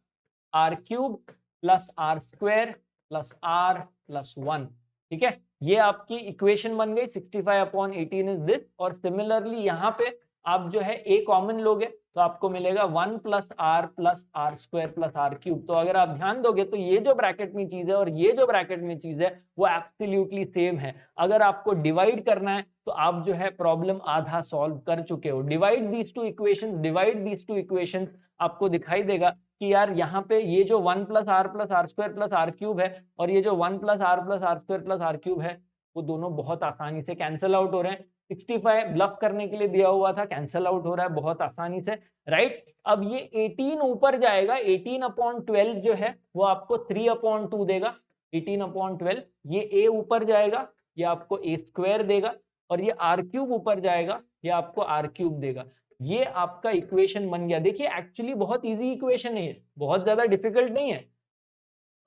r cube plus are square plus r plus 1। ठीक है, ये आपकी इक्वेशन बन गई। 65 अपॉन 18 इज दिस। और सिमिलरली यहाँ पे आप जो है ए कॉमन लोगे तो आपको मिलेगा 1 plus are square plus r cube. तो अगर आप ध्यान दोगे तो ये जो ब्रैकेट में चीज है और ये जो ब्रैकेट में चीज है वो एब्सोल्युटली सेम है। अगर आपको डिवाइड करना है तो आप जो है प्रॉब्लम आधा सॉल्व कर चुके हो। डिवाइड दीज टू इक्वेशंस, आपको दिखाई देगा कि यार यहाँ पे ये जो 1 plus are square plus r cube है और ये जो 1 plus are square plus r cube है, वो दोनों बहुत आसानी से कैंसिल आउट हो रहे हैं। 65 ब्लफ करने के लिए दिया हुआ था, कैंसिल आउट हो रहा है बहुत आसानी से। राइट? अब ये 18 ऊपर जाएगा, 18 अपॉन 12 जो है वो आपको 3 अपॉन 2 देगा। 18 अपॉन 12, ये ए ऊपर जाएगा, ये आपको ए स्क्वायर देगा, और ये आर क्यूब ऊपर जाएगा, ये आपको आर क्यूब देगा। ये आपका इक्वेशन बन गया। देखिए एक्चुअली बहुत इजी इक्वेशन है ये, बहुत ज्यादा डिफिकल्ट नहीं है।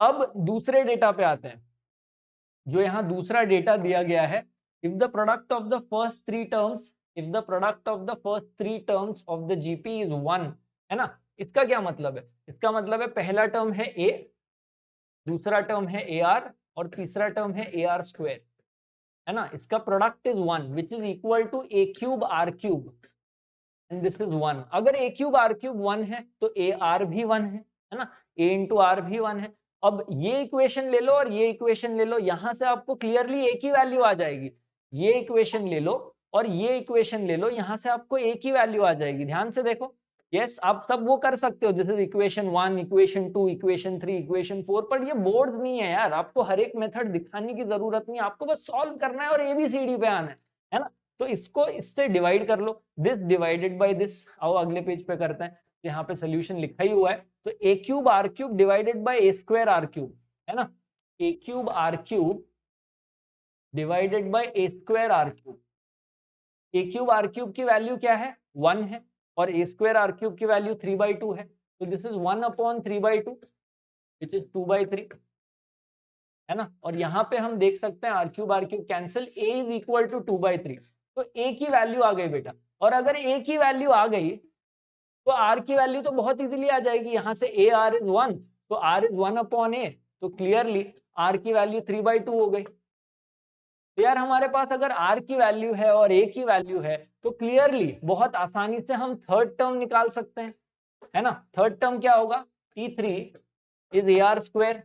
अब दूसरे डेटा पे आते हैं, जो यहाँ दूसरा डेटा दिया गया है। If the product of the first three terms of the GP is 1, है ना? इसका क्या मतलब है? इसका मतलब है पहला टर्म है ए, दूसरा टर्म है ए आर और तीसरा टर्म है ए आर स्क्वायर, है ना? इसका product is 1 which is equal to a cube r cube, and this is 1। अगर ए क्यूब आर क्यूब 1 है तो ए आर भी 1 है ना? ए इंटू आर भी 1 है। अब ये इक्वेशन ले लो और ये इक्वेशन ले लो, यहां से आपको क्लियरली एक ही वैल्यू आ जाएगी। ये इक्वेशन ले लो और ये इक्वेशन ले लो, यहां से आपको एक ही वैल्यू आ जाएगी। ध्यान से देखो, यस आप सब वो कर सकते हो, this is equation 1, equation 2, equation 3, equation 4, पर ये बोर्ड नहीं है यार, आपको हर एक मेथड दिखाने की जरूरत नहीं है, आपको बस सॉल्व करना है और एबीसीडी पे आना है ना? तो इसको इससे डिवाइड कर लो, दिस डिवाइडेड बाय दिस। आओ अगले पेज पे करते हैं, यहाँ पे सोल्यूशन लिखा ही हुआ है। तो a cube r cube divided by a square r cube, है ना? A cube r cube divided by a square r cube. A cube r cube की वैल्यू क्या है? 1 है, और ए स्क्वायर आर क्यूब की वैल्यू 3/2 है। तो this is 1 upon 3/2 which is 2/3, है ना? और यहाँ पे हम देख सकते हैं r cube cancel, a is equal to 2/3। तो ए की वैल्यू आ गई बेटा, और अगर ए की वैल्यू आ गई तो आर की वैल्यू तो बहुत इजीली आ जाएगी। यहाँ से ए आर इज 1, तो आर इज 1 अपॉन ए, तो क्लियरली आर की वैल्यू 3/2 हो गई। तो यार हमारे पास अगर आर की वैल्यू है और ए की वैल्यू है तो क्लियरली बहुत आसानी से हम थर्ड टर्म निकाल सकते हैं, है ना? थर्ड टर्म क्या होगा? T3 is a are square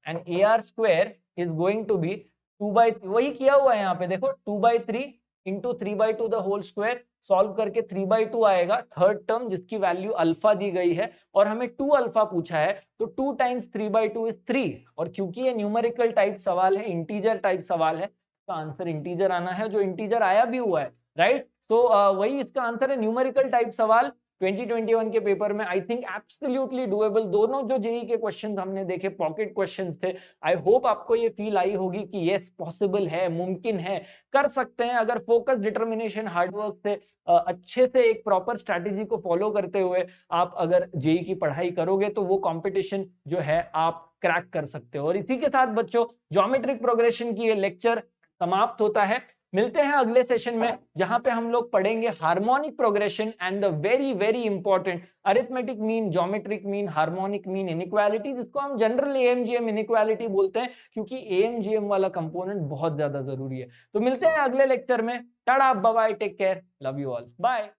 and a are square is going to be 2/3, वही किया हुआ है यहाँ पे देखो, 2/3 into 3/2 the whole square. Solve करके 3/2 आएगा थर्ड टर्म, जिसकी वैल्यू अल्फा दी गई है और हमें 2 अल्फा पूछा है, तो 2 टाइम्स 3/2 इज 3। और क्योंकि ये न्यूमेरिकल टाइप सवाल है, इंटीजर टाइप सवाल है, इसका आंसर इंटीजर आना है, जो इंटीजर आया भी हुआ है। राइट? तो वही इसका आंसर है, न्यूमेरिकल टाइप सवाल 2021 के पेपर में आई थिंक एब्सोल्युटली डुएबल। दोनों जो जेई के क्वेश्चंस हमने देखे पॉकेट क्वेश्चंस थे। आई होप आपको ये फील आई होगी कि यस पॉसिबल है, मुमकिन है, कर सकते हैं अगर फोकस, डिटर्मिनेशन, हार्डवर्क से अच्छे से एक प्रॉपर स्ट्रैटेजी को फॉलो करते हुए आप अगर जेई की पढ़ाई करोगे तो वो कंपटीशन जो है आप क्रैक कर सकते हो। और इसी के साथ बच्चों ज्योमेट्रिक प्रोग्रेशन की ये लेक्चर समाप्त होता है। मिलते हैं अगले सेशन में जहां पे हम लोग पढ़ेंगे harmonic progression and the very very important arithmetic mean, geometric mean, harmonic mean inequality, जिसको हम जनरली एएमजीएम इनइक्वालिटी बोलते हैं क्योंकि एएमजीएम वाला कंपोनेंट बहुत ज्यादा जरूरी है। तो मिलते हैं अगले लेक्चर में। Tata, bye bye, take care, love you all, bye.